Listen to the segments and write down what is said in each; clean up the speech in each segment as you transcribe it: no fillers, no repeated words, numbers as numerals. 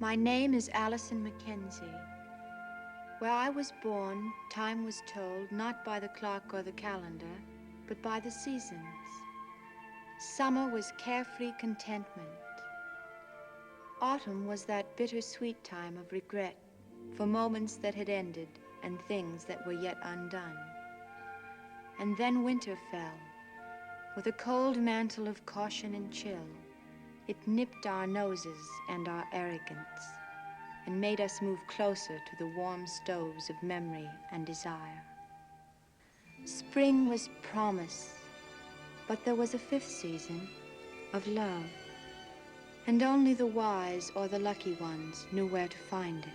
My name is Allison Mackenzie. Where I was born, time was told not by the clock or the calendar, but by the seasons. Summer was carefree contentment. Autumn was that bittersweet time of regret for moments that had ended and things that were yet undone. And then winter fell, with a cold mantle of caution and chill. It nipped our noses and our arrogance, and made us move closer to the warm stoves of memory and desire. Spring was promise, but there was a fifth season of love, and only the wise or the lucky ones knew where to find it.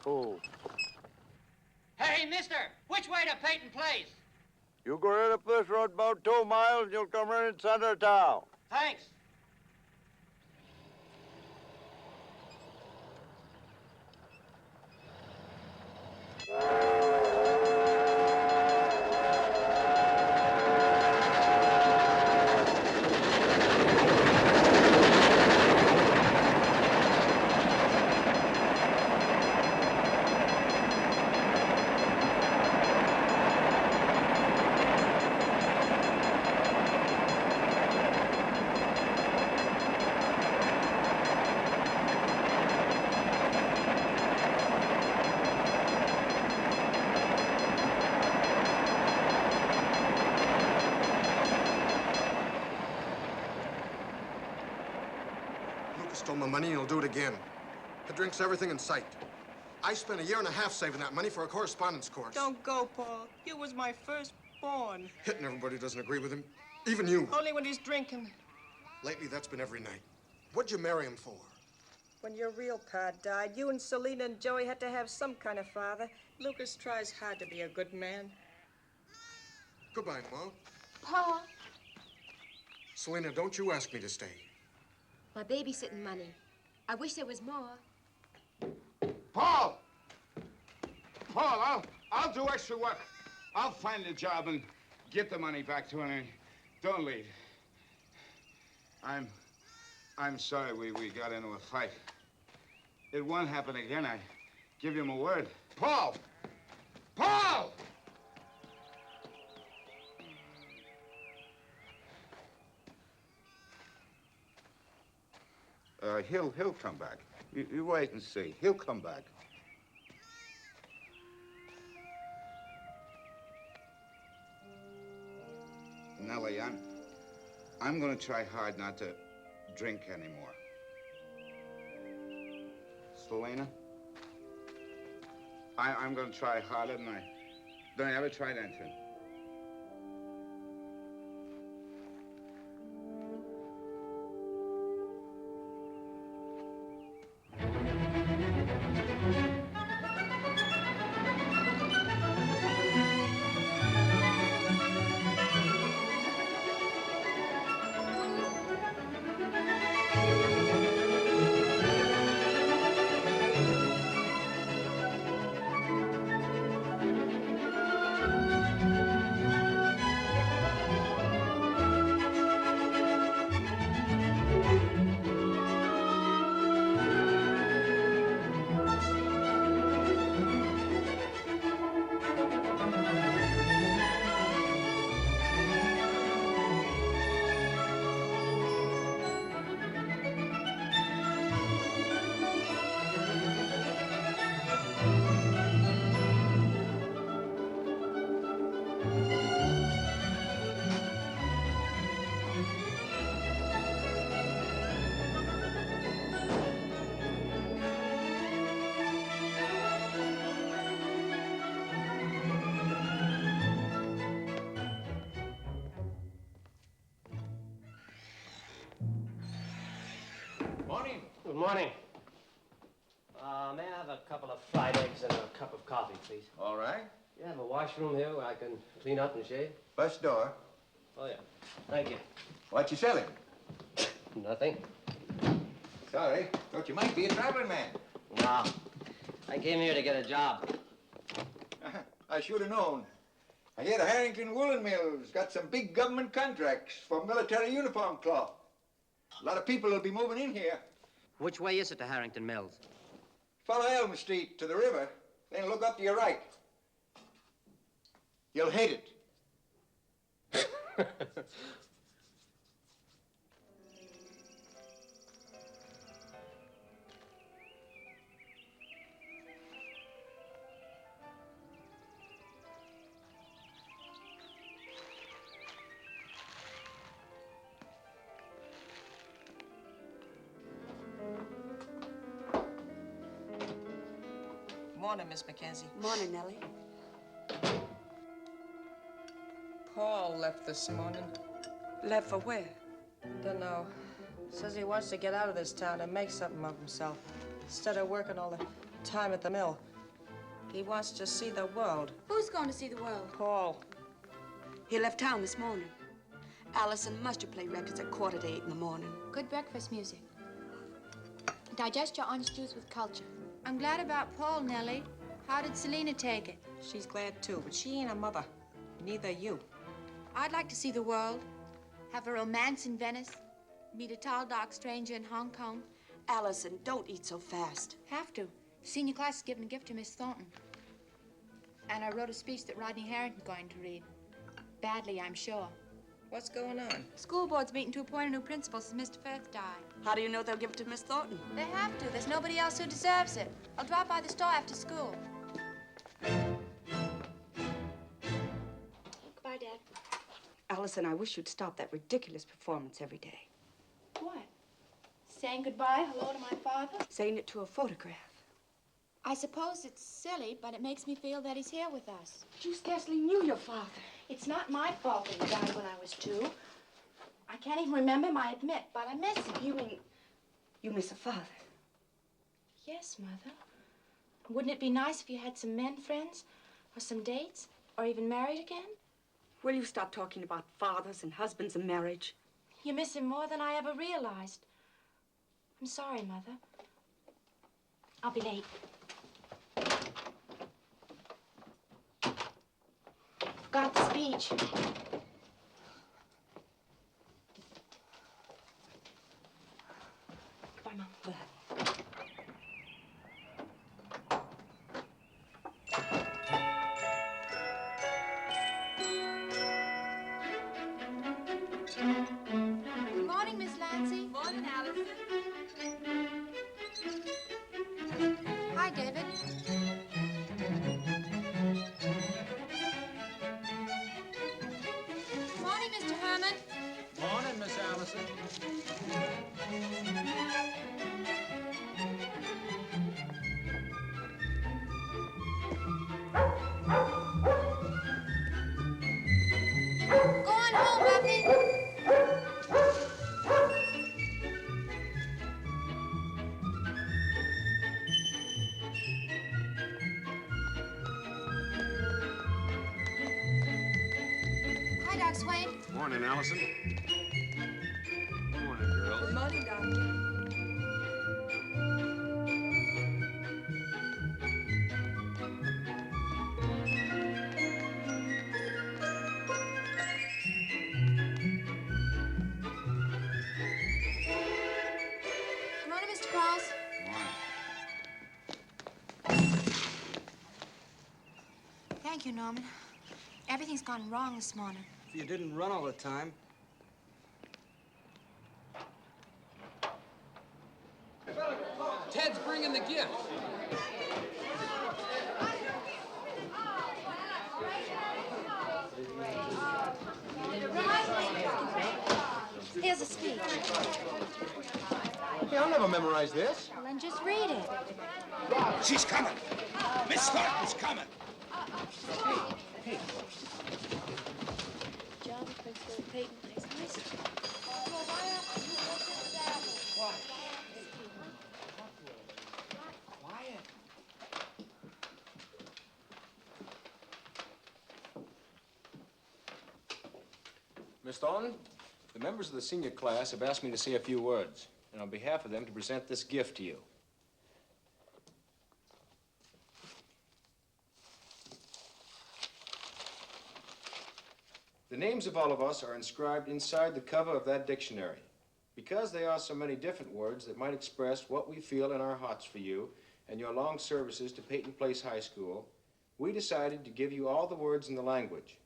Oh. Hey, mister, which way to Peyton Place? You go right up this road about 2 miles, and you'll come right in center of town. Thanks. Stole my money and he'll do it again. He drinks everything in sight. I spent 1.5 years saving that money for a correspondence course. Don't go, Paul. You was my firstborn. Hitting everybody doesn't agree with him. Even you. Only when he's drinking. Lately, that's been every night. What'd you marry him for? When your real pa died, you and Selena and Joey had to have some kind of father. Lucas tries hard to be a good man. Goodbye, Ma. Pa. Selena, don't you ask me to stay. My babysitting money. I wish there was more. Paul! Paul, I'll do extra work. I'll find a job and get the money back to him. Don't leave. I'm sorry we got into a fight. It won't happen again. I give you my word. Paul! Paul! He'll come back. You wait and see. He'll come back. Nellie, I'm going to try hard not to drink anymore. Selena, I'm going to try harder than I ever tried anything. Good morning. May I have a couple of fried eggs and a cup of coffee, please? All right. You have a washroom here where I can clean up and shave? First door. Oh, yeah. Thank you. What you selling? Nothing. Sorry. Thought you might be a traveling man. No. I came here to get a job. I should have known. I hear the Harrington Woolen Mill's got some big government contracts for military uniform cloth. A lot of people will be moving in here. Which way is it to Harrington Mills? Follow Elm Street to the river, then look up to your right. You'll hate it. Morning, Miss Mackenzie. Morning, Nellie. Paul left this morning. Left for where? Dunno. Says he wants to get out of this town and make something of himself. Instead of working all the time at the mill. He wants to see the world. Who's going to see the world? Paul. He left town this morning. Allison must have played records at 7:45 in the morning. Good breakfast music. Digest your orange juice with culture. I'm glad about Paul, Nellie. How did Selena take it? She's glad too, but she ain't a mother. Neither you. I'd like to see the world, have a romance in Venice, meet a tall, dark stranger in Hong Kong. Allison, don't eat so fast. Have to. Senior class is giving a gift to Miss Thornton. And I wrote a speech that Rodney Harrington's going to read. Badly, I'm sure. What's going on? School board's meeting to appoint a new principal since Mr. Firth died. How do you know they'll give it to Miss Thornton? They have to. There's nobody else who deserves it. I'll drop by the store after school. Goodbye, Dad. Allison, I wish you'd stop that ridiculous performance every day. What? Saying goodbye, hello to my father? Saying it to a photograph. I suppose it's silly, but it makes me feel that he's here with us. You scarcely knew your father. It's not my fault that he died when I was 2. I can't even remember him, I admit, but I miss him. You mean you miss a father? Yes, Mother. Wouldn't it be nice if you had some men friends, or some dates, or even married again? Will you stop talking about fathers and husbands and marriage? You miss him more than I ever realized. I'm sorry, Mother. I'll be late. Forgot the speech. Goodbye, Mom. Well, Good morning, Miss Lancy. morning, Allison. Hi, David. Morning, Mr. Herman. Morning, Miss Allison. Go on home, Buffy. Hi, Doc Swain. Morning, Allison. Morning, girls. Good morning, Doctor. Good morning, Mr. Cross. Thank you, Norman. Everything's gone wrong this morning. If you didn't run all the time. Ted's bringing the gift. Here's a speech. Hey, I'll never memorize this. Well, then just read it. She's coming. Miss Thornton's coming. John, Principal, Peyton Place High School. Miss Thornton, the members of the senior class have asked me to say a few words, and on behalf of them to present this gift to you. The names of all of us are inscribed inside the cover of that dictionary. Because there are so many different words that might express what we feel in our hearts for you and your long services to Peyton Place High School, we decided to give you all the words in the language.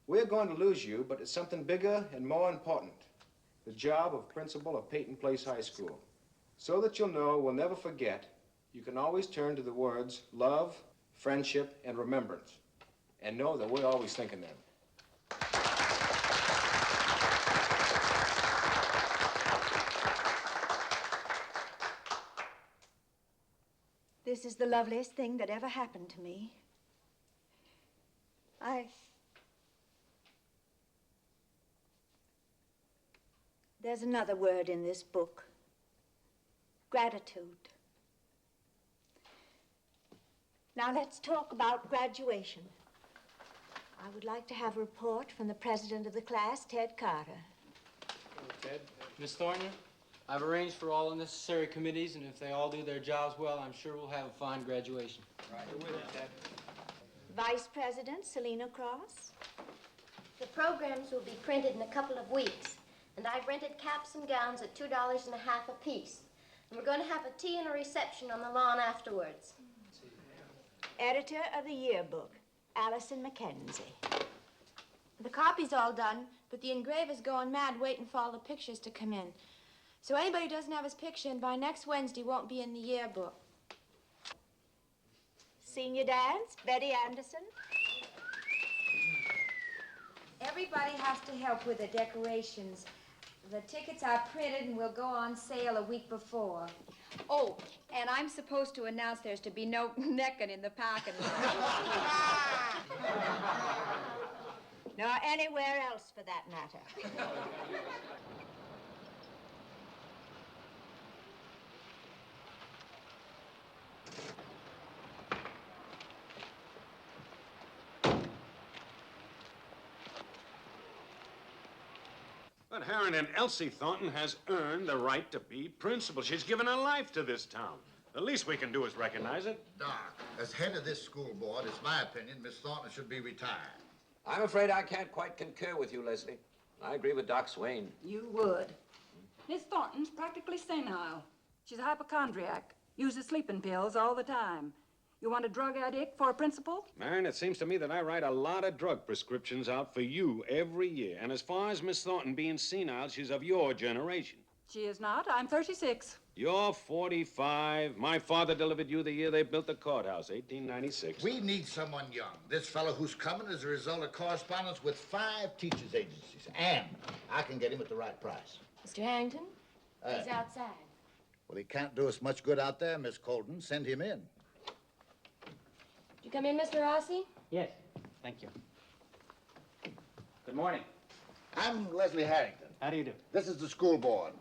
We're going to lose you, but it's something bigger and more important, the job of principal of Peyton Place High School. So that you'll know we'll never forget, you can always turn to the words love, friendship, and remembrance, and know that we're always thinking them. This is the loveliest thing that ever happened to me. There's another word in this book. Gratitude. Now let's talk about graduation. I would like to have a report from the president of the class, Ted Carter. Ted. Miss Thornton, I've arranged for all the necessary committees, and if they all do their jobs well, I'm sure we'll have a fine graduation. Right. You're with it, Ted. Vice President Selena Cross. The programs will be printed in a couple of weeks, and I've rented caps and gowns at $2.50 a piece. And we're going to have a tea and a reception on the lawn afterwards. Editor of the yearbook, Allison Mackenzie. The copy's all done, but the engraver's going mad waiting for all the pictures to come in. So anybody who doesn't have his picture in by next Wednesday won't be in the yearbook. Senior dance, Betty Anderson. Everybody has to help with the decorations. The tickets are printed and will go on sale a week before. Oh, and I'm supposed to announce there's to be no necking in the parking lot. Nor anywhere else, for that matter. But Harrington, Elsie Thornton has earned the right to be principal. She's given her life to this town. The least we can do is recognize it. Doc, as head of this school board, it's my opinion Miss Thornton should be retired. I'm afraid I can't quite concur with you, Leslie. I agree with Doc Swain. You would. Miss Thornton's practically senile. She's a hypochondriac. Uses sleeping pills all the time. You want a drug addict for a principal? Marion, it seems to me that I write a lot of drug prescriptions out for you every year. And as far as Miss Thornton being senile, she's of your generation. She is not. I'm 36. You're 45. My father delivered you the year they built the courthouse, 1896. We need someone young. This fellow who's coming is a result of correspondence with 5 teachers' agencies. And I can get him at the right price. Mr. Harrington? He's outside. Well, he can't do us much good out there, Miss Colton. Send him in. Did you come in, Mr. Rossi? Yes, thank you. Good morning. I'm Leslie Harrington. How do you do? This is the school board.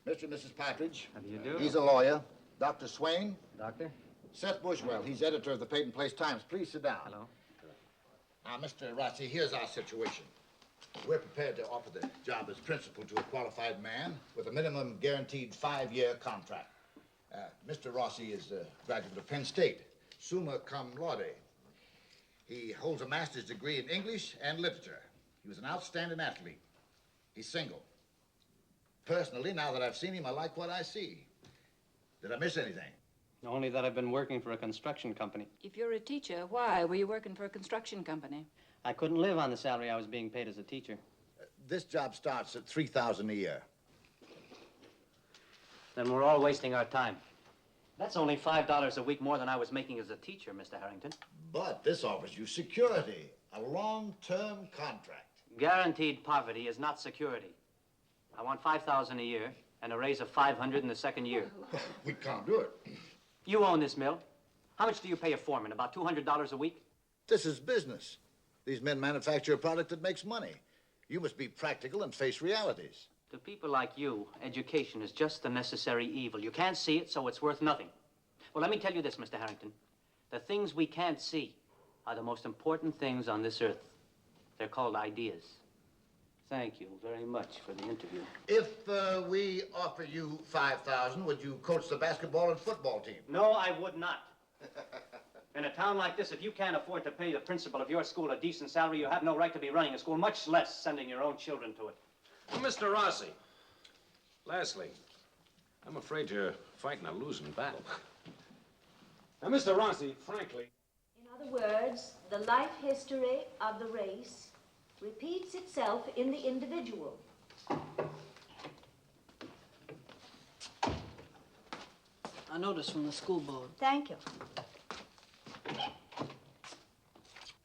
Mr. and Mrs. Partridge. How do you do? He's a lawyer. Dr. Swain. Doctor? Seth Bushwell. He's editor of the Peyton Place Times. Please sit down. Hello. Now, Mr. Rossi, here's our situation. We're prepared to offer the job as principal to a qualified man with a minimum guaranteed 5-year contract. Mr. Rossi is a graduate of Penn State, summa cum laude. He holds a master's degree in English and literature. He was an outstanding athlete. He's single. Personally, now that I've seen him, I like what I see. Did I miss anything? Only that I've been working for a construction company. If you're a teacher, why were you working for a construction company? I couldn't live on the salary I was being paid as a teacher. This job starts at $3,000 a year. Then we're all wasting our time. That's only $5 a week more than I was making as a teacher, Mr. Harrington. But this offers you security, a long-term contract. Guaranteed poverty is not security. I want $5,000 a year and a raise of $500 in the second year. We can't do it. You own this mill. How much do you pay a foreman? About $200 a week? This is business. These men manufacture a product that makes money. You must be practical and face realities. To people like you, education is just a necessary evil. You can't see it, so it's worth nothing. Well, let me tell you this, Mr. Harrington. The things we can't see are the most important things on this earth. They're called ideas. Thank you very much for the interview. If we offer you $5,000, would you coach the basketball and football team? No, I would not. In a town like this, if you can't afford to pay the principal of your school a decent salary, you have no right to be running a school, much less sending your own children to it. Well, Mr. Rossi, lastly, I'm afraid you're fighting a losing battle. Now, Mr. Rossi, frankly... In other words, the life history of the race repeats itself in the individual. A notice from the school board. Thank you.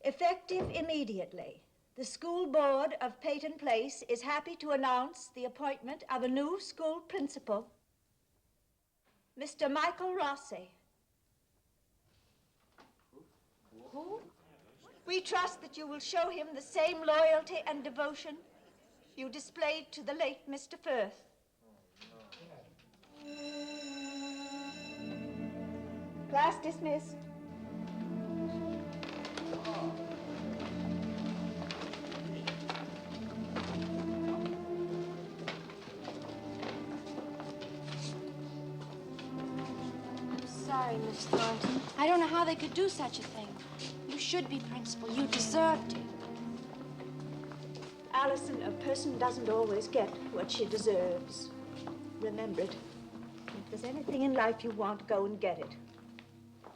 Effective immediately, the school board of Peyton Place is happy to announce the appointment of a new school principal, Mr. Michael Rossi. Who? We trust that you will show him the same loyalty and devotion you displayed to the late Mr. Firth. Class dismissed. Sorry, Miss Thornton. I don't know how they could do such a thing. You should be principal. You deserved it. Allison, a person doesn't always get what she deserves. Remember it. If there's anything in life you want, go and get it.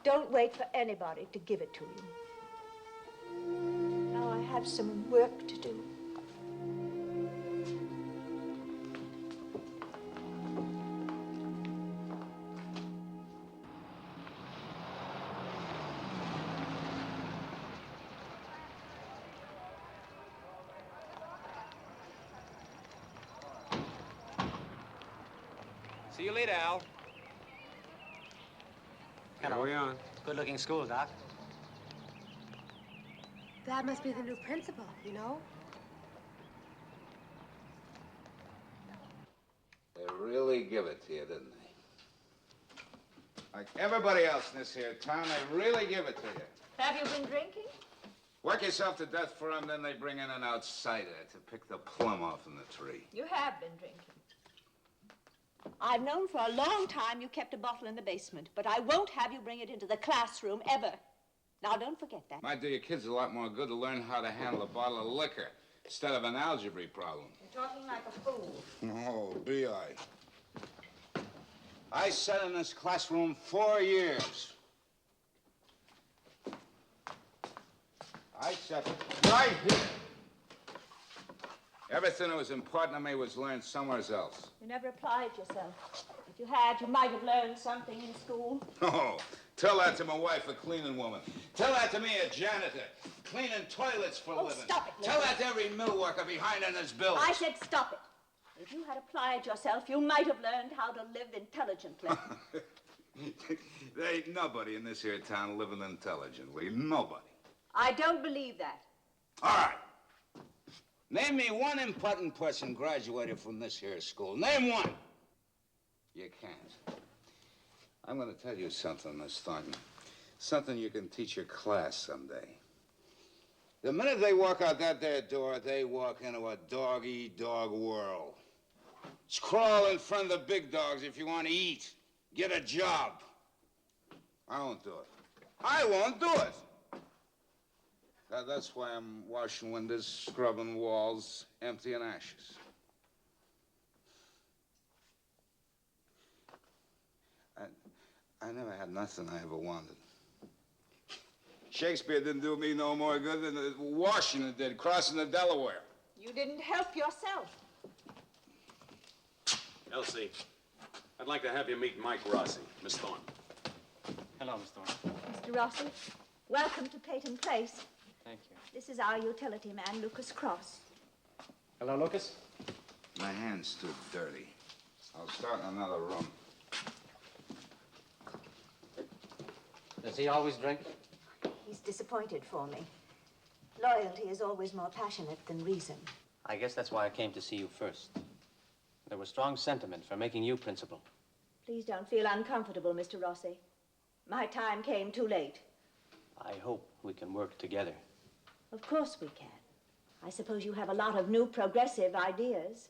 Don't wait for anybody to give it to you. Now I have some work to do. See you later, Al. Here we are. Good-looking school, Doc. That must be the new principal, you know? They really give it to you, didn't they? Like everybody else in this here town, they really give it to you. Have you been drinking? Work yourself to death for them, then they bring in an outsider to pick the plum off in the tree. You have been drinking. I've known for a long time you kept a bottle in the basement, but I won't have you bring it into the classroom ever. Now, don't forget that. Might do your kids a lot more good to learn how to handle a bottle of liquor instead of an algebra problem. You're talking like a fool. Oh, B.I. I sat in this classroom 4 years. I sat right here. Everything that was important to me was learned somewhere else. You never applied yourself. If you had, you might have learned something in school. Oh, tell that to my wife, a cleaning woman. Tell that to me, a janitor, cleaning toilets for a living. Stop it, Tell that to every mill worker behind in this building. I said stop it. If you had applied yourself, you might have learned how to live intelligently. There ain't nobody in this here town living intelligently. Nobody. I don't believe that. All right. Name me one important person graduated from this here school. Name one. You can't. I'm going to tell you something, Miss Thornton. Something you can teach your class someday. The minute they walk out that there door, they walk into a dog-eat-dog world. Just crawl in front of the big dogs if you want to eat. Get a job. I won't do it. I won't do it. That's why I'm washing windows, scrubbing walls, emptying ashes. I never had nothing I ever wanted. Shakespeare didn't do me no more good than Washington did, crossing the Delaware. You didn't help yourself. Elsie, I'd like to have you meet Mike Rossi, Miss Thornton. Hello, Miss Thornton. Mr. Rossi, welcome to Peyton Place. Thank you. This is our utility man, Lucas Cross. Hello, Lucas. My hand's too dirty. I'll start in another room. Does he always drink? He's disappointed for me. Loyalty is always more passionate than reason. I guess that's why I came to see you first. There was strong sentiment for making you principal. Please don't feel uncomfortable, Mr. Rossi. My time came too late. I hope we can work together. Of course we can. I suppose you have a lot of new progressive ideas.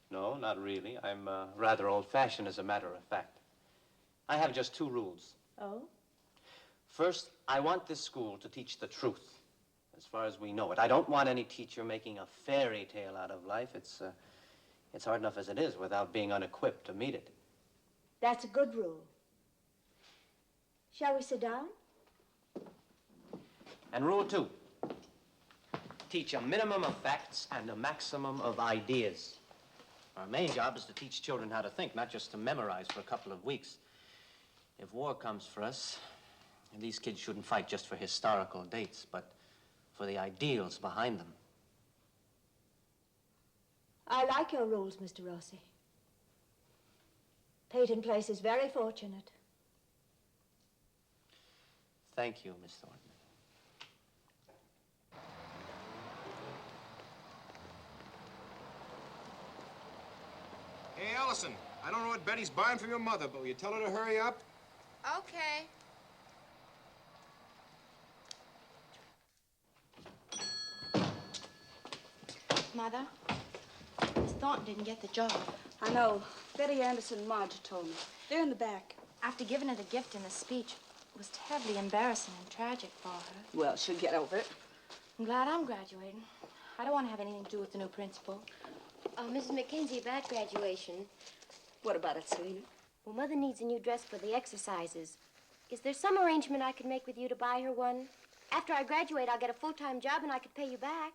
No, not really. I'm rather old-fashioned, as a matter of fact. I have just 2 rules. Oh? First, I want this school to teach the truth, as far as we know it. I don't want any teacher making a fairy tale out of life. It's hard enough as it is without being unequipped to meet it. That's a good rule. Shall we sit down? And rule 2, teach a minimum of facts and a maximum of ideas. Our main job is to teach children how to think, not just to memorize for a couple of weeks. If war comes for us, these kids shouldn't fight just for historical dates, but for the ideals behind them. I like your rules, Mr. Rossi. Peyton Place is very fortunate. Thank you, Miss Thornton. Hey, Allison, I don't know what Betty's buying from your mother, but will you tell her to hurry up? Okay. Mother, Miss Thornton didn't get the job. I know. Betty Anderson and Marge told me. They're in the back. After giving her the gift in the speech, it was terribly embarrassing and tragic for her. Well, she'll get over it. I'm glad I'm graduating. I don't want to have anything to do with the new principal. Mrs. McKenzie, about graduation. What about it, Selena? Well, Mother needs a new dress for the exercises. Is there some arrangement I could make with you to buy her one? After I graduate, I'll get a full-time job and I could pay you back.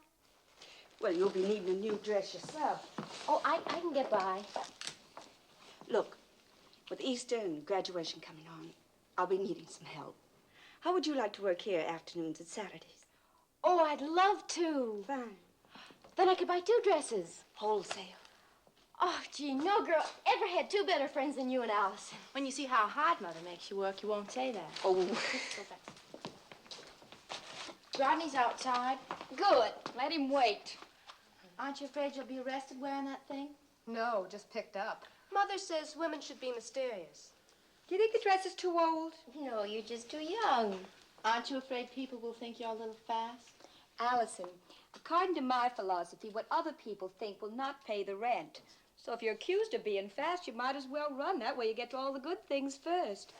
Well, you'll be needing a new dress yourself. Oh, I can get by. Look, with Easter and graduation coming on, I'll be needing some help. How would you like to work here afternoons and Saturdays? Oh, I'd love to. Fine. Then I could buy 2 dresses. Wholesale. Oh, gee, no girl ever had 2 better friends than you and Allison. When you see how hard Mother makes you work, you won't say that. Oh. Go back. Rodney's outside. Good. Let him wait. Aren't you afraid you'll be arrested wearing that thing? No, just picked up. Mother says women should be mysterious. Do you think the dress is too old? No, you're just too young. Aren't you afraid people will think you're a little fast? Allison, according to my philosophy, what other people think will not pay the rent. So if you're accused of being fast, you might as well run. That way you get to all the good things first.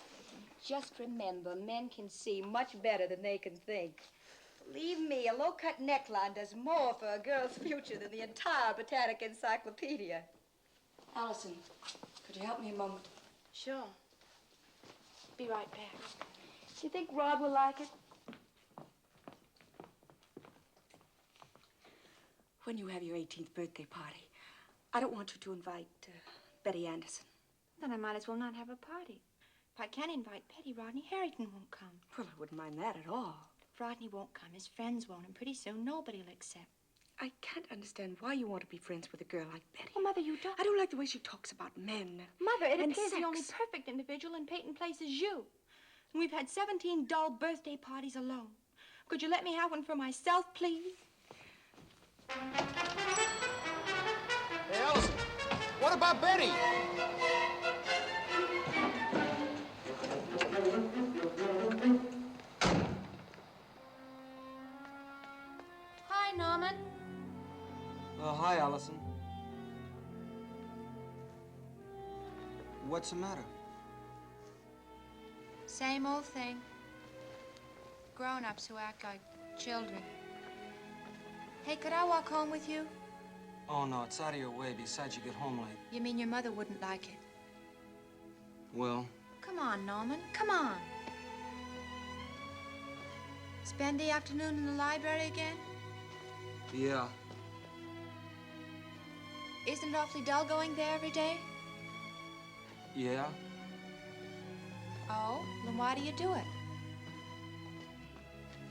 Just remember, men can see much better than they can think. Believe me, a low-cut neckline does more for a girl's future than the entire botanic encyclopedia. Allison, could you help me a moment? Sure. Be right back. Do you think Rod will like it? When you have your 18th birthday party, I don't want you to invite Betty Anderson. Then I might as well not have a party. If I can't invite Betty, Rodney Harrington won't come. Well, I wouldn't mind that at all. If Rodney won't come, his friends won't, and pretty soon nobody will accept. I can't understand why you want to be friends with a girl like Betty. Well, Mother, you don't. I don't like the way she talks about men. Mother, it and appears sex. the only perfect individual in Peyton Place is you. And we've had 17 dull birthday parties alone. Could you let me have one for myself, please? Hey, Allison, what about Betty? Hi, Norman. Hi, Allison. What's the matter? Same old thing. Grown-ups who act like children. Hey, could I walk home with you? Oh, no, it's out of your way. Besides, you get home late. You mean your mother wouldn't like it? Well, Come on, Norman. Come on. Spend the afternoon in the library again? yeah. Isn't it awfully dull going there every day? Yeah? Oh, then why do you do it?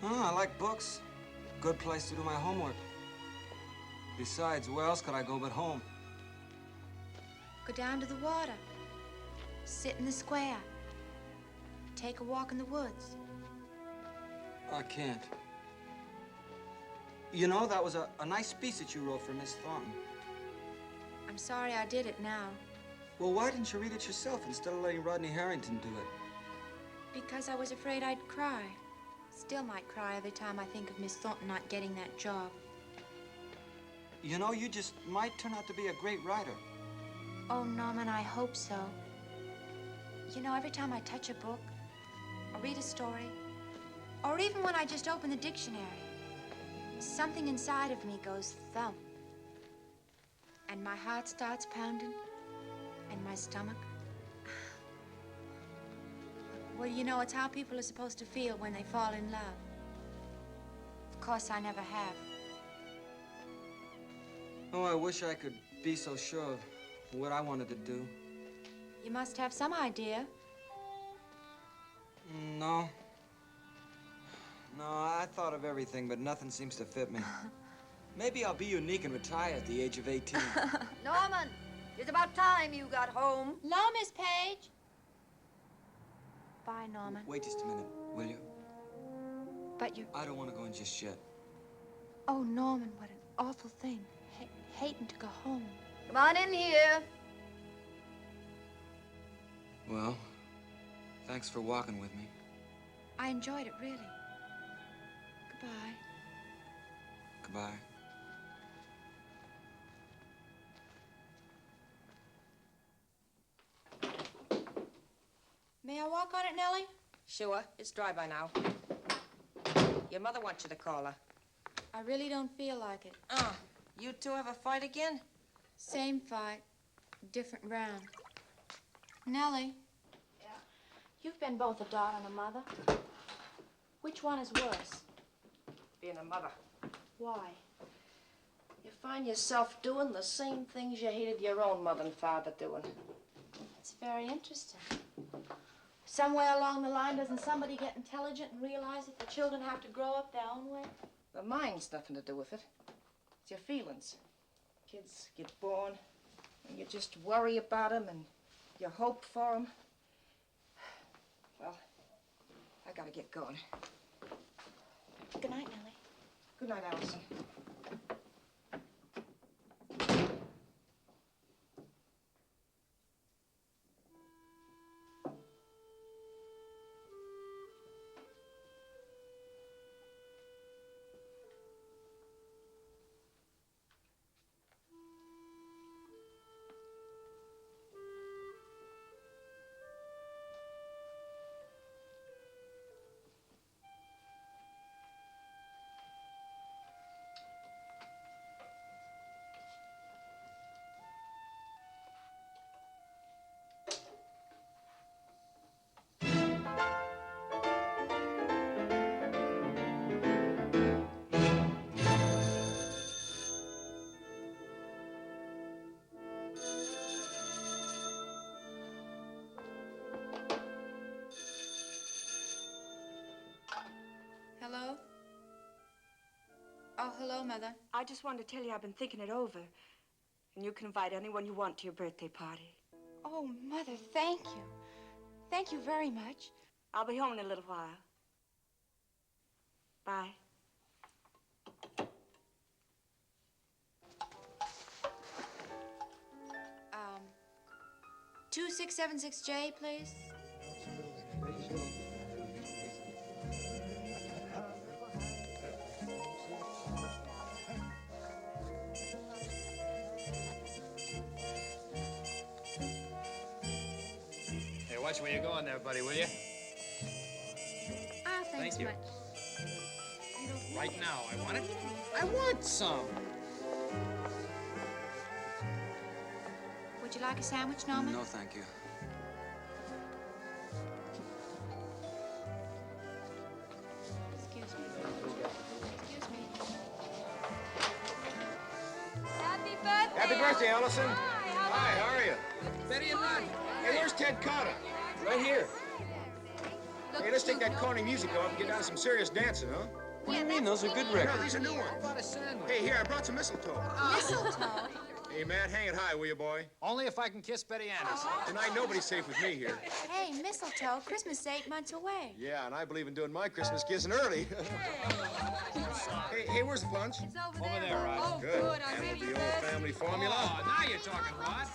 I like books. Good place to do my homework. Besides, where else could I go but home? Go down to the water. Sit in the square. Take a walk in the woods. I can't. You know, that was a nice piece that you wrote for Miss Thornton. I'm sorry I did it now. Well, why didn't you read it yourself instead of letting Rodney Harrington do it? Because I was afraid I'd cry. Still might cry every time I think of Miss Thornton not getting that job. You know, you just might turn out to be a great writer. Oh, Norman, I hope so. You know, every time I touch a book, or read a story, or even when I just open the dictionary, something inside of me goes thump. And my heart starts pounding, and my stomach. Well, you know, it's how people are supposed to feel when they fall in love. Of course, I never have. Oh, I wish I could be so sure of what I wanted to do. You must have some idea. No. No, I thought of everything, but nothing seems to fit me. Maybe I'll be unique and retire at the age of 18. Norman, it's about time you got home. Hello, Miss Page. Bye, Norman. Wait just a minute, will you? But you... I don't want to go in just yet. Oh, Norman, what an awful thing. Hating to go home. Come on in here. Well, thanks for walking with me. I enjoyed it, really. Goodbye. Goodbye. May I walk on it, Nellie? Sure. It's dry by now. Your mother wants you to call her. I really don't feel like it. Oh, you two have a fight again? Same fight, different round. Nellie. Yeah? You've been both a daughter and a mother. Which one is worse? Being a mother. Why? You find yourself doing the same things you hated your own mother and father doing. It's very interesting. Somewhere along the line, doesn't somebody get intelligent and realize that the children have to grow up their own way? The mind's nothing to do with it. It's your feelings. Kids get born, and you just worry about them, and you hope for them. Well, I gotta get going. Good night, Nellie. Good night, Allison. Hello? Oh, hello, Mother. I just wanted to tell you I've been thinking it over. And you can invite anyone you want to your birthday party. Oh, Mother, thank you. Thank you very much. I'll be home in a little while. Bye. 2676J, please. Hey, watch where you're going there, buddy, will you? Ah, thanks Thank you. much. Right now, I want it. I want some. Would you like a sandwich, Norman? No, thank you. Excuse me. Excuse me. Happy birthday. Happy birthday, Allison. Hi, how are you? Betty and Rod. Hey, where's Ted Carter? Right here. Hey, let's take that corny music off and get down to some serious dancing, huh? What do you mean? Those are good No, records. these are new ones. Hey, here, I brought some mistletoe. Mistletoe? Hey, Matt, hang it high, will you, boy? Only if I can kiss Betty Anderson. Tonight, nobody's safe with me here. Hey, mistletoe, Christmas is 8 months away. Yeah, and I believe in doing my Christmas kissing early. Hey, Hey, where's the lunch? It's over there, Rod. Oh, good. I'm Handle ready the old first. family formula. Oh, now you're talking, Rod.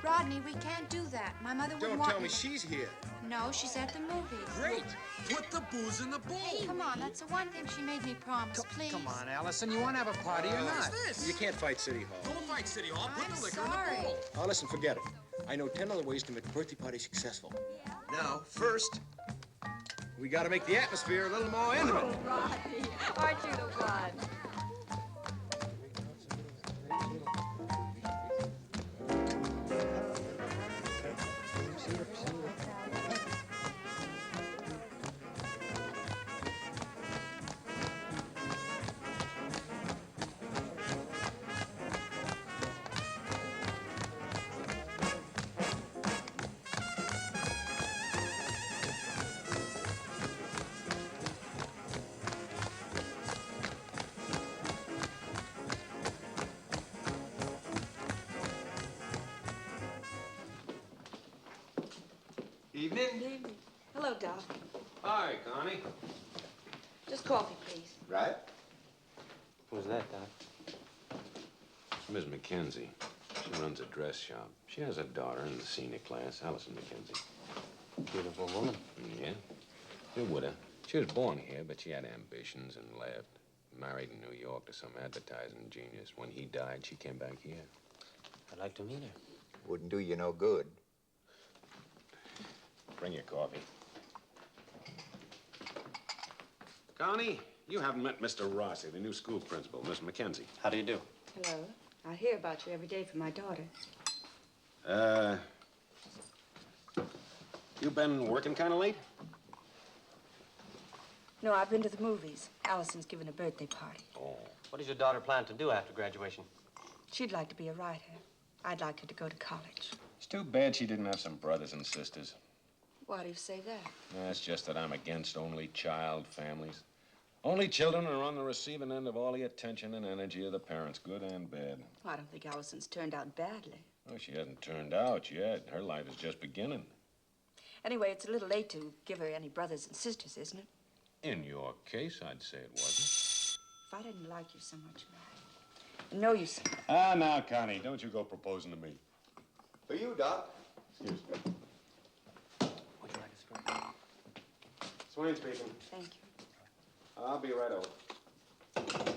Rodney, we can't do that. My mother Don't wouldn't want tell me she's here. No, she's at the movies. Great. Put the booze in the bowl. Come on, that's the one thing she made me promise, please. Come on, Allison. You want to have a party or not? You can't fight City Hall. Don't fight City Hall. Put I'm the liquor sorry. in the bowl. Oh, listen, forget it. I know 10 other ways to make a birthday party successful. Now, first, we got to make the atmosphere a little more intimate. Oh, Rodney, aren't you the one? Evening. Good evening. Hello, Doc. Hi, Connie. Just coffee, please. Right? Who's that, Doc? It's Miss Mackenzie. She runs a dress shop. She has a daughter in the senior class, Allison Mackenzie. Beautiful woman. Yeah. You're with her. She was born here, but she had ambitions and left. Married in New York to some advertising genius. When he died, she came back here. I'd like to meet her. Wouldn't do you no good. Bring your coffee. Connie, you haven't met Mr. Rossi, the new school principal, Miss Mackenzie. How do you do? Hello. I hear about you every day from my daughter. You been working kind of late? No, I've been to the movies. Allison's giving a birthday party. Oh. What does your daughter plan to do after graduation? She'd like to be a writer. I'd like her to go to college. It's too bad she didn't have some brothers and sisters. Why do you say that? It's just that I'm against only child families. Only children are on the receiving end of all the attention and energy of the parents, good and bad. Well, I don't think Allison's turned out badly. Well, she hasn't turned out yet. Her life is just beginning. Anyway, it's a little late to give her any brothers and sisters, isn't it? In your case, I'd say it wasn't. If I didn't like you so much, Matt, I know you so. Ah, now, Connie, don't you go proposing to me. For you, Doc. Excuse me. Would you like a stroke? Swain speaking. Thank you. I'll be right over.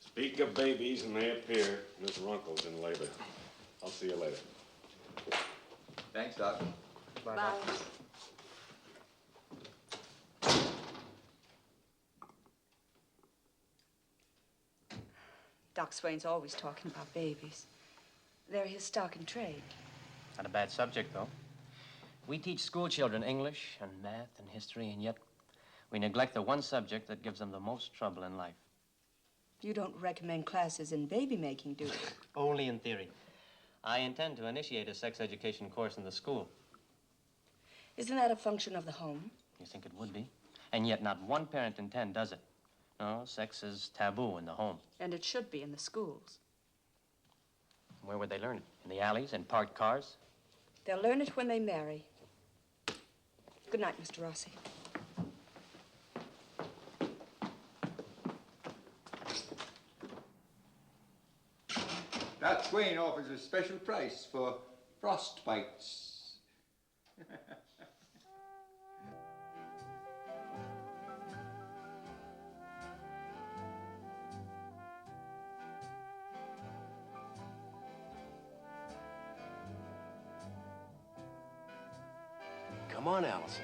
Speak of babies and they appear. Miss Runkle's in labor. I'll see you later. Thanks, Doc. Bye. Doc Swain's always talking about babies. They're his stock in trade. Not a bad subject, though. We teach school children English and math and history, and yet we neglect the one subject that gives them the most trouble in life. You don't recommend classes in baby making, do you? Only in theory. I intend to initiate a sex education course in the school. Isn't that a function of the home? You think it would be? And yet not one parent in 10 does it. No, sex is taboo in the home. And it should be in the schools. Where would they learn it? In the alleys, in parked cars? They'll learn it when they marry. Good night, Mr. Rossi. Doc Swain offers a special price for frostbites. Come on, Allison.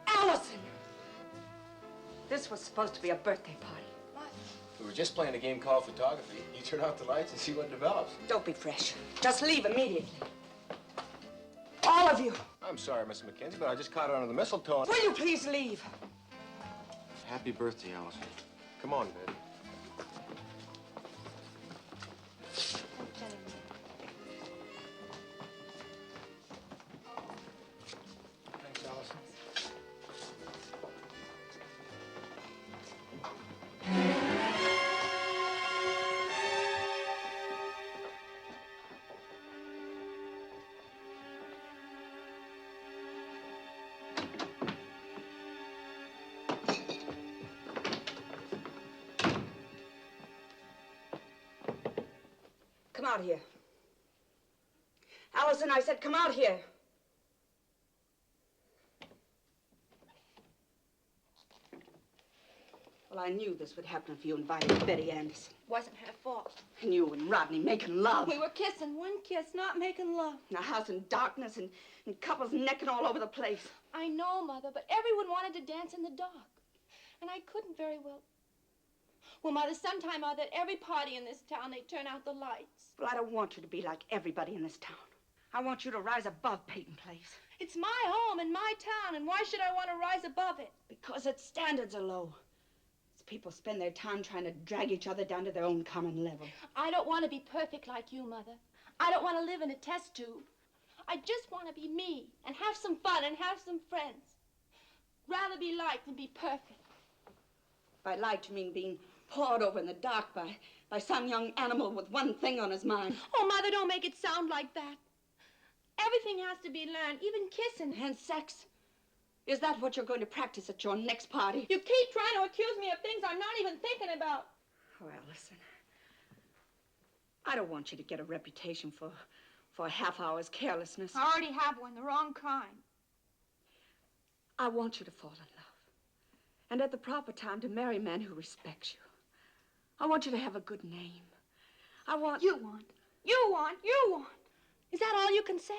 Allison! This was supposed to be a birthday party. We were just playing a game called photography. You turn off the lights and see what develops. Don't be fresh. Just leave immediately. All of you. I'm sorry, Miss Mackenzie, but I just caught her under the mistletoe. Will you please leave? Happy birthday, Allison. Come on, baby. out here. Allison, I said come out here. Well, I knew this would happen if you invited Betty Anderson. Wasn't her fault. And you and Rodney making love. We were kissing, one kiss, not making love. In a house in darkness and couples necking all over the place. I know, Mother, but everyone wanted to dance in the dark. And I couldn't very well. Well, Mother, sometime or other, at every party in this town, they turn out the lights. Well, I don't want you to be like everybody in this town. I want you to rise above Peyton Place. It's my home and my town, and why should I want to rise above it? Because its standards are low. Its people spend their time trying to drag each other down to their own common level. I don't want to be perfect like you, Mother. I don't want to live in a test tube. I just want to be me and have some fun and have some friends. Rather be liked than be perfect. By liked, you mean being pawed over in the dark by some young animal with one thing on his mind. Oh, Mother, don't make it sound like that. Everything has to be learned, even kissing. And sex? Is that what you're going to practice at your next party? You keep trying to accuse me of things I'm not even thinking about. Well, listen. I don't want you to get a reputation for a half hour's carelessness. I already have one, the wrong kind. I want you to fall in love. And at the proper time to marry a man who respects you. I want you to have a good name. You want. Is that all you can say?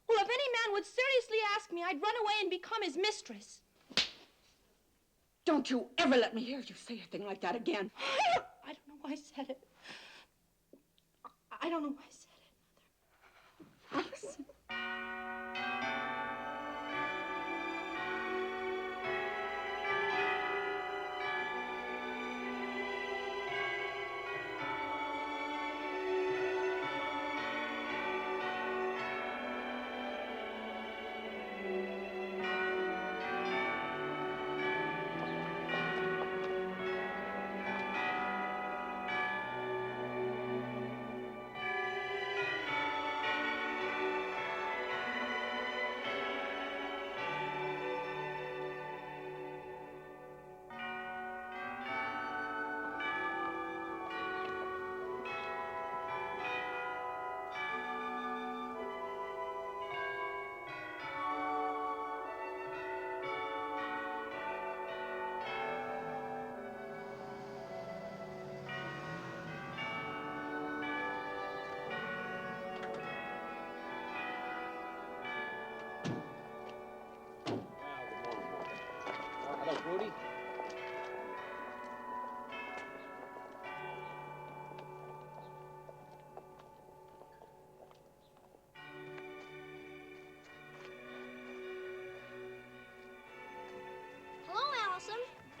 Well, if any man would seriously ask me, I'd run away and become his mistress. Don't you ever let me hear you say a thing like that again. I don't know why I said it. I don't know why I said it, Mother. Allison. Hello, Rudy. Hello, Allison.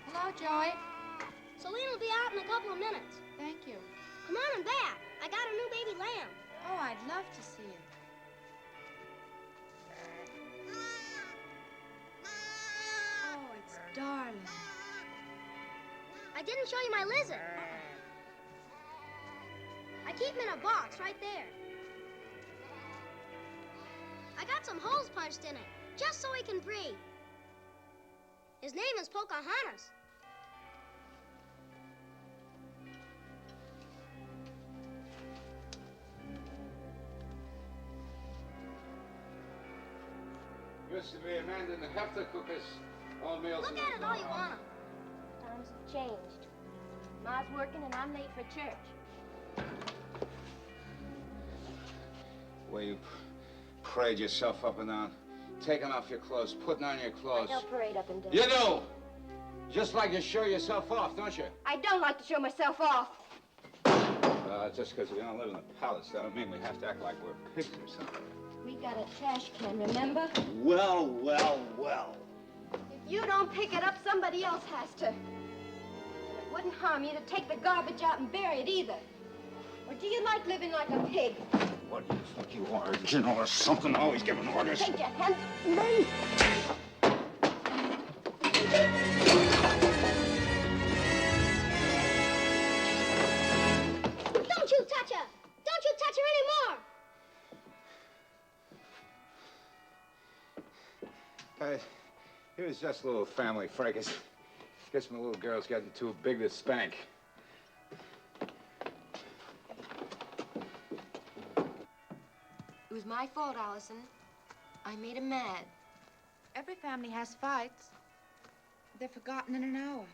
Hello, Joey. Celine will be out in a couple of minutes. Thank you. Come on and back. I got a new baby lamb. Oh, I'd love to see it. Oh, it's darling. I didn't show you my lizard. I keep him in a box right there. I got some holes punched in it, just so he can breathe. His name is Pocahontas. Used to be a man didn't have to cook us all meals. Look at it all you want 'em. Times have changed. Ma's working and I'm late for church. Well, you parade yourself up and down, taking off your clothes, putting on your clothes. I don't parade up and down. You do! Just like you show yourself off, don't you? I don't like to show myself off. Just because we don't live in the palace, that don't mean we have to act like we're pigs or something. We got a trash can, remember? Well, well, well. If you don't pick it up, somebody else has to. And it wouldn't harm you to take the garbage out and bury it either. Or do you like living like a pig? What do you think you are, a general or something? Always giving orders. Take your hands off me. Don't you touch her! Don't you touch her anymore! It was just a little family fracas. Guess my little girl's getting too big to spank. my fault, Allison. I made him mad. Every family has fights. They're forgotten in an hour.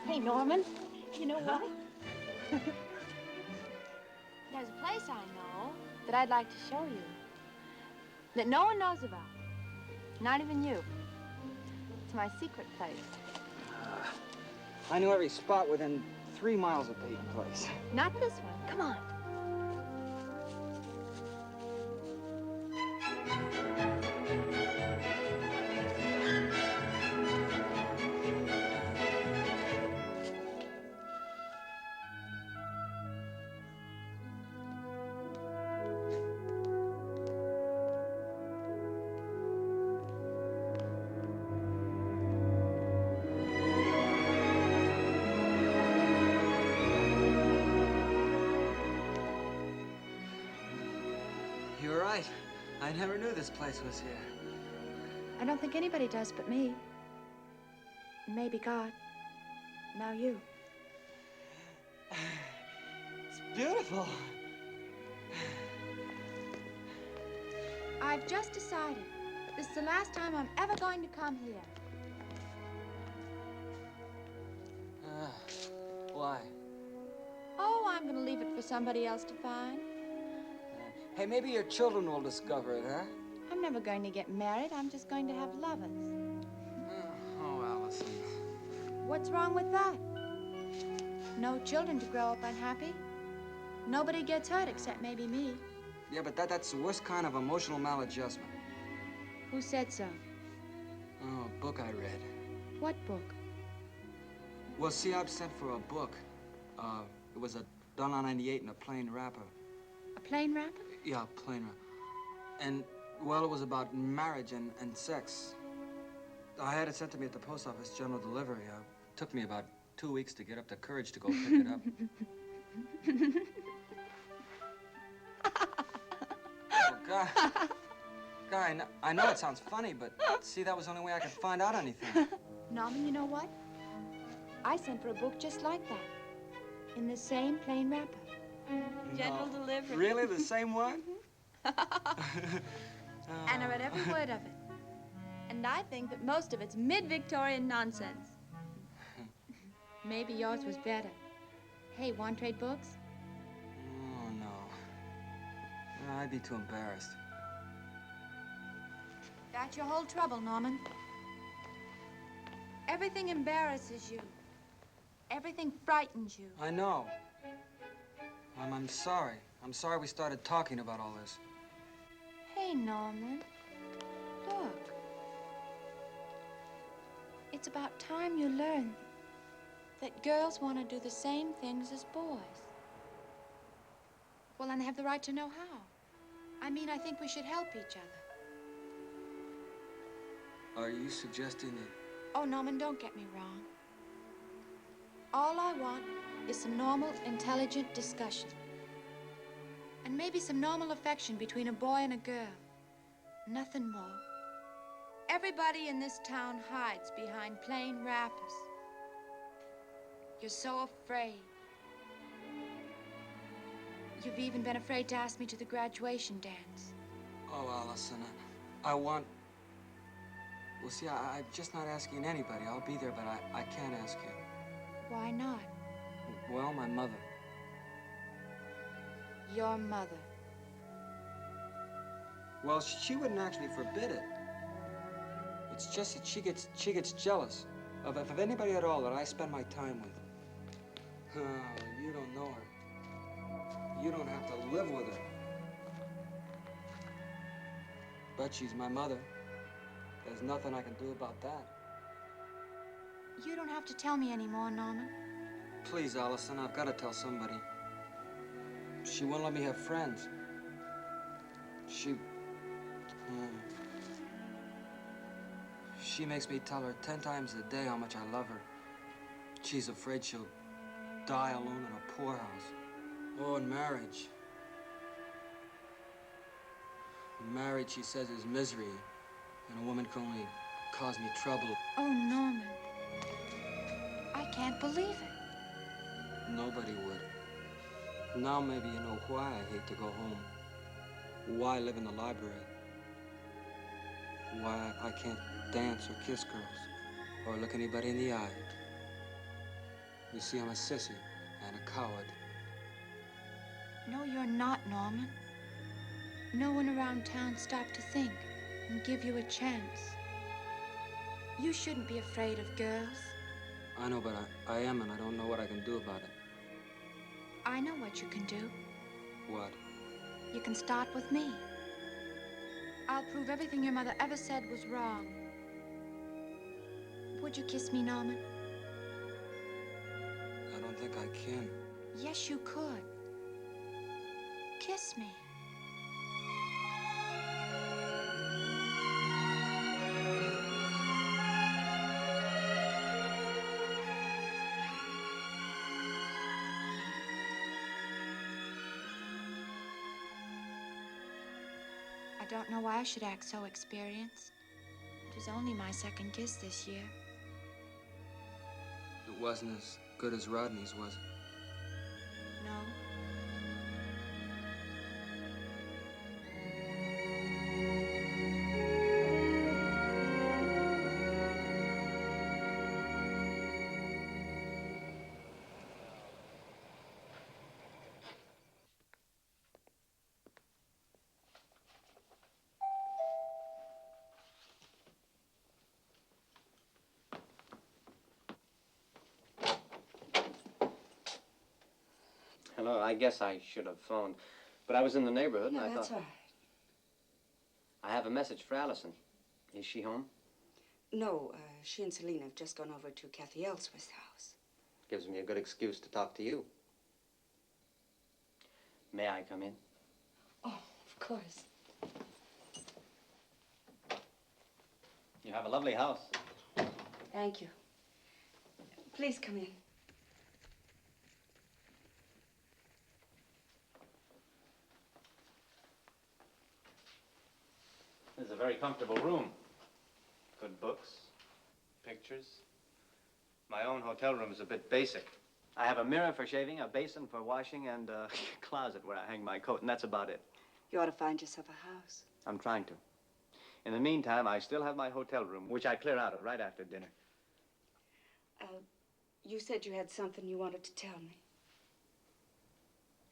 Hey, Norman, you know what? There's a place I know that I'd like to show you that no one knows about, not even you. It's my secret place. I knew every spot within 3 miles of Peyton Place. Not this one. Come on. You're right. I never knew this place was here. I don't think anybody does but me. Maybe God. Now you. It's beautiful. I've just decided this is the last time I'm ever going to come here. Why? Oh, I'm going to leave it for somebody else to find. Hey, maybe your children will discover it, huh? I'm never going to get married. I'm just going to have lovers. Oh, Allison. What's wrong with that? No children to grow up unhappy. Nobody gets hurt except maybe me. Yeah, but that's the worst kind of emotional maladjustment. Who said so? Oh, a book I read. What book? Well, see, I've sent for a book. It was a Dollar 98 in a plain wrapper. A plain wrapper? Yeah, a plain wrapper. And, well, it was about marriage and sex. I had it sent to me at the post office, general delivery. It took me about 2 weeks to get up the courage to go pick it up. Oh, Guy, I know it sounds funny, but see, that was the only way I could find out anything. Norman, you know what? I sent for a book just like that. In the same plain wrapper. General delivery. Really? The same one? And I read every word of it. And I think that most of it's mid-Victorian nonsense. Maybe yours was better. Hey, want to trade books? Oh, no. I'd be too embarrassed. That's your whole trouble, Norman. Everything embarrasses you. Everything frightens you. I know. I'm sorry. I'm sorry we started talking about all this. Hey, Norman. Look. It's about time you learned that girls want to do the same things as boys. Well, and they have the right to know how. I mean, I think we should help each other. Are you suggesting that... Oh, Norman, don't get me wrong. All I want is some normal, intelligent discussion. And maybe some normal affection between a boy and a girl. Nothing more. Everybody in this town hides behind plain wrappers. You're so afraid. You've even been afraid to ask me to the graduation dance. Oh, Allison, I want... Well, see, I'm just not asking anybody. I'll be there, but I can't ask you. Why not? Well, my mother. Your mother. Well, she wouldn't actually forbid it. It's just that she gets jealous of anybody at all that I spend my time with. Oh, you don't know her. You don't have to live with her. But she's my mother. There's nothing I can do about that. You don't have to tell me anymore, Norman. Please, Allison, I've got to tell somebody. She won't let me have friends. She makes me tell her 10 times a day how much I love her. She's afraid she'll die alone in a poorhouse. Oh, and marriage. Marriage, she says, is misery, and a woman can only cause me trouble. Oh, Norman. I can't believe it. Nobody would. Now maybe you know why I hate to go home. Why I live in the library. Why I can't dance or kiss girls or look anybody in the eye. You see, I'm a sissy and a coward. No, you're not, Norman. No one around town stopped to think and give you a chance. You shouldn't be afraid of girls. I know, but I am, and I don't know what I can do about it. I know what you can do. What? You can start with me. I'll prove everything your mother ever said was wrong. Would you kiss me, Norman? I don't think I can. Yes, you could. Kiss me. I don't know why I should act so experienced. It was only my second kiss this year. It wasn't as good as Rodney's, was it? No. Hello, I guess I should have phoned. But I was in the neighborhood and Yeah, I that's thought... all right. I have a message for Allison. Is she home? No, she and Selena have just gone over to Kathy Ellsworth's house. Gives me a good excuse to talk to you. May I come in? Oh, of course. You have a lovely house. Thank you. Please come in. This is a very comfortable room. Good books, pictures. My own hotel room is a bit basic. I have a mirror for shaving, a basin for washing, and a closet where I hang my coat, and that's about it. You ought to find yourself a house. I'm trying to. In the meantime, I still have my hotel room, which I clear out of right after dinner. You said you had something you wanted to tell me.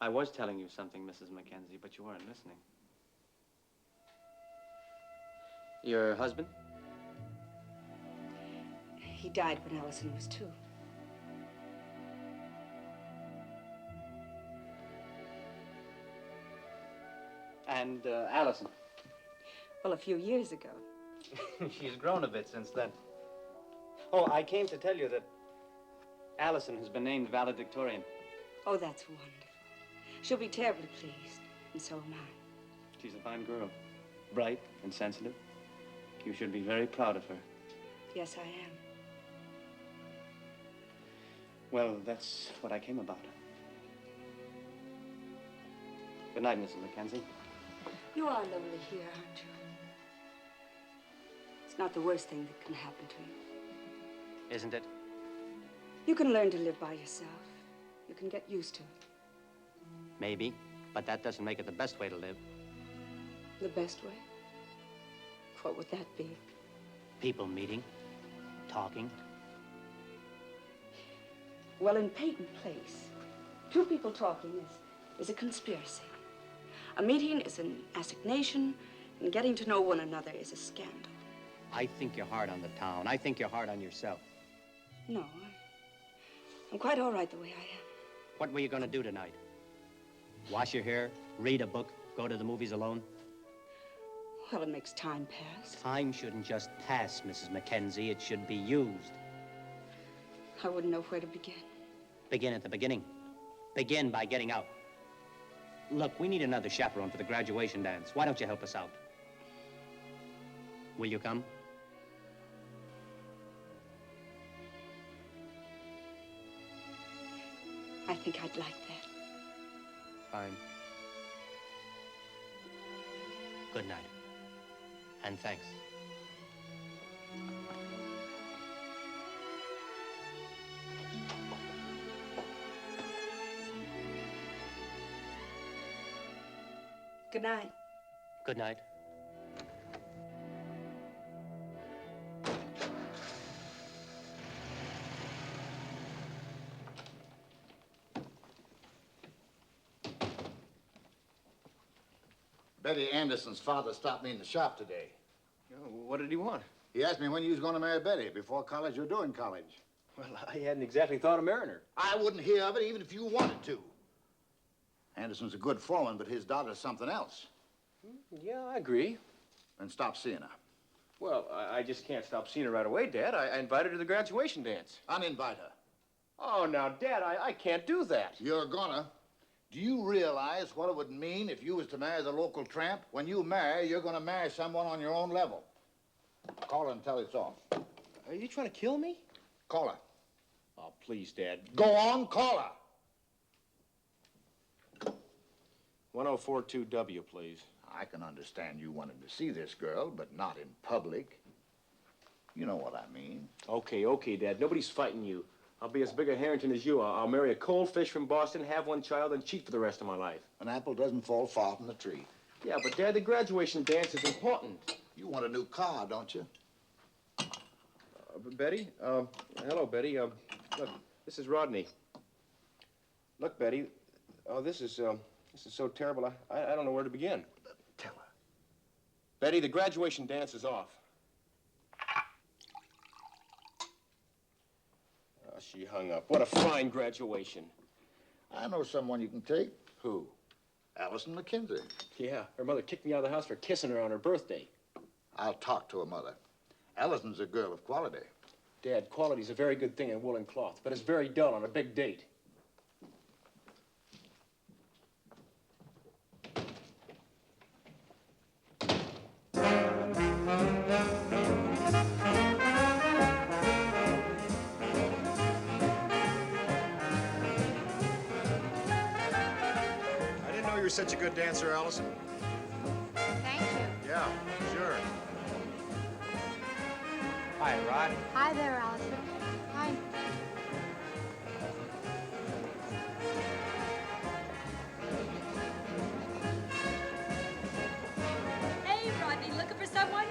I was telling you something, Mrs. Mackenzie, but you weren't listening. Your husband? He died when Allison was 2. And Allison? Well, a few years ago. She's grown a bit since then. Oh, I came to tell you that Allison has been named valedictorian. Oh, that's wonderful. She'll be terribly pleased, and so am I. She's a fine girl. Bright and sensitive. You should be very proud of her. Yes, I am. Well, that's what I came about. Good night, Mrs. Mackenzie. You are lonely here, aren't you? It's not the worst thing that can happen to you. Isn't it? You can learn to live by yourself. You can get used to it. Maybe, but that doesn't make it the best way to live. The best way? What would that be? People meeting, talking. Well, in Peyton Place, 2 people talking is a conspiracy. A meeting is an assignation, and getting to know one another is a scandal. I think you're hard on the town. I think you're hard on yourself. No, I'm quite all right the way I am. What were you going to do tonight? Wash your hair, read a book, go to the movies alone? Well, it makes time pass. Time shouldn't just pass, Mrs. Mackenzie. It should be used. I wouldn't know where to begin. Begin at the beginning. Begin by getting out. Look, we need another chaperone for the graduation dance. Why don't you help us out? Will you come? I think I'd like that. Fine. Good night. And thanks. Good night. Good night. Betty Anderson's father stopped me in the shop today. What did he want? He asked me when you was going to marry Betty, before college or during college. Well, I hadn't exactly thought of marrying her. I wouldn't hear of it even if you wanted to. Anderson's a good foreman, but his daughter's something else. Yeah, I agree. Then stop seeing her. Well, I just can't stop seeing her right away, Dad. I invited her to the graduation dance. Uninvite her. Oh, now, Dad, I can't do that. You're gonna. Do you realize what it would mean if you was to marry the local tramp? When you marry, you're gonna marry someone on your own level. Call her and tell her it's off. Are you trying to kill me? Call her. Oh, please, Dad. Go on, call her. 1042W, please. I can understand you wanted to see this girl, but not in public. You know what I mean. Okay, Dad. Nobody's fighting you. I'll be as big a Harrington as you. I'll marry a cold fish from Boston, have one child, and cheat for the rest of my life. An apple doesn't fall far from the tree. Yeah, but, Dad, the graduation dance is important. You want a new car, don't you? Betty? Hello, Betty. Look, this is Rodney. Look, Betty. Oh, this is so terrible. I don't know where to begin. Tell her. Betty, the graduation dance is off. Oh, she hung up. What a fine graduation. I know someone you can take. Who? Allison McKenzie. Yeah, her mother kicked me out of the house for kissing her on her birthday. I'll talk to her mother. Allison's a girl of quality. Dad, quality's a very good thing in woolen cloth, but it's very dull on a big date. You're such a good dancer, Allison. Thank you. Yeah, sure. Hi, Rod. Hi there, Allison. Hi. Hey, Rodney, looking for someone?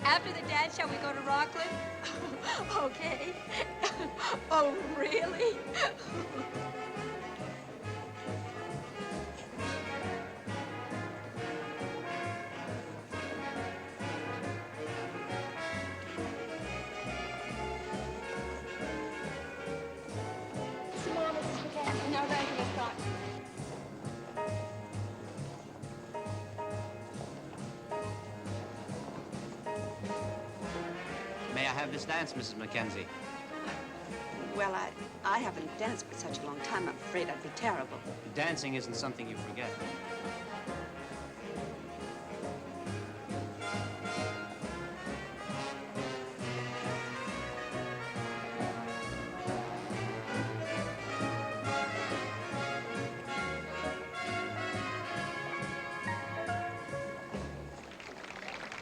After the dance, shall we go to Rockland? Okay. Oh, really? No, thank you, Miss Thornton. May I have this dance, Mrs. Mackenzie? Well, I haven't danced for such a long time. I'm afraid I'd be terrible. Dancing isn't something you forget.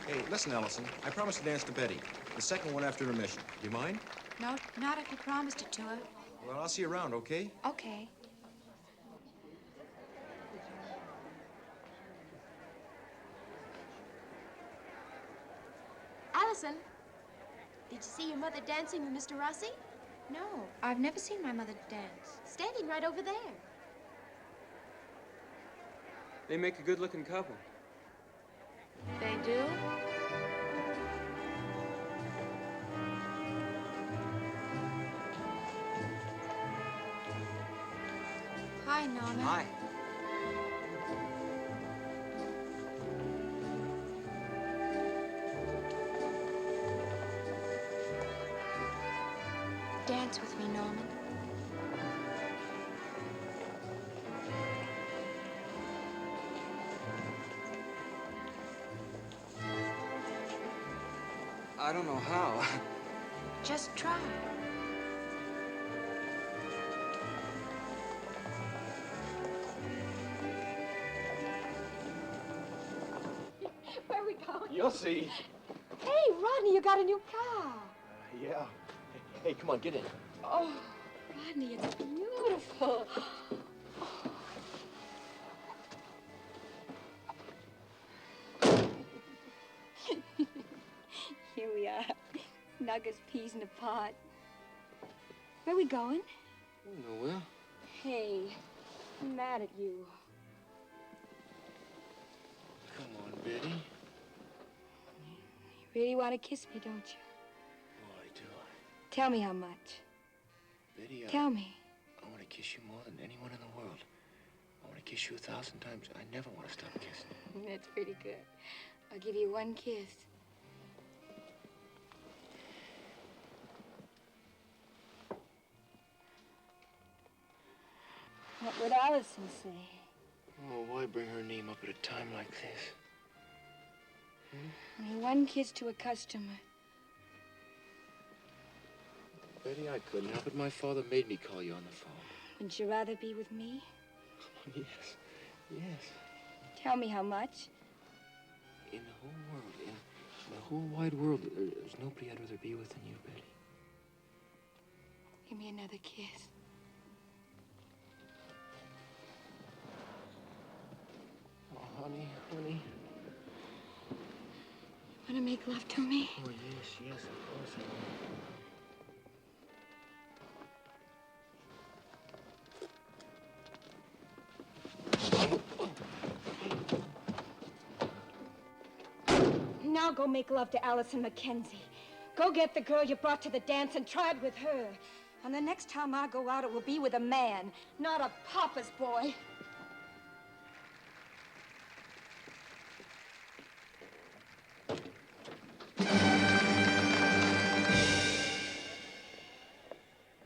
Hey, listen, Allison. I promised to dance to Betty. The second one after intermission. Do you mind? No, not if you promised it to her. Well, I'll see you around, okay? Okay. Allison, did you see your mother dancing with Mr. Rossi? No, I've never seen my mother dance. Standing right over there. They make a good-looking couple. They do? Hi, Nona. Hi. I don't know how. Just try. Where are we going? You'll see. Hey, Rodney, you got a new car. Yeah. Hey, come on, get in. Oh, Rodney, it's beautiful. Here we are, snug as peas in a pod. Where are we going? Nowhere. Hey, I'm mad at you. Come on, Betty. You really want to kiss me, don't you? Boy, do I. Tell me how much. Betty, Tell me. I want to kiss you more than anyone in the world. I want to kiss you 1,000 times. I never want to stop kissing. That's pretty good. I'll give you one kiss. What would Allison say? Oh, why bring her name up at a time like this? Only one kiss to a customer. Betty, I couldn't help it. My father made me call you on the phone. Wouldn't you rather be with me? Yes, yes. Tell me how much. In the whole world, in the whole wide world, there's nobody I'd rather be with than you, Betty. Give me another kiss. Oh, honey, honey. Want to make love to me? Oh, yes, yes, of course I will. Now go make love to Allison Mackenzie. Go get the girl you brought to the dance and try it with her. And the next time I go out, it will be with a man, not a papa's boy.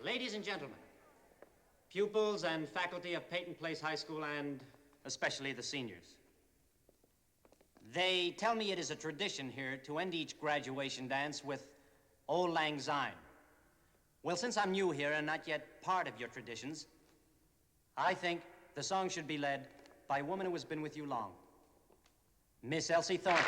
Ladies and gentlemen, pupils and faculty of Peyton Place High School, and especially the seniors. They tell me it is a tradition here to end each graduation dance with Auld Lang Syne. Well, since I'm new here and not yet part of your traditions, I think the song should be led by a woman who has been with you long, Miss Elsie Thornton.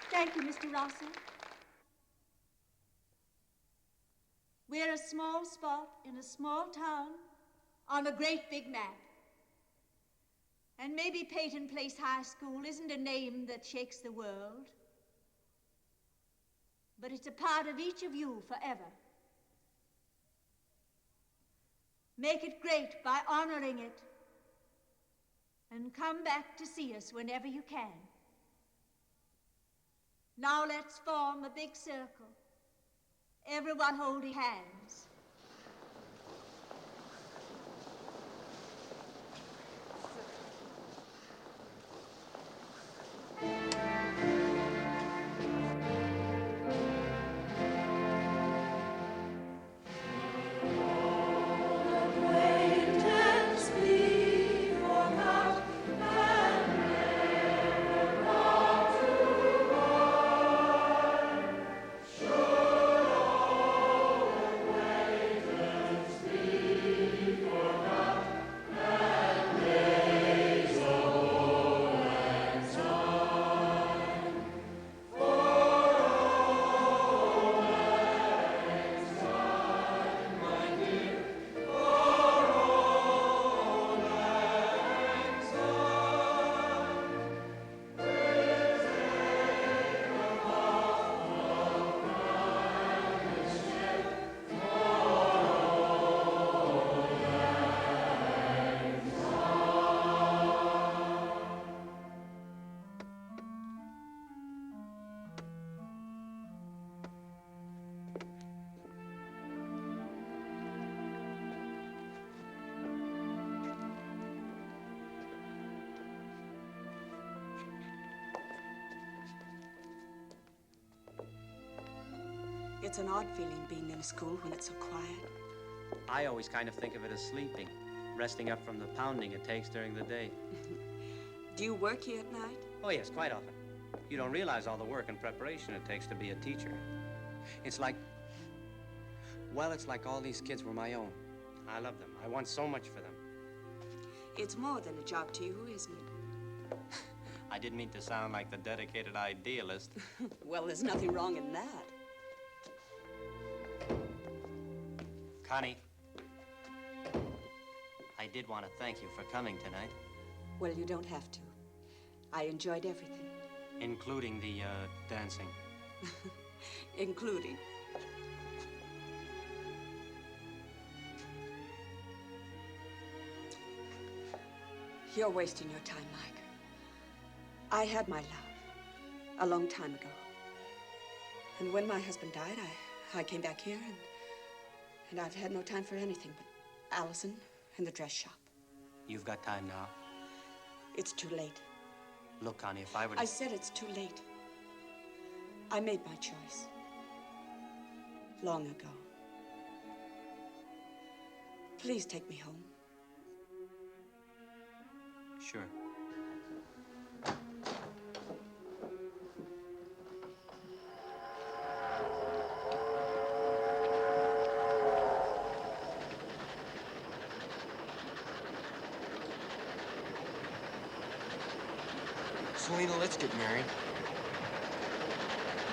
Thank you, Mr. Rossi. We're a small spot in a small town on a great big map. And maybe Peyton Place High School isn't a name that shakes the world, but it's a part of each of you forever. Make it great by honoring it, and come back to see us whenever you can. Now let's form a big circle, everyone holding hands. Should all It's an odd feeling being in a school when it's so quiet. I always kind of think of it as sleeping, resting up from the pounding it takes during the day. Do you work here at night? Oh, yes, quite often. You don't realize all the work and preparation it takes to be a teacher. It's like, well, it's like all these kids were my own. I love them. I want so much for them. It's more than a job to you, isn't it? I didn't mean to sound like the dedicated idealist. Well, there's nothing wrong in that. Connie, I did want to thank you for coming tonight. Well, you don't have to. I enjoyed everything. Including the, dancing. Including. You're wasting your time, Mike. I had my love a long time ago. And when my husband died, I came back here, and I've had no time for anything but Allison and the dress shop. You've got time now. It's too late. Look, Connie, if I were to... I said it's too late. I made my choice. Long ago. Please take me home. Sure. Selena, let's get married.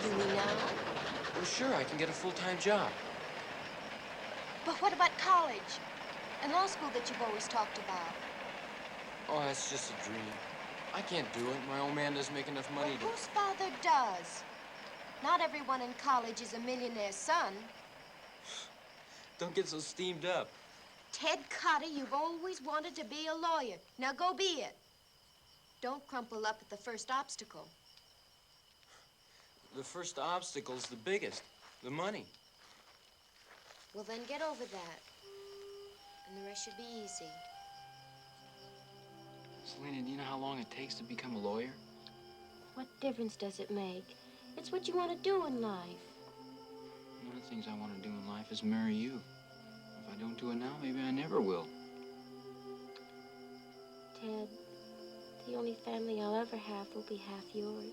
You mean now? Well, sure, I can get a full-time job. But what about college and law school that you've always talked about? Oh, that's just a dream. I can't do it. My old man doesn't make enough money Well, whose father does? Not everyone in college is a millionaire's son. Don't get so steamed up. Ted Cotter, you've always wanted to be a lawyer. Now go be it. Don't crumple up at the first obstacle. The first obstacle's the biggest, the money. Well, then get over that. And the rest should be easy. Selena, do you know how long it takes to become a lawyer? What difference does it make? It's what you want to do in life. One of the things I want to do in life is marry you. If I don't do it now, maybe I never will. Ted, the only family I'll ever have will be half yours.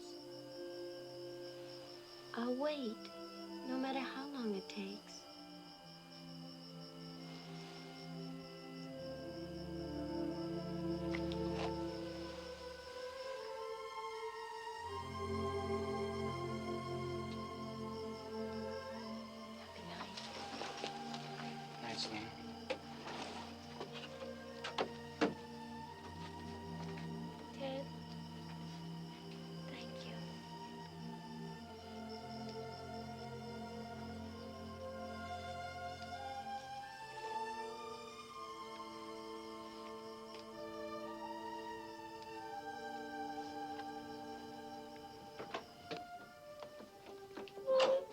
I'll wait, no matter how long it takes. Night, Selena. Ted, thank you.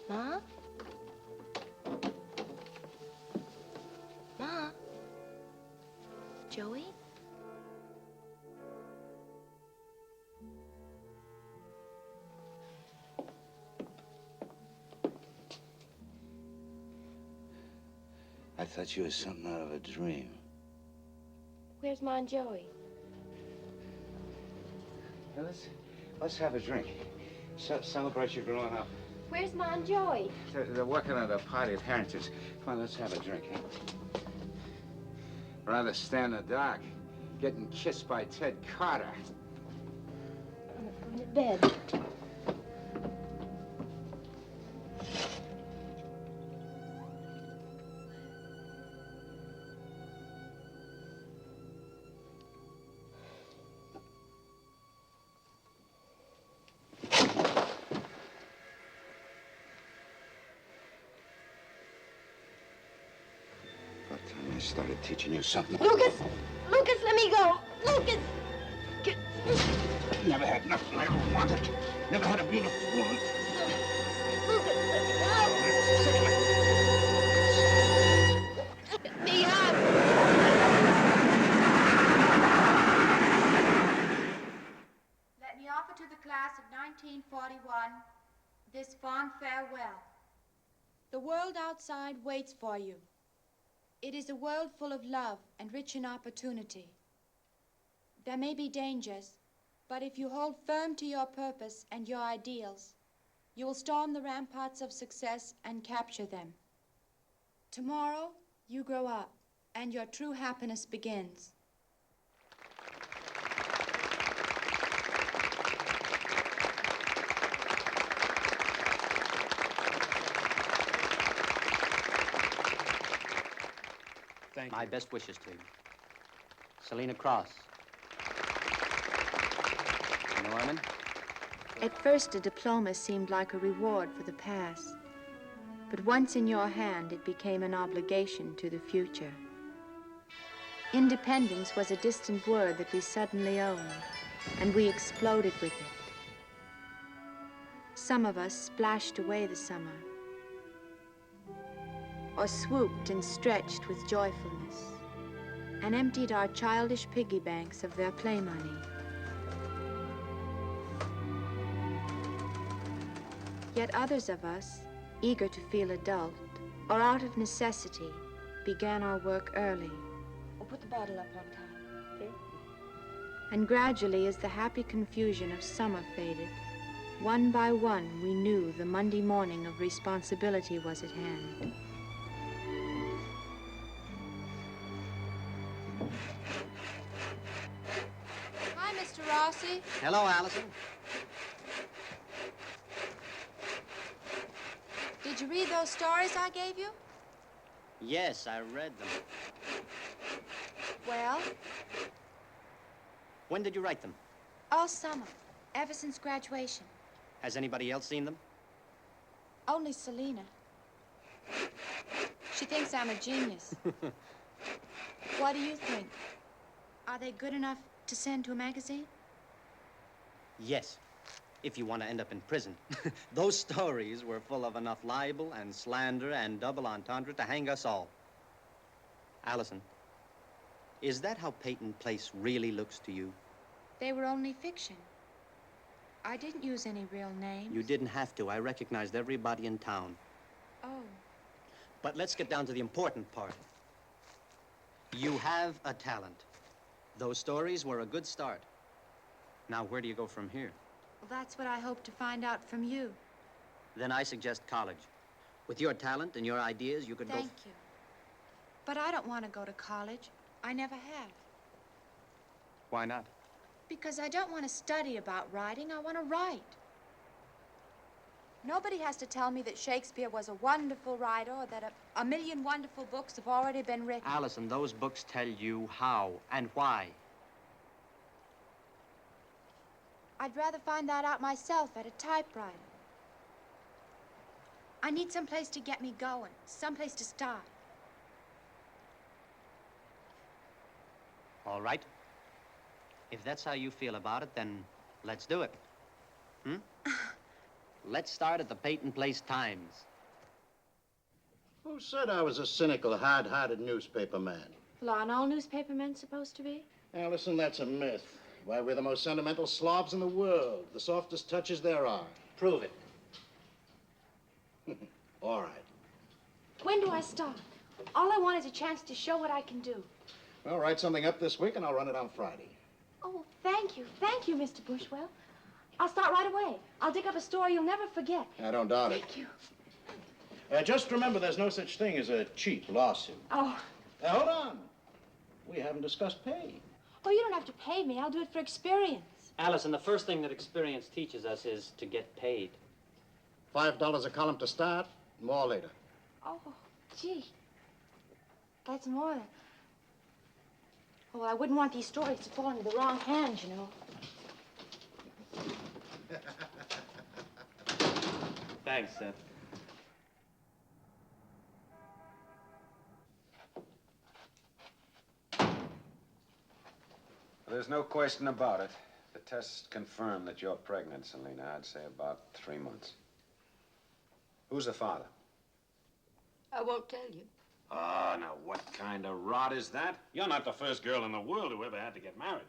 Ma? Ma? Joey? I thought you was something out of a dream. Where's Ma and Joey? Well, let's have a drink. Celebrate your growing up. Where's Ma and Joey? They're working at a party at Harrington's. Come on, let's have a drink, huh? Rather stand in the dark, getting kissed by Ted Carter. I'm going to bed. About time I started teaching you something. Lucas! Lucas, let me go! Lucas! Never had nothing I ever wanted. Never had a beautiful woman. Lucas, let me go! Let me out! Let me offer to the class of 1941 this fond farewell. The world outside waits for you. It is a world full of love and rich in opportunity. There may be dangers, but if you hold firm to your purpose and your ideals, you will storm the ramparts of success and capture them. Tomorrow, you grow up, and your true happiness begins. Thank you. My best wishes to you. Selena Cross. Norman? At first, a diploma seemed like a reward for the past. But once in your hand, it became an obligation to the future. Independence was a distant word that we suddenly owned, and we exploded with it. Some of us splashed away the summer, or swooped and stretched with joyfulness, and emptied our childish piggy banks of their play money. Yet others of us, eager to feel adult, or out of necessity, began our work early. We'll put the bottle up on top. Okay. And gradually, as the happy confusion of summer faded, one by one we knew the Monday morning of responsibility was at hand. Hi, Mr. Rossi. Hello, Allison. Did you read those stories I gave you? Yes, I read them. Well, When did you write them? all summer, ever since graduation. Has anybody else seen them? Only Selena. She thinks I'm a genius. What do you think? Are they good enough to send to a magazine? Yes, if you want to end up in prison. Those stories were full of enough libel and slander and double entendre to hang us all. Allison, is that how Peyton Place really looks to you? They were only fiction. I didn't use any real names. You didn't have to. I recognized everybody in town. Oh. But let's get down to the important part. You have a talent. Those stories were a good start. Now, where do you go from here? Well, that's what I hope to find out from you. Then I suggest college. With your talent and your ideas, you could Thank you. But I don't want to go to college. I never have. Why not? Because I don't want to study about writing. I want to write. Nobody has to tell me that Shakespeare was a wonderful writer or that a million wonderful books have already been written. Allison, those books tell you how and why. I'd rather find that out myself at a typewriter. I need some place to get me going, someplace to start. All right. If that's how you feel about it, then let's do it. Let's start at the Peyton Place Times. Who said I was a cynical, hard-hearted newspaper man? Well, aren't all newspapermen supposed to be? Allison, that's a myth. Why, we're the most sentimental slobs in the world. The softest touches there are. Prove it. All right. When do I start? All I want is a chance to show what I can do. Well, write something up this week, and I'll run it on Friday. Oh, thank you, Mr. Bushwell. I'll start right away. I'll dig up a story you'll never forget. I don't doubt it. Thank you. Just remember, there's no such thing as a cheap lawsuit. Oh. Hold on. We haven't discussed pay. Oh, you don't have to pay me. I'll do it for experience. Allison, the first thing that experience teaches us is to get paid. $5 a column to start, more later. Oh, gee. That's more than... Oh, well, I wouldn't want these stories to fall into the wrong hands, you know. Thanks, Seth. There's no question about it. The tests confirm that you're pregnant, Selena. I'd say about 3 months. Who's the father? I won't tell you. Oh, now what kind of rot is that? You're not the first girl in the world who ever had to get married.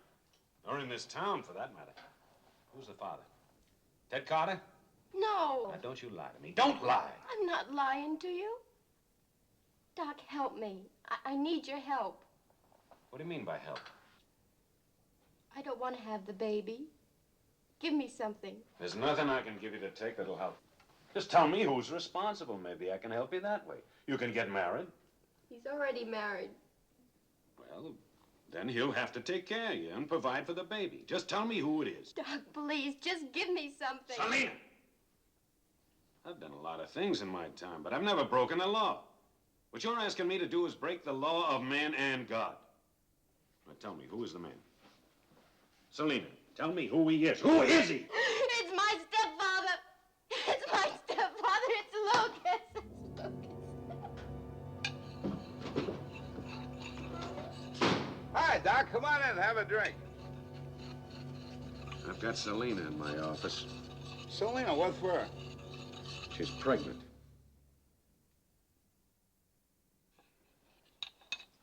Or in this town, for that matter. Who's the father? Ted Carter? No. Now, don't you lie to me. Don't lie. I'm not lying to you. Doc, help me. I need your help. What do you mean by help? I don't want to have the baby. Give me something. There's nothing I can give you to take that'll help. Just tell me who's responsible. Maybe I can help you that way. You can get married. He's already married. Well, then he'll have to take care of you and provide for the baby. Just tell me who it is. Doc, please, just give me something. Selena! I've done a lot of things in my time, but I've never broken the law. What you're asking me to do is break the law of man and God. Now tell me, who is the man? Selena, tell me who he is. Who is he? It's my stepfather. It's my stepfather. It's Lucas. It's Lucas. Hi, Doc. Come on in. Have a drink. I've got Selena in my office. Selena, what for? She's pregnant.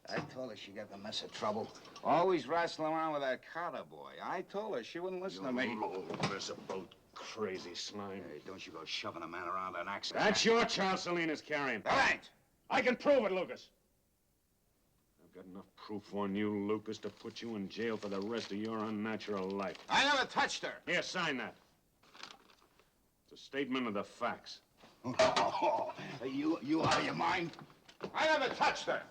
I told her she got the mess of trouble. Always wrestling around with that Carter boy. I told her she wouldn't listen to me. Miss about crazy slime. Hey, don't you go shoving a man around an accident. That's your child Selena's carrying. That ain't. I can prove it, Lucas. I've got enough proof on you, Lucas, to put you in jail for the rest of your unnatural life. I never touched her. Here, sign that. It's a statement of the facts. Oh, you out of your mind? I never touched her.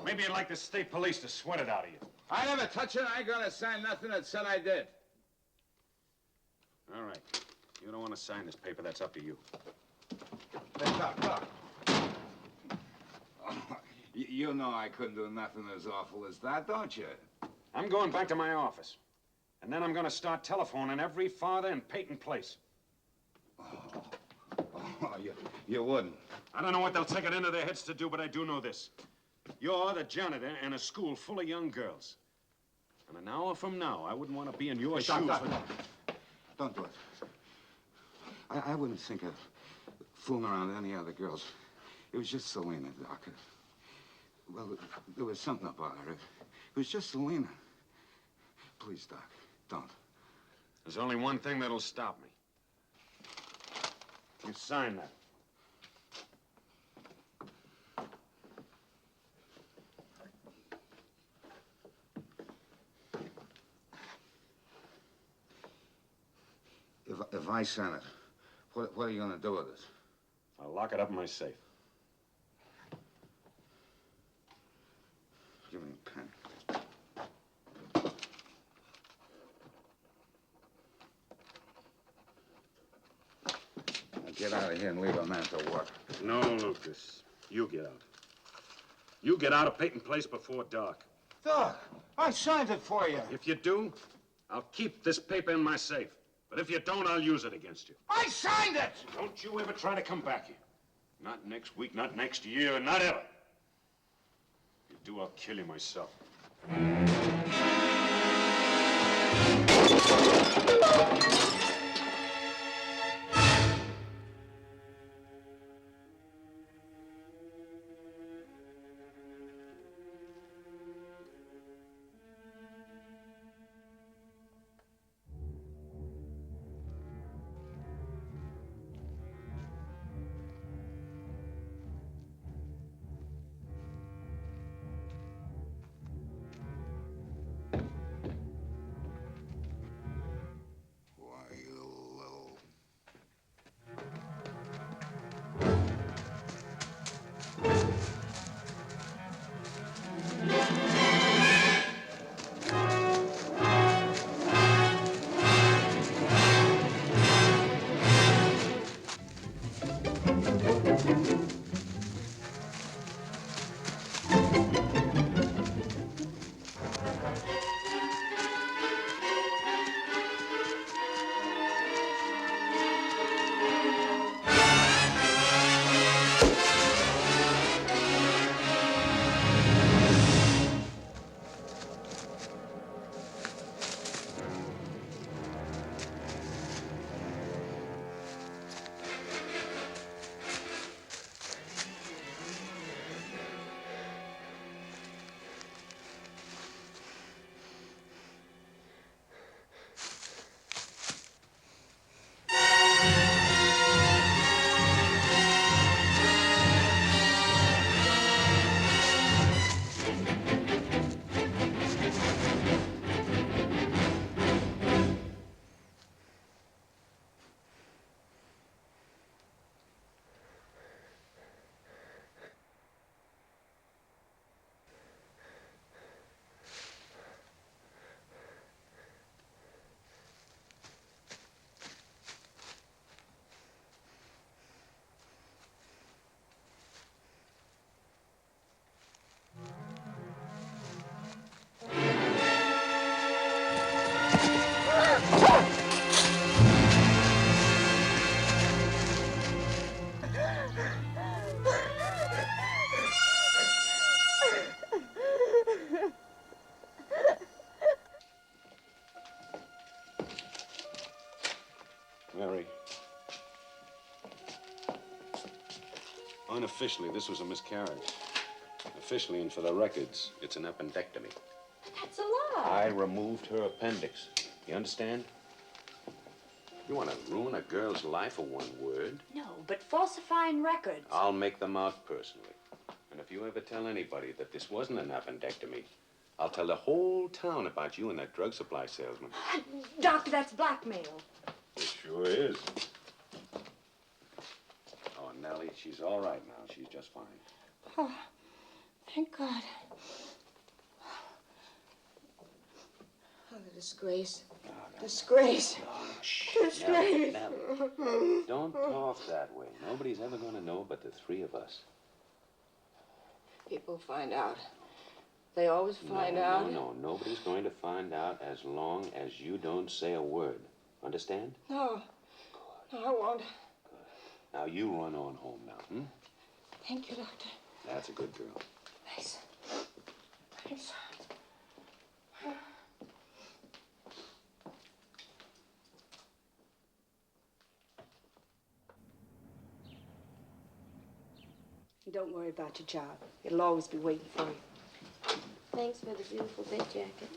Maybe you'd like the state police to sweat it out of you. I never touched her. I ain't gonna sign nothing that said I did. All right. You don't want to sign this paper, that's up to you. Hey, Doc. You know I couldn't do nothing as awful as that, don't you? I'm going back to my office. And then I'm going to start telephoning every father in Peyton Place. You wouldn't. I don't know what they'll take it into their heads to do, but I do know this. You're the janitor in a school full of young girls. And an hour from now, I wouldn't want to be in your shoes. Doc. Don't do it. I wouldn't think of fooling around with any other girls. It was just Selena, Doc. Well, there was something about her. It was just Selena. Please, Doc, don't. There's only one thing that'll stop me. You sign that. If I sign it, what are you going to do with it? I'll lock it up in my safe. Give me a pen. Now get out of here and leave a man to work. No, Lucas. You get out. You get out of Peyton Place before dark. Doc, I signed it for you. If you do, I'll keep this paper in my safe. But if you don't, I'll use it against you. I signed it! Don't you ever try to come back here. Not next week, not next year, not ever. If you do, I'll kill you myself. Unofficially, this was a miscarriage. Officially, and for the records, it's an appendectomy. That's a lie. I removed her appendix. You understand? You want to ruin a girl's life for one word? No, but falsifying records. I'll make them out personally. And if you ever tell anybody that this wasn't an appendectomy, I'll tell the whole town about you and that drug supply salesman. Doctor, that's blackmail. It sure is. Oh, Nellie, she's all right now. She's just fine. Oh, thank God. Oh, the disgrace. Disgrace. Disgrace. Nellie, don't talk that way. Nobody's ever going to know but the three of us. People find out. They always find out. No. Nobody's going to find out as long as you don't say a word. Understand? No. No, I won't. Now, you run on home now, hmm? Thank you, Doctor. That's a good girl. Thanks. Thanks. Don't worry about your job. It'll always be waiting for you. Thanks for the beautiful bed jacket.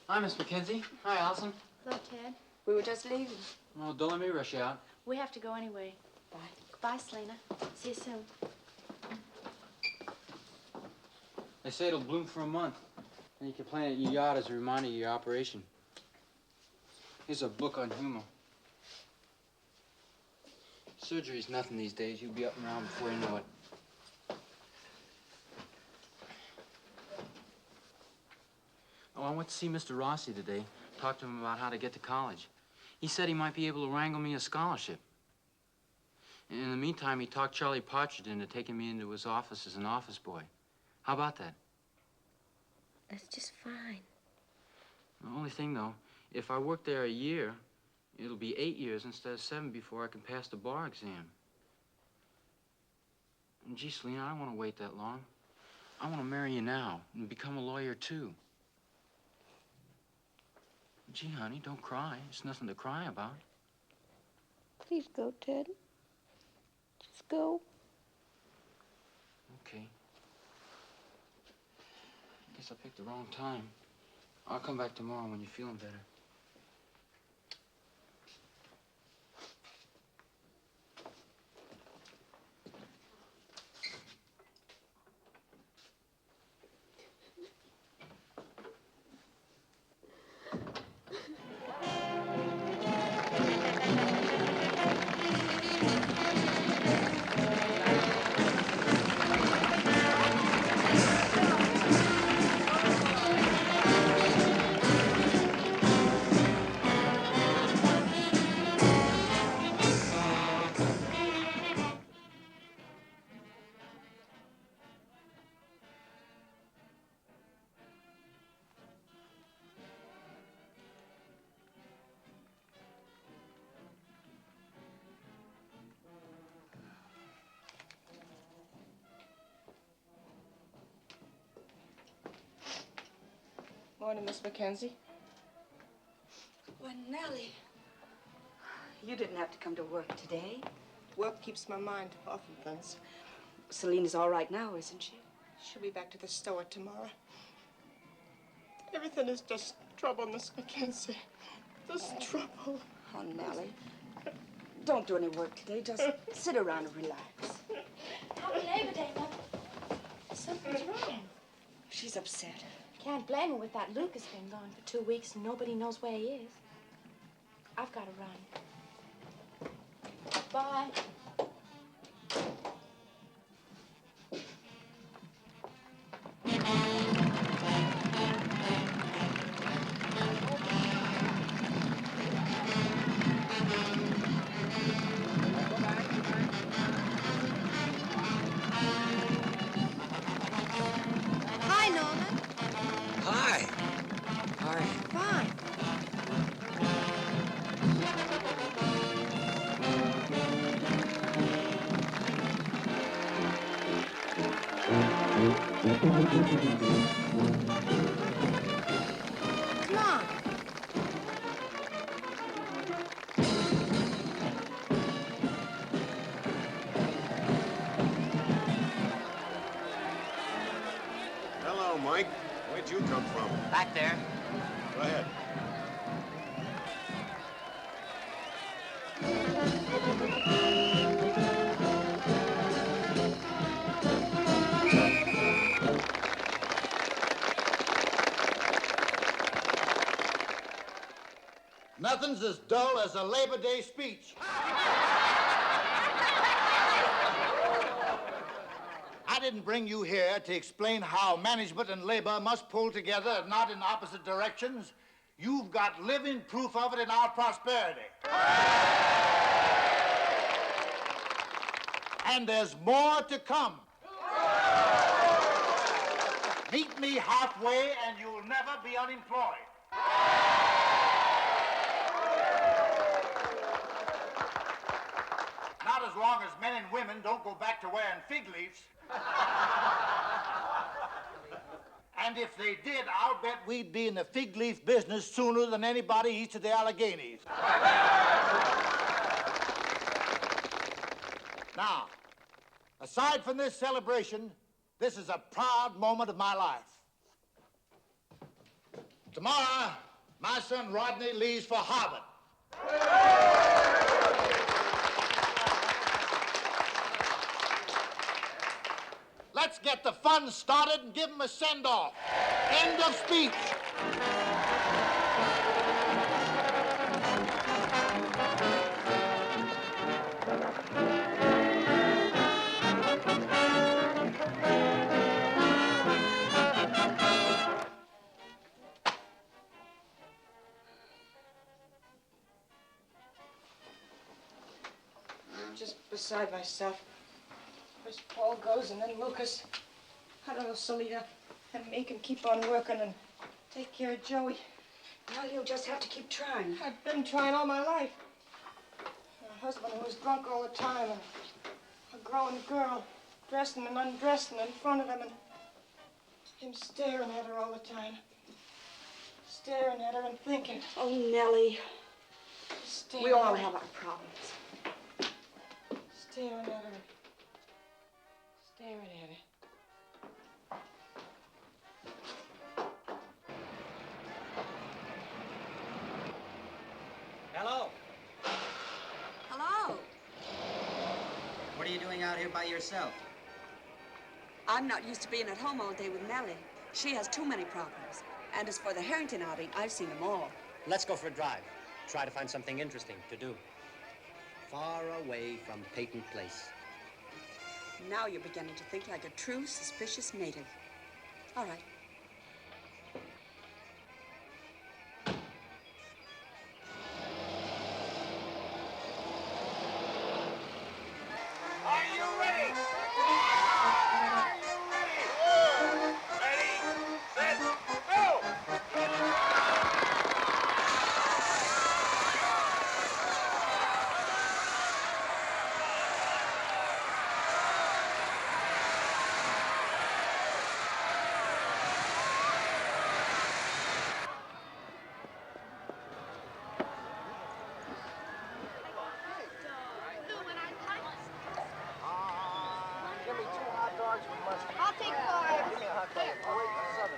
Hi, Miss Mackenzie. Hi, Allison. Hello, Ted. We were just leaving. Well, don't let me rush you out. We have to go anyway. Bye. Goodbye, Selena. See you soon. They say it'll bloom for a month. And you can plant it in your yacht as a reminder of your operation. Here's a book on humor. Surgery's nothing these days. You'll be up and around before you know it. Oh, I went to see Mr. Rossi today. Talked to him about how to get to college. He said he might be able to wrangle me a scholarship. And in the meantime, he talked Charlie Partridge into taking me into his office as an office boy. How about that? That's just fine. The only thing, though, if I work there a year, it'll be 8 years instead of 7 before I can pass the bar exam. And gee, Selena, I don't want to wait that long. I want to marry you now and become a lawyer, too. Gee, honey, don't cry. It's nothing to cry about. Please go, Ted. Just go. Okay. Guess I picked the wrong time. I'll come back tomorrow when you're feeling better. Morning, Miss Mackenzie. Well, Nellie, you didn't have to come to work today. Work keeps my mind off of things. Selena's all right now, isn't she? She'll be back to the store tomorrow. Everything is just trouble, Miss Mackenzie. Just trouble. Oh, Nellie, don't do any work today. Just sit around and relax. Happy Labor Day, Mother. Something's wrong. She's upset. Can't blame her with that Luke has been gone for 2 weeks and nobody knows where he is. I've got to run. Bye. Hi, Norman. Hi. Hi. Fine. Come on. up there? Go ahead. Nothing's as dull as a Labor Day speech. I didn't bring you here to explain how management and labor must pull together, not in opposite directions. You've got living proof of it in our prosperity. And there's more to come. Meet me halfway and you'll never be unemployed. Not as long as men and women don't go back to wearing fig leaves. And if they did, I'll bet we'd be in the fig leaf business sooner than anybody east of the Alleghenies. Now, aside from this celebration, this is a proud moment of my life. Tomorrow, my son Rodney leaves for Harvard. Let's get the fun started and give him a send-off. End of speech. I'm just beside myself. First Paul goes, and then Lucas. I don't know, Salita. And me can keep on working and take care of Joey. Well, you'll just have to keep trying. I've been trying all my life. A husband who was drunk all the time, and a growing girl, dressing and undressing in front of him, and him staring at her all the time. Staring at her and thinking. Oh, Nellie. Staring We all at her. have our problems. Staring at her. Staring at her. Hello. Hello. What are you doing out here by yourself? I'm not used to being at home all day with Nellie. She has too many problems. And as for the Harrington outing, I've seen them all. Let's go for a drive. Try to find something interesting to do. Far away from Peyton Place. Now you're beginning to think like a true suspicious native. All right. Are you ready? Ready, set, go! Give me 2 hot dogs with mustard. I'll take 5. Give me a hot dog. Oh, wait, 7.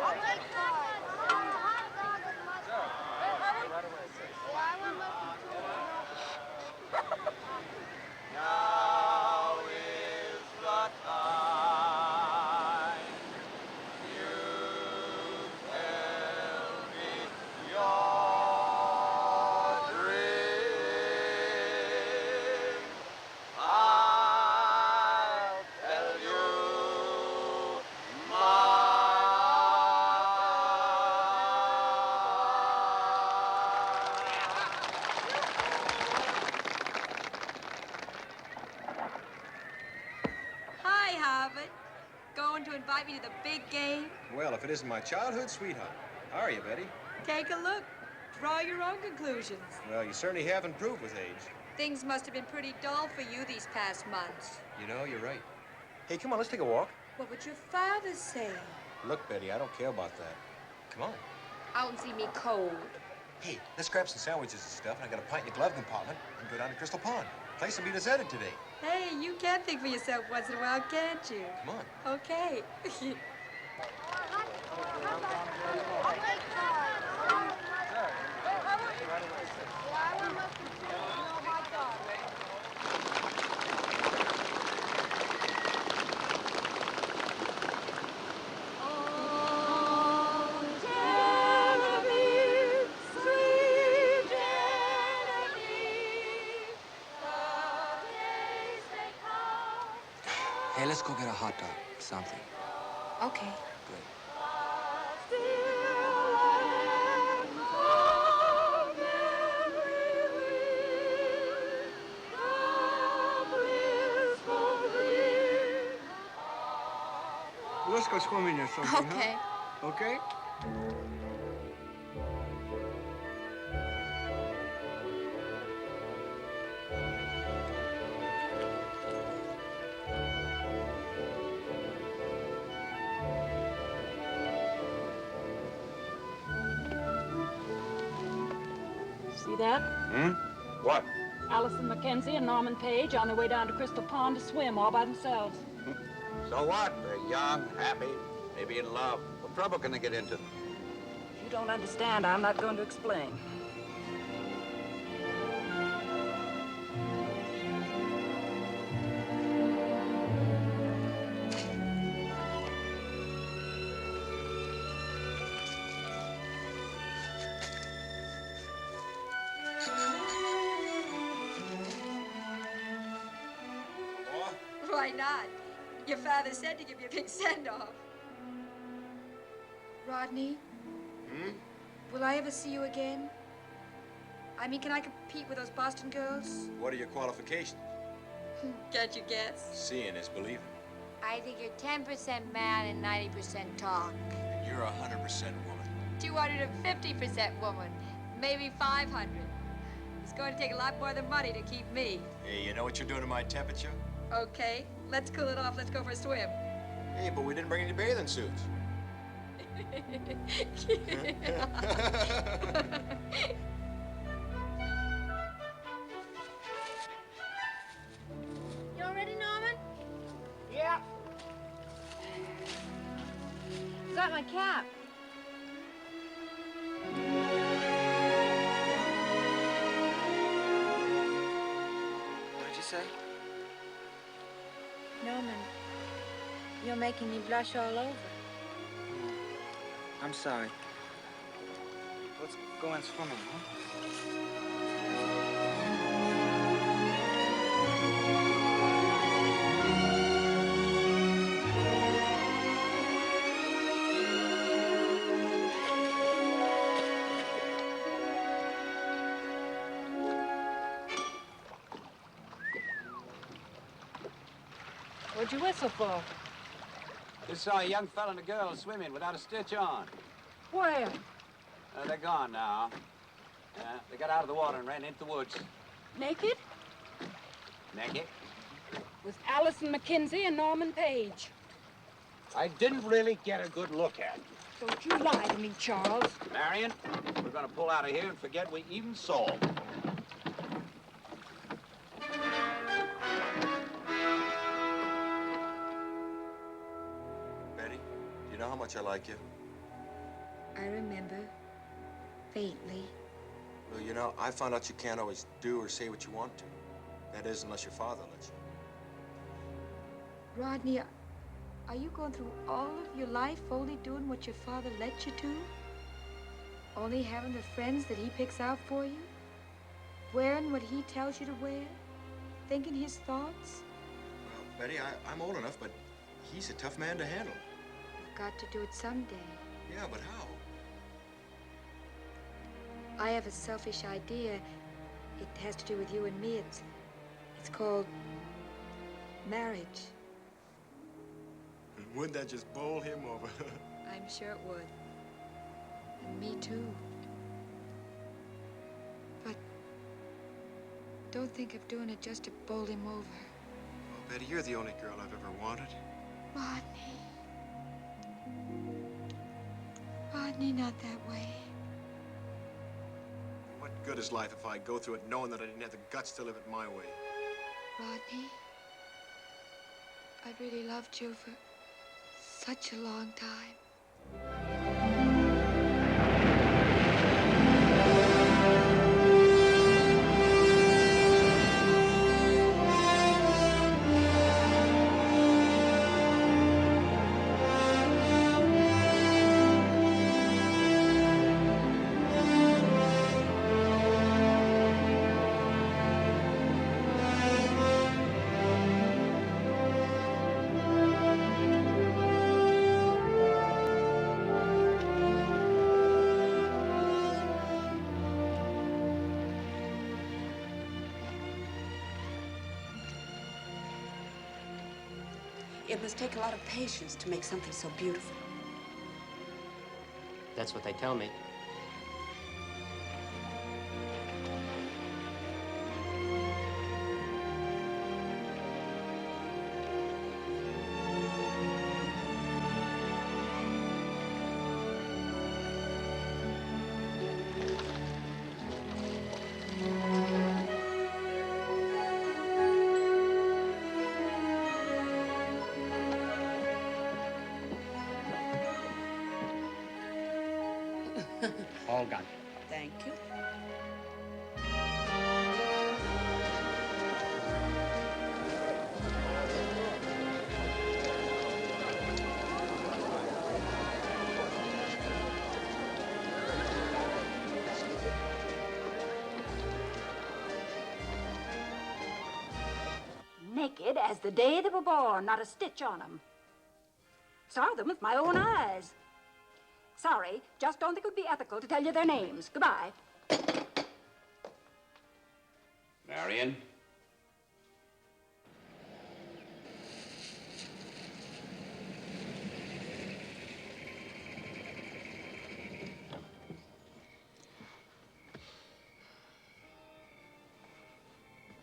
I'll take 5. Hot dog with mustard. Right away, sir. Yeah, I want mustard too. Now is the time you tell me your dream. I'll tell you Hi, Harvard. Going to invite me to the big game? Well, if it isn't my childhood sweetheart. How are you, Betty? Take a look. Draw your own conclusions. Well, you certainly have improved with age. Things must have been pretty dull for you these past months. You know, you're right. Hey, come on, let's take a walk. What would your father say? Look, Betty, I don't care about that. Come on. Out and see me cold. Hey, let's grab some sandwiches and stuff, and I got a pint in the glove compartment and go down to Crystal Pond. Place will be deserted today. Hey, you can think for yourself once in a while, can't you? Come on. Okay. Hey, let's go get a hot dog. Something. Okay. Let's go swimming or something, Okay. huh? Okay? See that? Hmm? What? Allison Mackenzie and Norman Page on their way down to Crystal Pond to swim all by themselves. So what? They're young, happy, maybe in love. What trouble can they get into? If you don't understand, I'm not going to explain. Why not? Your father said to give you a big send-off. Rodney, Hmm? will I ever see you again? I mean, can I compete with those Boston girls? What are your qualifications? Can't you guess? Seeing is believing. I think you're 10% man and 90% talk. And you're 100% woman. 250% woman. Maybe 500. It's going to take a lot more than money to keep me. Hey, you know what you're doing to my temperature? Okay, let's cool it off. Let's go for a swim. Hey, but we didn't bring any bathing suits. You all ready, Norman? Yeah. Is that my cap? What did you say? Norman, you're making me blush all over. I'm sorry. Let's go in swimming, huh? What'd you whistle for? Just saw a young fella and a girl swimming without a stitch on. Where? They're gone now. They got out of the water and ran into the woods. Naked? Naked? With Allison Mackenzie and Norman Page. I didn't really get a good look at you. Don't you lie to me, Charles. Marion, we're gonna pull out of here and forget we even saw. Betty, do you know how much I like you? I remember. Faintly. Well, you know, I found out you can't always do or say what you want to. That is, unless your father lets you. Rodney, are you going through all of your life only doing what your father let you do? Only having the friends that he picks out for you? Wearing what he tells you to wear? Thinking his thoughts? Well, Betty, I'm old enough, but he's a tough man to handle. You've got to do it someday. Yeah, but how? I have a selfish idea. It has to do with you and me. It's called marriage. Wouldn't that just bowl him over? I'm sure it would. And me too. But don't think of doing it just to bowl him over. Well, Betty, you're the only girl I've ever wanted. Rodney. Rodney, not that way. What good is life if I go through it knowing that I didn't have the guts to live it my way? Rodney. I'd really loved you for such a long time. It must take a lot of patience to make something so beautiful. That's what they tell me. All gone. Thank you. Naked as the day they were born, not a stitch on them. Saw them with my own eyes. Sorry, just don't think it would be ethical to tell you their names. Goodbye. Marion?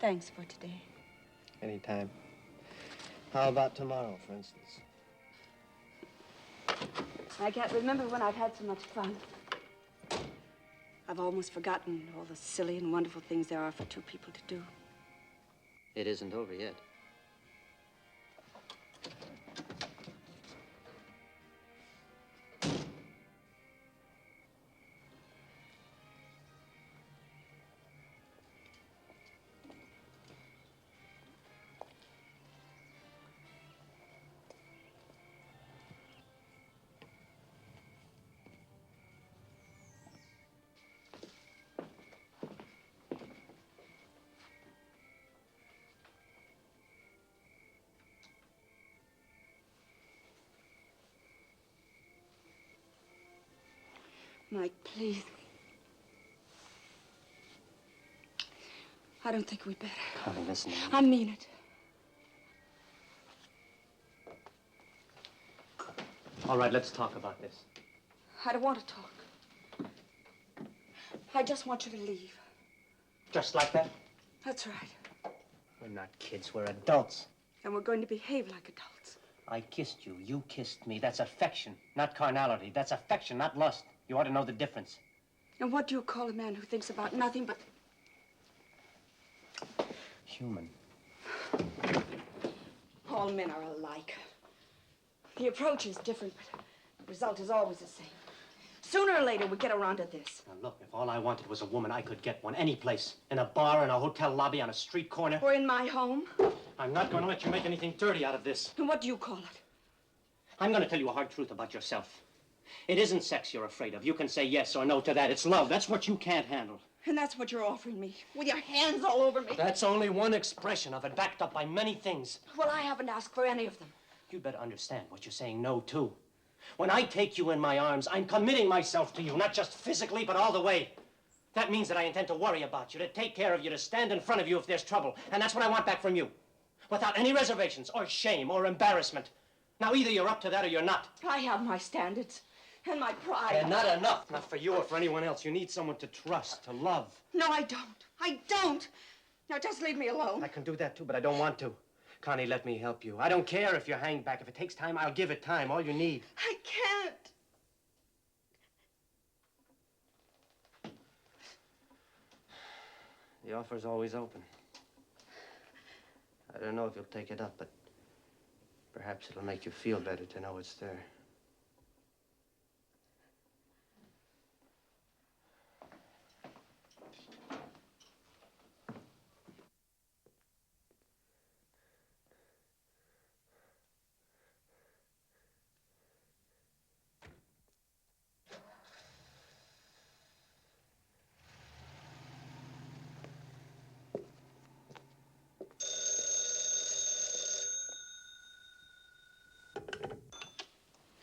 Thanks for today. Anytime. How about tomorrow, for instance? I can't remember when I've had so much fun. I've almost forgotten all the silly and wonderful things there are for two people to do. It isn't over yet. Mike, please. I don't think we'd better. Connie, listen to me. I mean it. All right, let's talk about this. I don't want to talk. I just want you to leave. Just like that? That's right. We're not kids, we're adults. And we're going to behave like adults. I kissed you, you kissed me. That's affection, not carnality. That's affection, not lust. You ought to know the difference. And what do you call a man who thinks about nothing but... Human. All men are alike. The approach is different, but the result is always the same. Sooner or later, we get around to this. Now, look, if all I wanted was a woman, I could get one any place. In a bar, in a hotel lobby, on a street corner. Or in my home. I'm not going to let you make anything dirty out of this. And what do you call it? I'm going to tell you a hard truth about yourself. It isn't sex you're afraid of. You can say yes or no to that. It's love. That's what you can't handle. And that's what you're offering me, with your hands all over me. That's only one expression of it, backed up by many things. Well, I haven't asked for any of them. You'd better understand what you're saying no to. When I take you in my arms, I'm committing myself to you, not just physically, but all the way. That means that I intend to worry about you, to take care of you, to stand in front of you if there's trouble. And that's what I want back from you. Without any reservations, or shame, or embarrassment. Now, either you're up to that or you're not. I have my standards. And my pride. They're not enough. Not for you or for anyone else. You need someone to trust, to love. No, I don't. I don't. Now, just leave me alone. I can do that, too, but I don't want to. Connie, let me help you. I don't care if you hang back. If it takes time, I'll give it time. All you need. I can't. The offer's always open. I don't know if you'll take it up, but Perhaps it'll make you feel better to know it's there.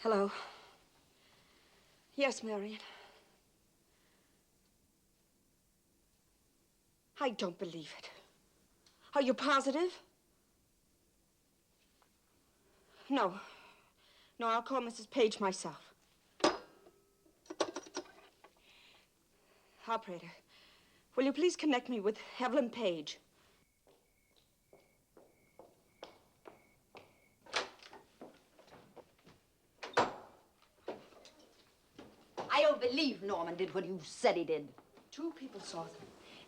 Hello. Yes, Marion. I don't believe it. Are you positive? No. No, I'll call Mrs. Page myself. Operator, will you please connect me with Evelyn Page? I don't believe Norman did what you said he did. 2 people saw them.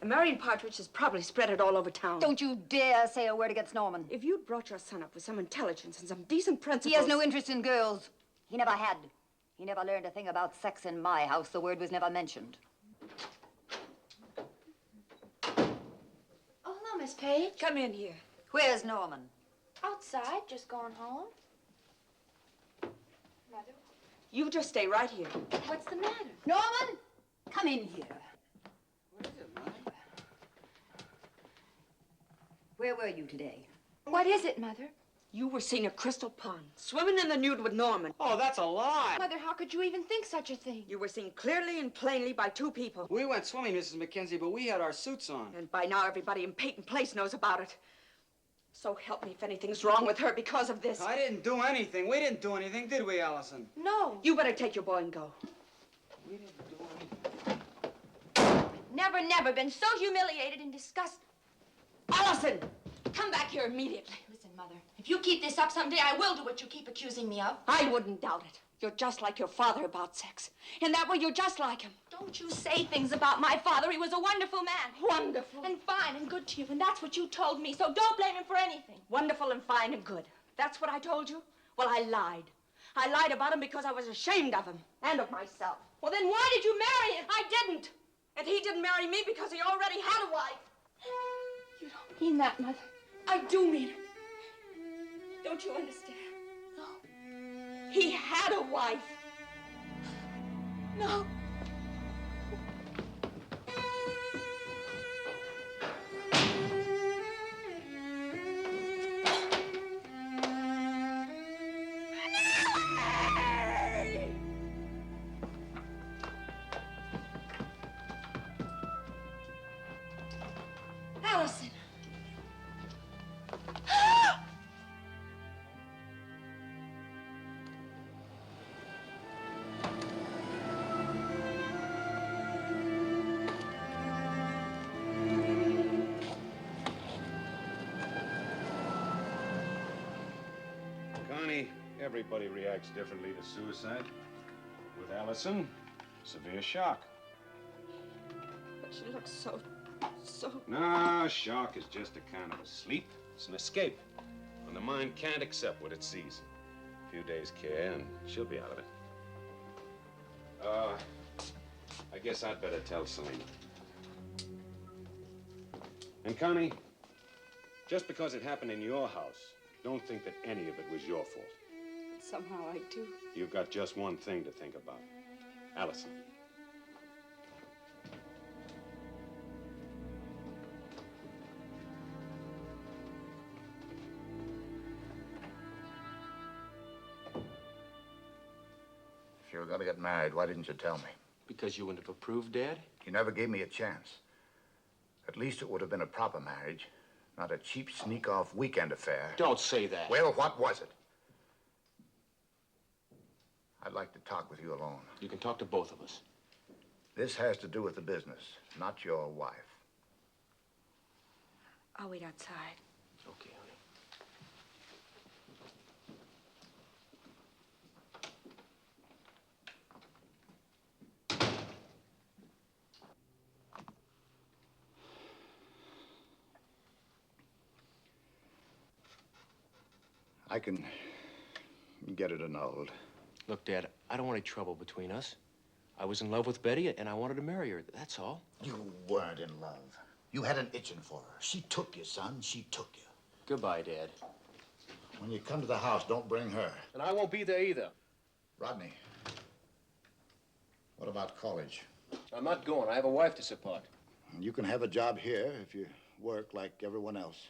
And Marion Partridge has probably spread it all over town. Don't you dare say a word against Norman. If you'd brought your son up with some intelligence and some decent principles... He has no interest in girls. He never had. He never learned a thing about sex in my house. The word was never mentioned. Oh, hello, Miss Page. Come in here. Where's Norman? Outside, just going home. Mother? You just stay right here. What's the matter? Norman, come in here. What is it, Mother? Where were you today? What is it, Mother? You were seen at Crystal Pond, swimming in the nude with Norman. Oh, that's a lie. Mother, how could you even think such a thing? You were seen clearly and plainly by 2 people. We went swimming, Mrs. Mackenzie, but we had our suits on. And by now, everybody in Peyton Place knows about it. So help me if anything's wrong with her because of this. I didn't do anything. We didn't do anything, did we, Allison? No. You better take your boy and go. We didn't do anything. Never, never been so humiliated and disgusted. Allison, come back here immediately. Listen, Mother, if you keep this up someday, I will do what you keep accusing me of. I wouldn't doubt it. You're just like your father about sex. In that way, you're just like him. Don't you say things about my father. He was a wonderful man. Wonderful. And fine and good to you, and that's what you told me, so don't blame him for anything. Wonderful and fine and good. That's what I told you? Well, I lied. I lied about him because I was ashamed of him and of myself. Well, then why did you marry him? I didn't. And he didn't marry me because he already had a wife. You don't mean that, Mother. I do mean it. Don't you understand? No. He had a wife. No. Allison. Connie, everybody reacts differently to suicide. With Allison, severe shock. But she looks so... No, shock is just a kind of a sleep. It's an escape. When the mind can't accept what it sees. A few days care and she'll be out of it. I guess I'd better tell Selena. And Connie, just because it happened in your house, don't think that any of it was your fault. Somehow I do. You've got just one thing to think about. Allison. If you were going to get married, why didn't you tell me? Because you wouldn't have approved, Dad? You never gave me a chance. At least it would have been a proper marriage, not a cheap sneak-off weekend affair. Don't say that. Well, what was it? I'd like to talk with you alone. You can talk to both of us. This has to do with the business, not your wife. I'll wait outside. Okay, honey. I can and get it annulled. Look, Dad, I don't want any trouble between us. I was in love with Betty, and I wanted to marry her. That's all. You weren't in love. You had an itching for her. She took you, son. She took you. Goodbye, Dad. When you come to the house, don't bring her. And I won't be there either. Rodney, what about college? I'm not going. I have a wife to support. You can have a job here if you work like everyone else.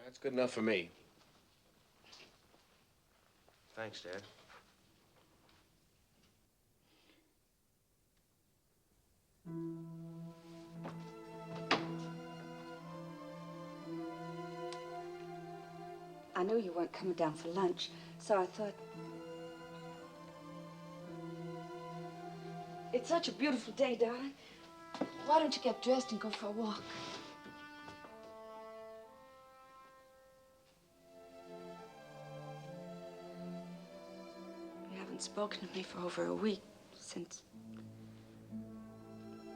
That's good enough for me. Thanks, Dad. I knew you weren't coming down for lunch, so I thought... It's such a beautiful day, darling. Why don't you get dressed and go for a walk? You haven't spoken to me for over a week since...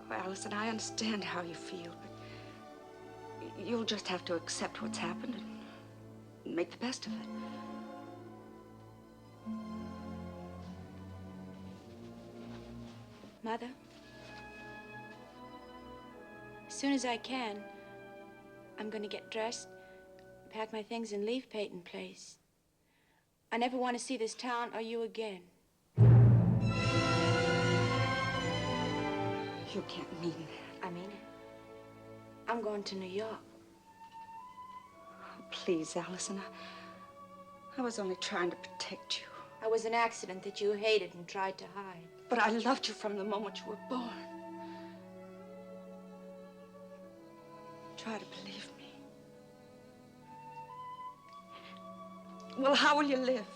Well, listen, I understand how you feel, but you'll just have to accept what's happened and make the best of it. Mother, as soon as I can, I'm going to get dressed, pack my things, and leave Peyton Place. I never want to see this town or you again. You can't mean that. I mean it. I'm going to New York. Oh, please, Allison, I was only trying to protect you. I was an accident that you hated and tried to hide. But I loved you from the moment you were born. Try to believe me. Well, how will you live?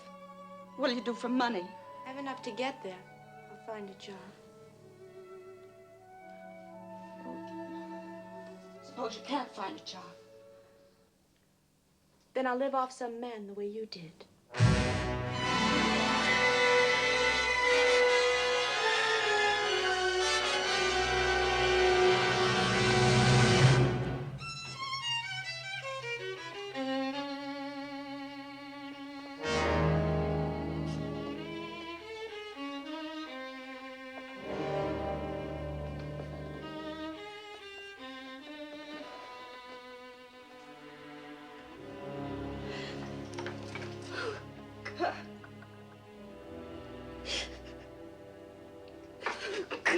What will you do for money? I have enough to get there. I'll find a job. Suppose you can't find a job. Then I'll live off some man the way you did.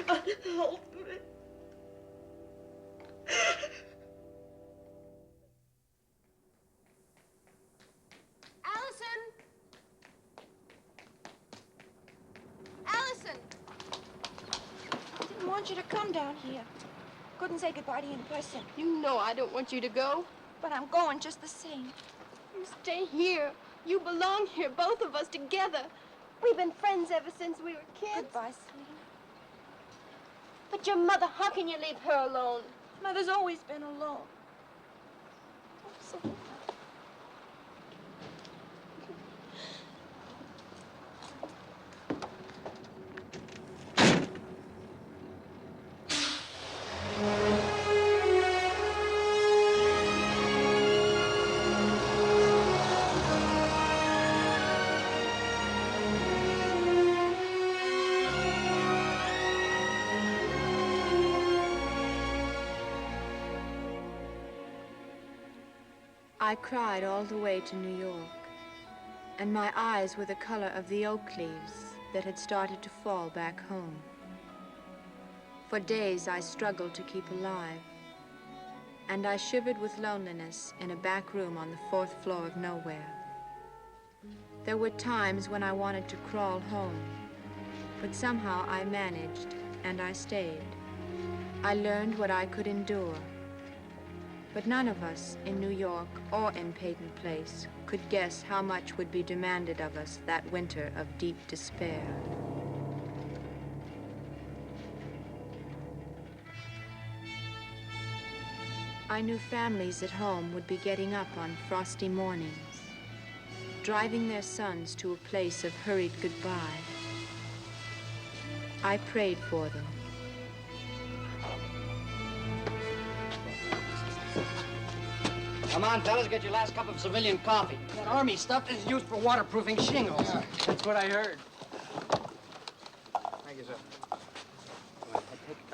God help me. Allison! Allison! I didn't want you to come down here. Couldn't say goodbye to you in person. You know I don't want you to go. But I'm going just the same. You stay here. You belong here, both of us together. We've been friends ever since we were kids. Goodbye, sweetie. But your mother, how can you leave her alone? Mother's always been alone. I'm so... I cried all the way to New York, and my eyes were the color of the oak leaves that had started to fall back home. For days I struggled to keep alive, and I shivered with loneliness in a back room on the 4th floor of nowhere. There were times when I wanted to crawl home, but somehow I managed, and I stayed. I learned what I could endure. But none of us in New York or in Peyton Place could guess how much would be demanded of us that winter of deep despair. I knew families at home would be getting up on frosty mornings, driving their sons to a place of hurried goodbye. I prayed for them. Come on, fellas, get your last cup of civilian coffee. That army stuff is used for waterproofing shingles. Yeah. That's what I heard. Thank you, sir.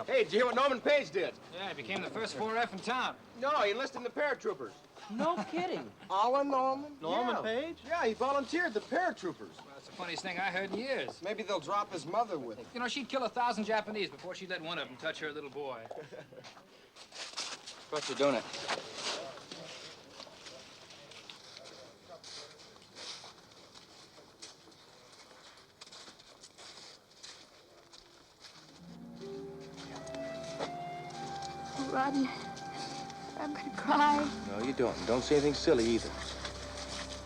Hey, did you hear what Norman Page did? Yeah, he became the first 4F in town. No, he enlisted in the paratroopers. No kidding. Our Norman? Norman Page? Yeah, he volunteered the paratroopers. Well, that's the funniest thing I heard in years. Maybe they'll drop his mother with him. You know, she'd kill 1,000 Japanese before she'd let one of them touch her little boy. What you doing it? Rodney, I'm gonna cry. No, you don't. Don't say anything silly either.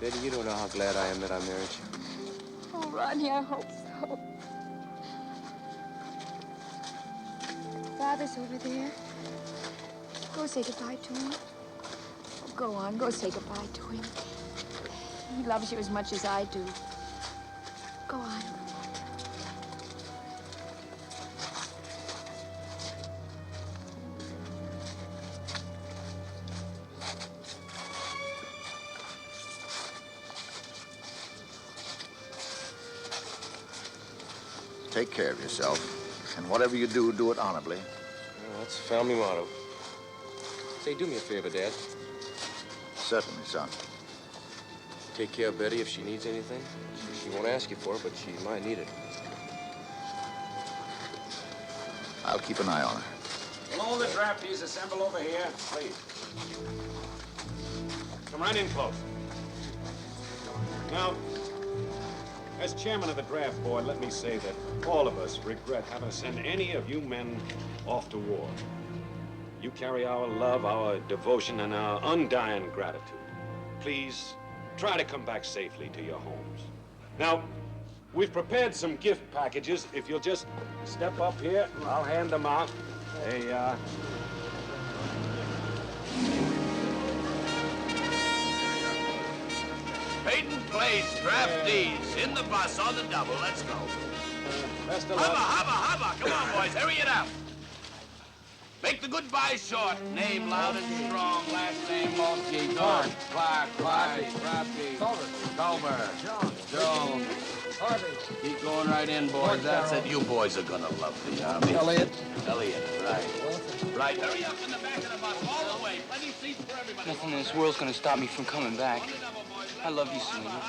Betty, you don't know how glad I am that I married you. Oh, Rodney, I hope so. Father's over there. Go say goodbye to him. Oh, go on, go say goodbye to him. He loves you as much as I do. Go on. Take care of yourself. And whatever you do, do it honorably. Well, that's the family motto. Say, do me a favor, Dad. Certainly, son. Take care of Betty if she needs anything. She won't ask you for it, but she might need it. I'll keep an eye on her. Will all the draftees assemble over here, please? Come right in close. Now, as chairman of the draft board, let me say that all of us regret having to send any of you men off to war. You carry our love, our devotion, and our undying gratitude. Please, try to come back safely to your homes. Now, we've prepared some gift packages. If you'll just step up here, I'll hand them out. There you are. Peaton Place, draftees, in the bus on the double. Let's go. Best of Hubba, luck. hubba, hubba. Come on, boys, hurry it up. Make the goodbye short. Name loud and strong. Last name Monkey. North, Clark, Crosby, Culver, Jones. Harvey. Keep going right in, boys. That's it. You boys are gonna love the Army. Elliott, right. Right. Hurry up in the back of the bus, all the way. Plenty seats for everybody. Nothing in this world's gonna stop me from coming back. I love you, Selena.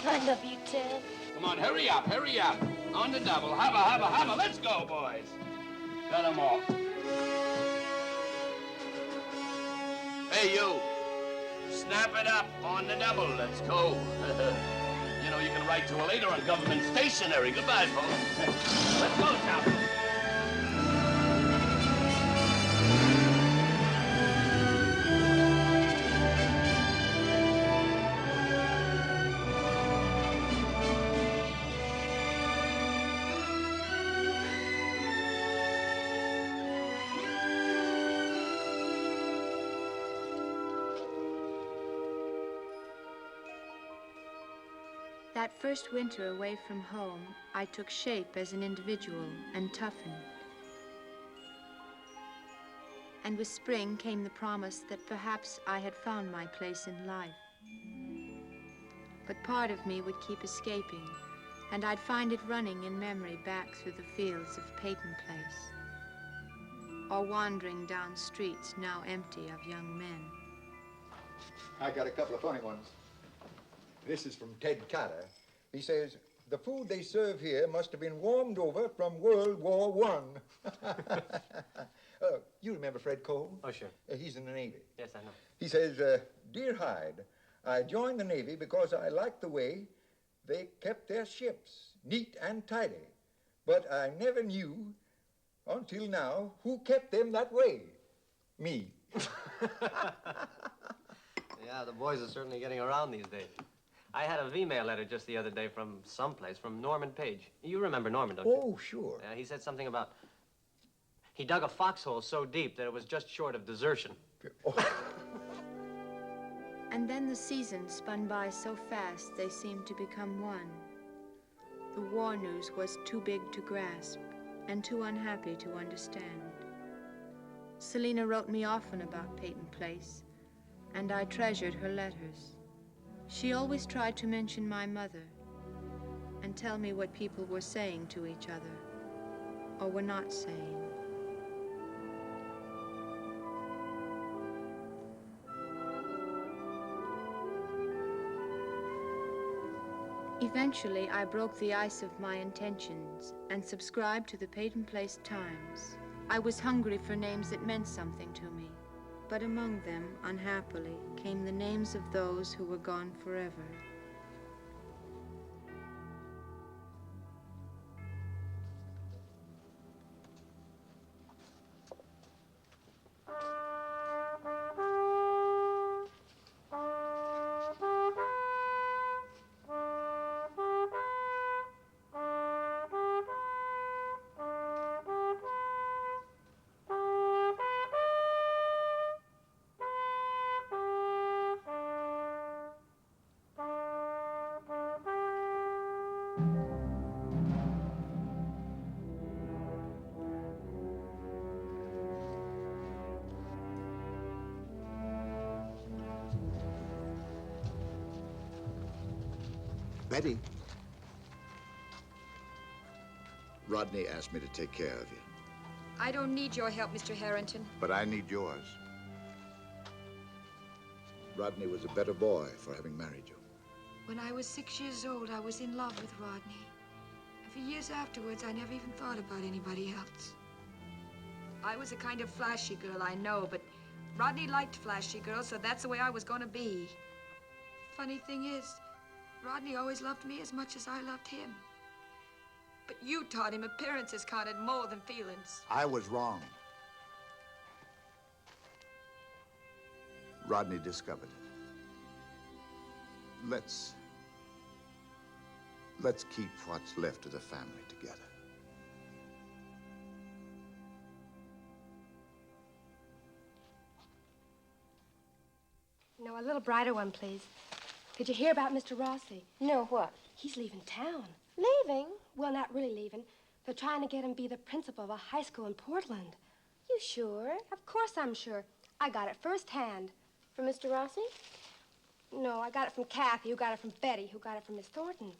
I love you, Ted. Come on, hurry up, hurry up. On the double. Hubba, hubba, hubba. Let's go, boys. Got 'em all. Hey, you. Snap it up on the double. Let's go. You know, you can write to her later on government stationery. Goodbye, folks. Let's go, Tom. That first winter away from home, I took shape as an individual and toughened. And with spring came the promise that perhaps I had found my place in life. But part of me would keep escaping, and I'd find it running in memory back through the fields of Peaton Place, or wandering down streets now empty of young men. I got a couple of funny ones. This is from Ted Carter. He says, the food they serve here must have been warmed over from World War I. You remember Fred Cole? Oh, sure. He's in the Navy. Yes, I know. He says, Dear Hyde, I joined the Navy because I liked the way they kept their ships neat and tidy. But I never knew, until now, who kept them that way. Me. Yeah, the boys are certainly getting around these days. I had a V-mail letter just the other day from someplace, from Norman Page. You remember Norman, don't you? Oh, sure. Yeah, he said something about... He dug a foxhole so deep that it was just short of desertion. And then the seasons spun by so fast they seemed to become one. The war news was too big to grasp and too unhappy to understand. Selena wrote me often about Peaton Place, and I treasured her letters. She always tried to mention my mother and tell me what people were saying to each other or were not saying. Eventually, I broke the ice of my intentions and subscribed to the Peyton Place Times. I was hungry for names that meant something to me, but among them, unhappily, came the names of those who were gone forever. Betty. Rodney asked me to take care of you, I don't need your help, Mr. Harrington. but I need yours. Rodney was a better boy for having married you. When I was 6 years old, I was in love with Rodney. And for years afterwards, I never even thought about anybody else. I was a kind of flashy girl, I know, but Rodney liked flashy girls, so that's the way I was going to be. Funny thing is, Rodney always loved me as much as I loved him. But you taught him appearances counted more than feelings. I was wrong. Rodney discovered it. Let's keep what's left of the family together. No, a little brighter one, please. Did you hear about Mr. Rossi? No, what? He's leaving town. Leaving? Well, not really leaving. They're trying to get him to be the principal of a high school in Portland. You sure? Of course I'm sure. I got it firsthand. From Mr. Rossi? No, I got it from Kathy, who got it from Betty, who got it from Miss Thornton.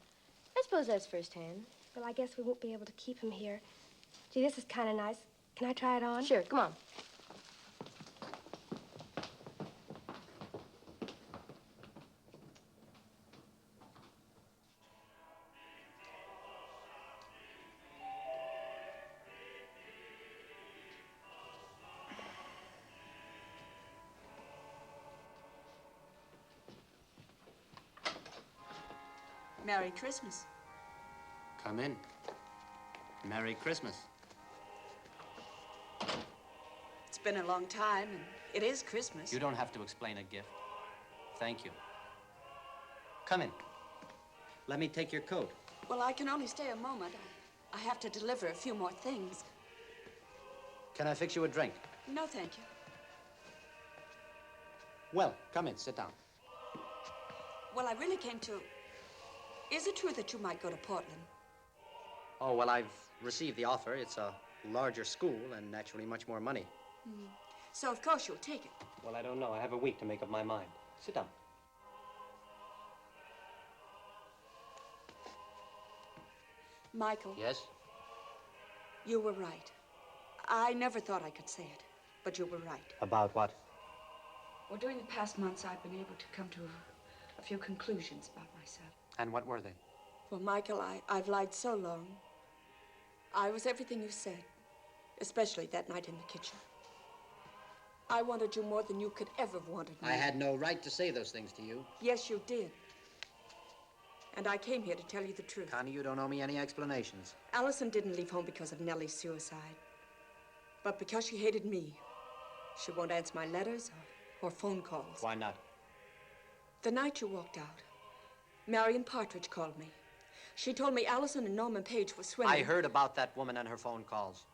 I suppose that's firsthand. Well, I guess we won't be able to keep him here. Gee, this is kind of nice. Can I try it on? Sure, come on. Merry Christmas. Come in. Merry Christmas. It's been a long time, and it is Christmas. You don't have to explain a gift. Thank you. Come in. Let me take your coat. Well, I can only stay a moment. I have to deliver a few more things. Can I fix you a drink? No, thank you. Well, come in, sit down. Well, I really came to... Is it true that you might go to Portland? Oh, well, I've received the offer. It's a larger school and naturally much more money. So, of course, you'll take it. Well, I don't know. I have a week to make up my mind. Sit down. Michael. Yes? You were right. I never thought I could say it, but you were right. About what? Well, during the past months, I've been able to come to a few conclusions about myself. And what were they? Well, Michael, I've lied so long. I was everything you said, especially that night in the kitchen. I wanted you more than you could ever have wanted me. I had no right to say those things to you. Yes, you did. And I came here to tell you the truth. Connie, you don't owe me any explanations. Allison didn't leave home because of Nellie's suicide, but because she hated me. She won't answer my letters or phone calls. Why not? The night you walked out, Marion Partridge called me. She told me Allison and Norman Page were swimming. I heard about that woman and her phone calls.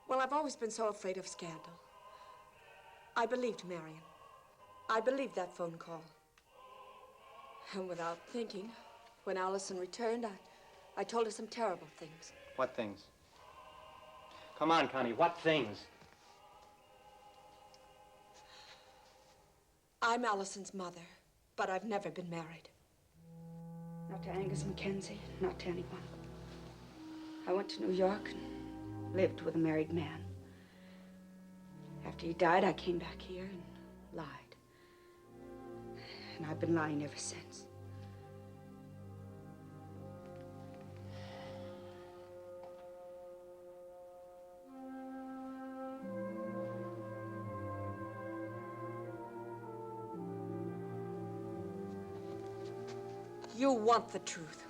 Well, I've always been so afraid of scandal. I believed Marion. I believed that phone call. And without thinking, when Allison returned, I told her some terrible things. What things? Come on, Connie, what things? I'm Allison's mother, but I've never been married. Not to Angus Mackenzie, not to anyone. I went to New York and lived with a married man. After he died, I came back here and lied. And I've been lying ever since. You want the truth.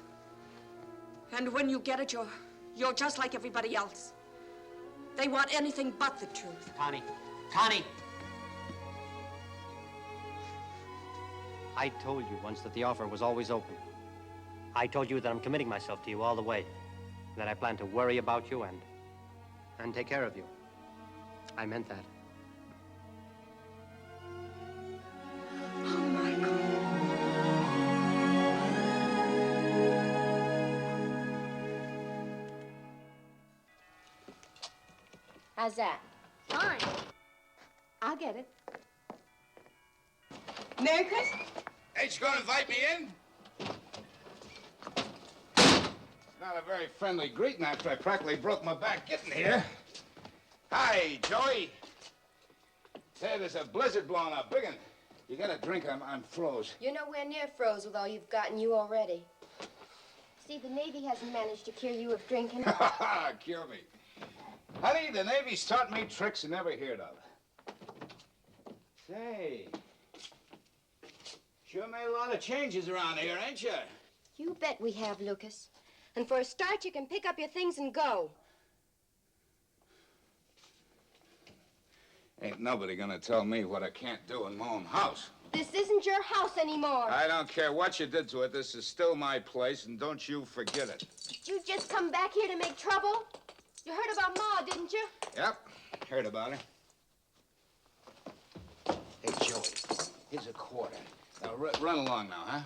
And when you get it, you're just like everybody else. They want anything but the truth. Connie! Connie! I told you once that the offer was always open. I told you that I'm committing myself to you all the way. That I plan to worry about you and take care of you. I meant that. How's that? Fine. I'll get it. Merry Christmas. Ain't you gonna invite me in? Not a very friendly greeting after I practically broke my back getting here. Hi, Joey. Say, there's a blizzard blowing up, big one. You got a drink? I'm froze. You're nowhere near froze with all you've gotten you already. See, the Navy hasn't managed to cure you of drinking. Cure me. Honey, the Navy's taught me tricks I never heard of. Say, sure made a lot of changes around here, ain't you? You bet we have, Lucas. And for a start, you can pick up your things and go. Ain't nobody gonna tell me what I can't do in my own house. This isn't your house anymore. I don't care what you did to it. This is still my place, and don't you forget it. Did you just come back here to make trouble? You heard about Ma, didn't you? Yep, heard about her. Hey, Joey, here's a quarter. Now, run along now, huh?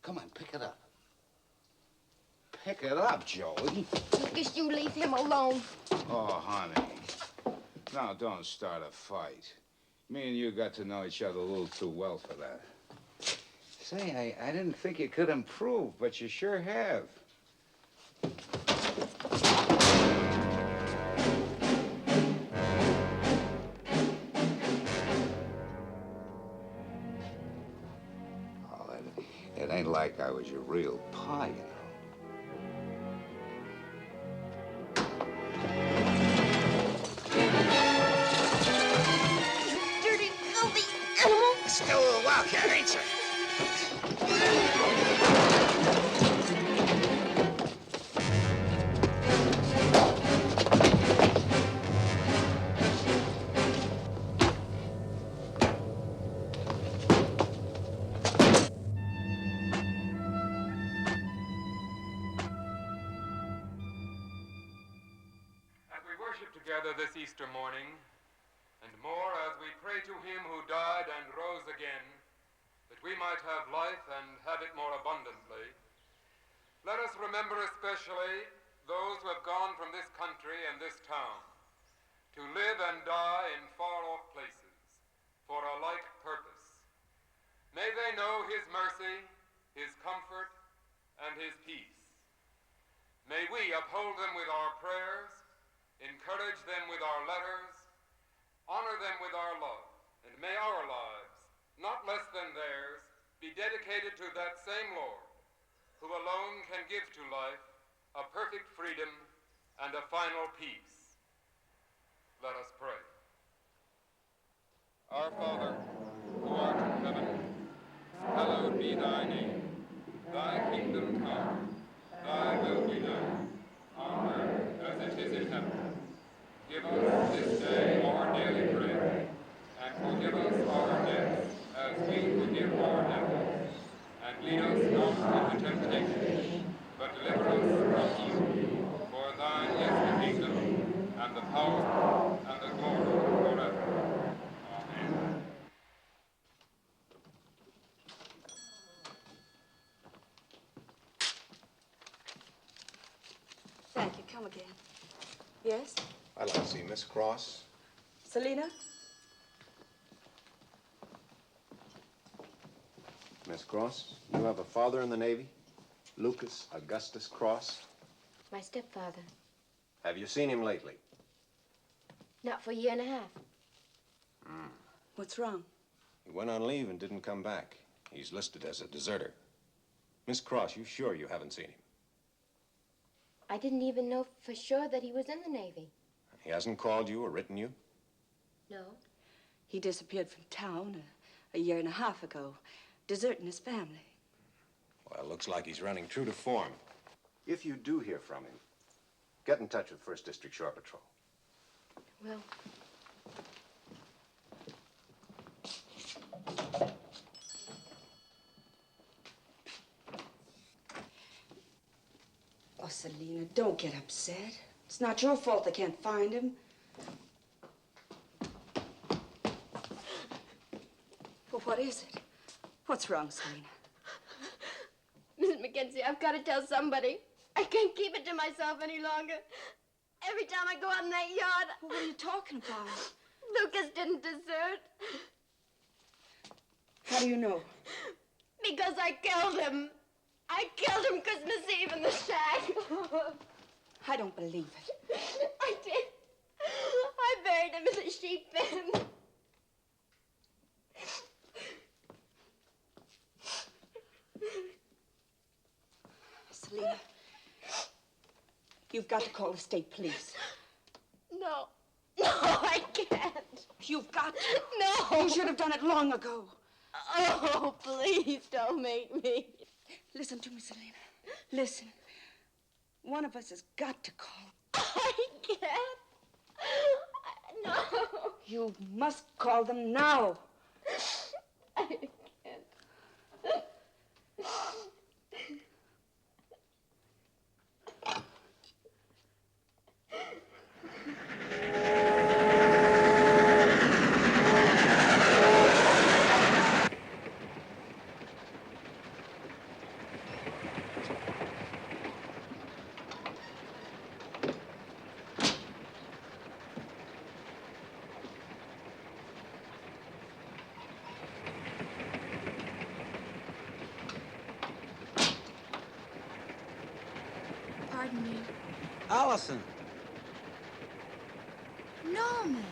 Come on, pick it up. Pick it up, Joey. Lucas, you leave him alone. Oh, honey. Now, don't start a fight. Me and you got to know each other a little too well for that. Say, I didn't think you could improve, but you sure have. Oh, it ain't like I was your real pa, you know. Still a wildcat, ain't you? As we worship together this Easter morning, and more as we pray to him who died and rose again, that we might have life and have it more abundantly, let us remember especially those who have gone from this country and this town to live and die in far-off places for a like purpose. May they know his mercy, his comfort, and his peace. May we uphold them with our prayers, encourage them with our letters, honor them with our love, and may our lives, not less than theirs, be dedicated to that same Lord, who alone can give to life a perfect freedom and a final peace. Let us pray. Our Father, who art in heaven, hallowed be thy name. Thy kingdom come, thy will be done, on earth as it is in heaven. Give us this day our daily bread, and forgive us our debts as we forgive our debtors. And lead us not into temptation, but deliver us from evil. For thine is the kingdom, and the power, and the glory forever. Amen. Thank you. Come again. Yes? I'd like to see Miss Cross. Selena? Miss Cross, you have a father in the Navy? Lucas Augustus Cross? My stepfather. Have you seen him lately? Not for a year and a half. What's wrong? He went on leave and didn't come back. He's listed as a deserter. Miss Cross, you sure you haven't seen him? I didn't even know for sure that he was in the Navy. He hasn't called you or written you? No. He disappeared from town a year and a half ago, deserting his family. Well, it looks like he's running true to form. If you do hear from him, get in touch with 1st District Shore Patrol. Well, Oh, Selena, don't get upset. It's not your fault they can't find him. Well, what is it? What's wrong, Selena? Mrs. Mackenzie, I've got to tell somebody. I can't keep it to myself any longer. Every time I go out in that yard... Well, what are you talking about? Lucas didn't desert. How do you know? Because I killed him. I killed him Christmas Eve in the shack. I don't believe it. I did. I buried him in the sheep pen. Selena, you've got to call the state police. No. No, I can't. You've got to. No. You should have done it long ago. Oh, please don't make me. Listen to me, Selena. Listen. One of us has got to call. I can't. No. You must call them now. I can't. Pardon me. Allison. Norman.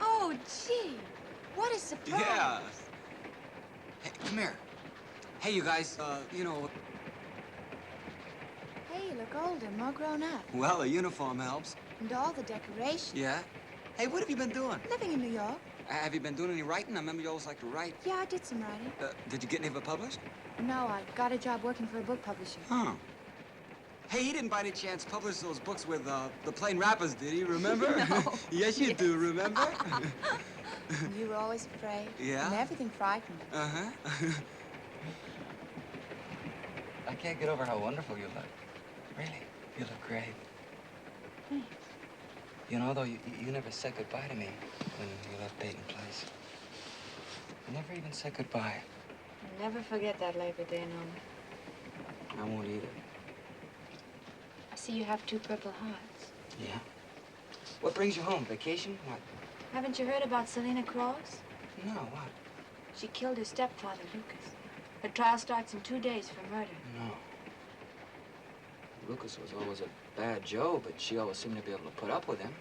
Oh, gee. What a surprise. Yeah. Hey, come here. Hey, you guys, you know, Hey, you look older, more grown up. well, a uniform helps. And all the decorations. Yeah? Hey, what have you been doing? Living in New York. Have you been doing any writing? I remember you always liked to write. Yeah, I did some writing. Did you get any of it published? No, I got a job working for a book publisher. Huh. Hey, he didn't by any chance publish those books with the Plain Rappers, did he? Remember? No. Yes, you do, remember? And you were always afraid. Yeah? And everything frightened. Uh-huh. I can't get over how wonderful you look. Really, you look great. Thanks. You know, though, you never said goodbye to me when you left Peyton Place. You never even said goodbye. I'll never forget that Labor Day, Norman. I won't either. I see you have 2 Purple Hearts. Yeah? What brings you home? Vacation? What? Haven't you heard about Selena Cross? No, what? She killed her stepfather, Lucas. Her trial starts in 2 days for murder. No. Lucas was always a bad Joe, but she always seemed to be able to put up with him.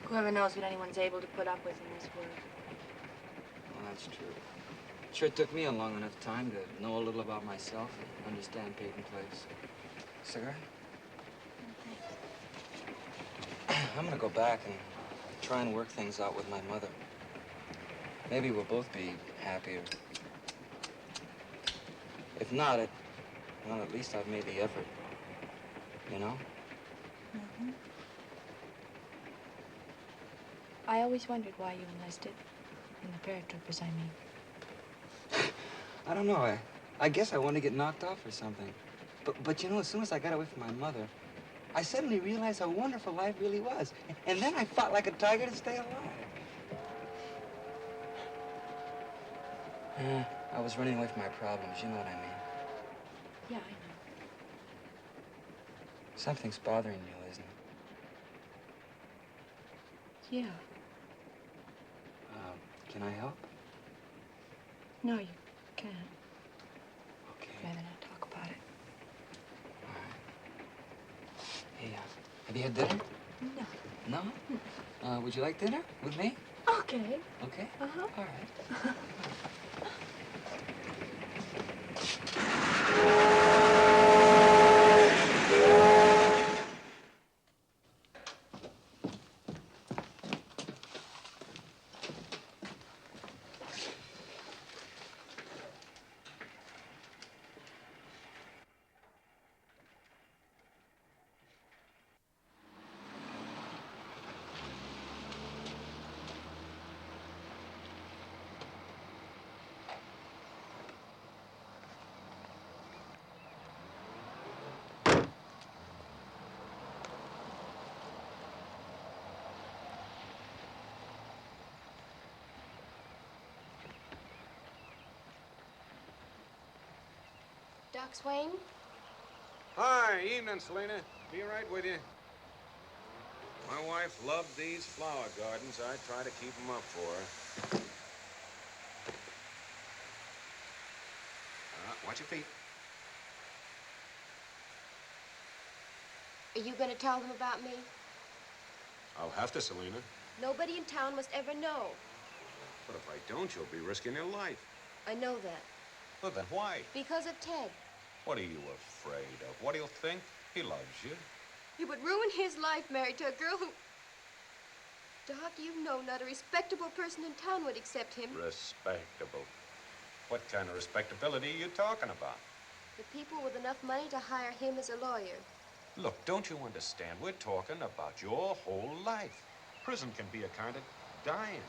Whoever knows what anyone's able to put up with in this world. Well, that's true. Sure took me a long enough time to know a little about myself and understand Peyton Place. Cigarette? I'm gonna go back and try and work things out with my mother. Maybe we'll both be happier. If not, well, at least I've made the effort. You know? Mm-hmm. I always wondered why you enlisted. In the paratroopers, I mean. I don't know. I guess I wanted to get knocked off or something. But you know, as soon as I got away from my mother, I suddenly realized how wonderful life really was. And then I fought like a tiger to stay alive. I was running away from my problems, you know what I mean. Yeah, I know. Something's bothering you, isn't it? Yeah. Can I help? No, you can't. Have you had dinner? No. No? Would you like dinner with me? Okay. Okay. Uh-huh. All right. Doc Swain? Hi, evening, Selena. Be right with you. My wife loved these flower gardens. I try to keep them up for her. Watch your feet. Are you going to tell them about me? I'll have to, Selena. Nobody in town must ever know. But if I don't, you'll be risking your life. I know that. Well, then why? Because of Ted. What are you afraid of? What he'll think? He loves you. You would ruin his life married to a girl who... Doc, you know not a respectable person in town would accept him. Respectable. What kind of respectability are you talking about? The people with enough money to hire him as a lawyer. Look, don't you understand? We're talking about your whole life. Prison can be a kind of dying.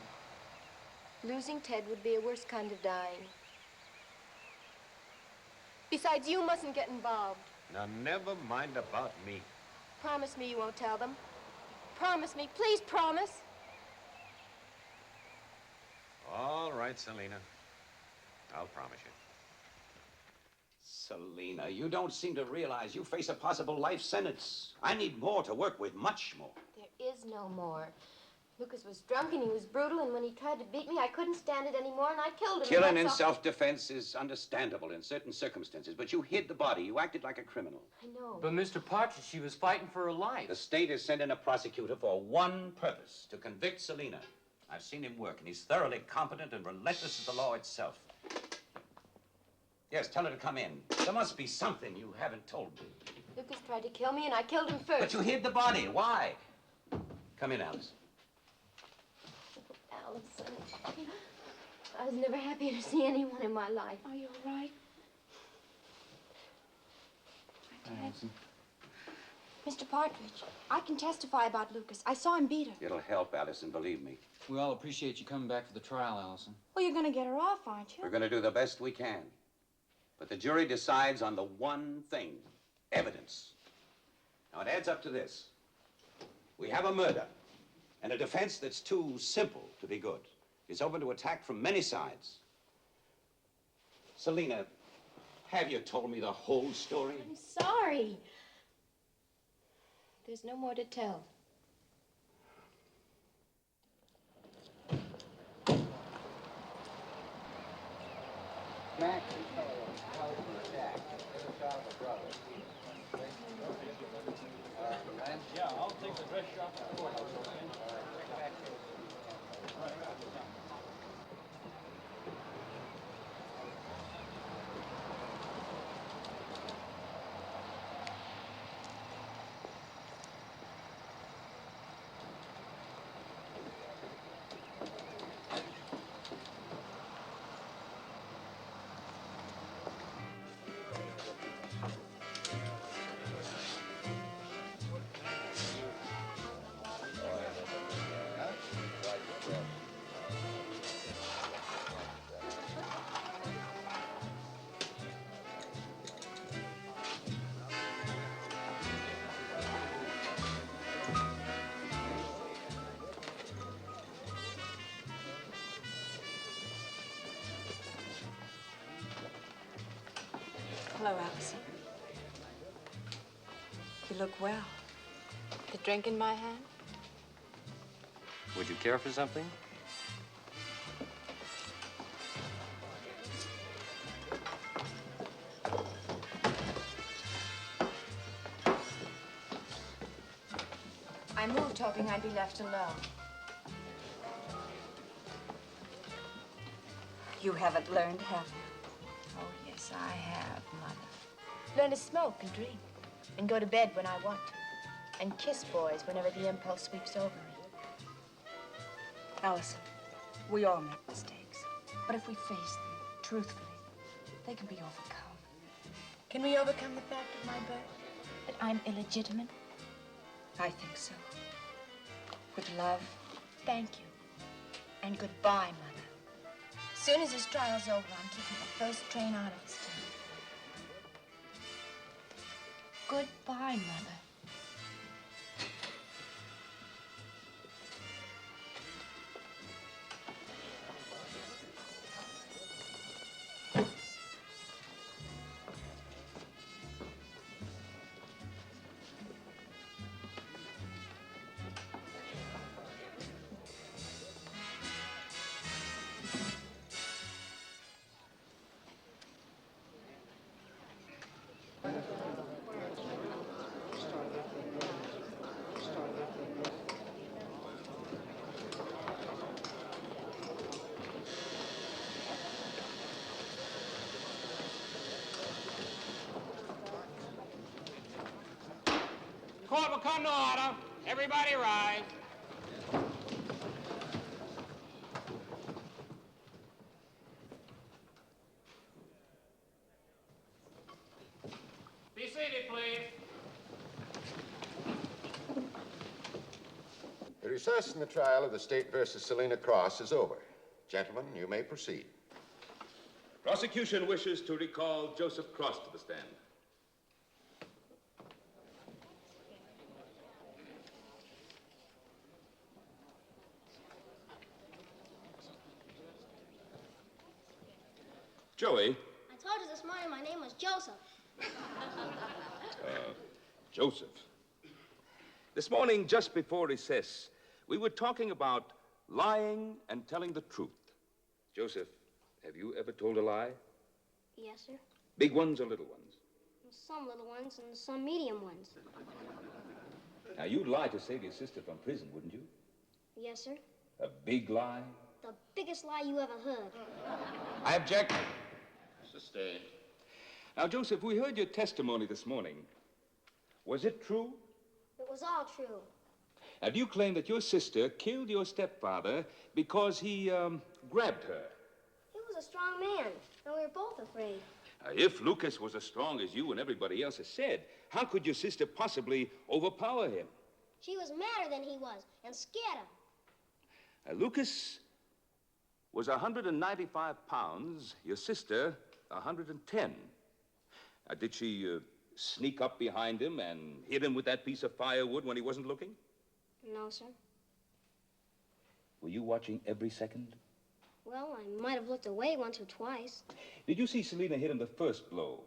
Losing Ted would be a worse kind of dying. Besides, you mustn't get involved. Now, never mind about me. Promise me you won't tell them. Promise me. Please promise. All right, Selena. I'll promise you. Selena, you don't seem to realize you face a possible life sentence. I need more to work with, much more. There is no more. Lucas was drunk and he was brutal, and when he tried to beat me, I couldn't stand it anymore, and I killed him. Killing in self-defense is understandable in certain circumstances, but you hid the body. You acted like a criminal. I know. But, Mr. Partridge, she was fighting for her life. The state has sent in a prosecutor for one purpose, to convict Selena. I've seen him work, and he's thoroughly competent and relentless as the law itself. Yes, tell her to come in. There must be something you haven't told me. Lucas tried to kill me, and I killed him first. But you hid the body. Why? Come in, Alice. Allison, I was never happier to see anyone in my life. Are you all right? Allison. Mr. Partridge, I can testify about Lucas. I saw him beat her. It'll help, Allison, believe me. We all appreciate you coming back for the trial, Allison. Well, you're going to get her off, aren't you? We're going to do the best we can. But the jury decides on the one thing, evidence. Now, it adds up to this. We have a murder, and a defense that's too simple to be good. It's open to attack from many sides. Selena, have you told me the whole story? I'm sorry. There's no more to tell. Mac. Yeah, I'll take the dress shop to the courthouse. Hello, Allison. You look well. The drink in my hand? Would you care for something? I moved hoping I'd be left alone. You haven't learned, have you? Oh, yes, I have, Mother. Learn to smoke and drink, and go to bed when I want to, and kiss boys whenever the impulse sweeps over me. Allison, we all make mistakes. But if we face them truthfully, they can be overcome. Can we overcome the fact of my birth? That I'm illegitimate? I think so. With love. Thank you. And goodbye, Mother. As soon as this trial's over, I'm taking the first train out of this town. Goodbye, Mother. Court will come to order. Everybody rise. Be seated, please. The recess in the trial of the State versus Selena Cross is over. Gentlemen, you may proceed. Prosecution wishes to recall Joseph Cross to the stand. Joey. I told you this morning my name was Joseph. Joseph. This morning, just before recess, we were talking about lying and telling the truth. Joseph, have you ever told a lie? Yes, sir. Big ones or little ones? Some little ones and some medium ones. Now, you'd lie to save your sister from prison, wouldn't you? Yes, sir. A big lie? The biggest lie you ever heard. I object. Sustained. Now, Joseph, we heard your testimony this morning. Was it true? It was all true. Now, do you claim that your sister killed your stepfather because he, grabbed her? He was a strong man, and we were both afraid. If Lucas was as strong as you and everybody else has said, how could your sister possibly overpower him? She was madder than he was and scared him. Lucas was 195 pounds, your sister 110. Did she sneak up behind him and hit him with that piece of firewood when he wasn't looking? No, sir. Were you watching every second? Well, I might have looked away once or twice. Did you see Selena hit him the first blow?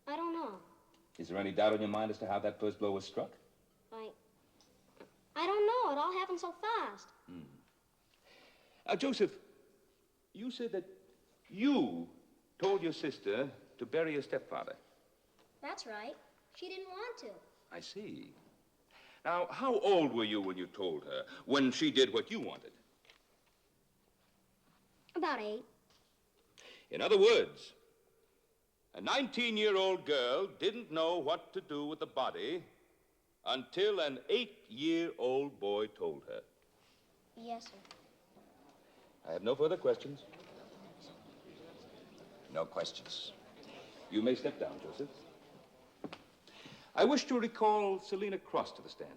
I don't know. Is there any doubt in your mind as to how that first blow was struck? I don't know. It all happened so fast. Joseph, you said that you told your sister to bury your stepfather. That's right. She didn't want to. I see. Now, how old were you when you told her, when she did what you wanted? About 8. In other words, a 19-year-old girl didn't know what to do with the body until an 8-year-old boy told her. Yes, sir. I have no further questions. No questions. You may step down, Joseph. I wish to recall Selena Cross to the stand.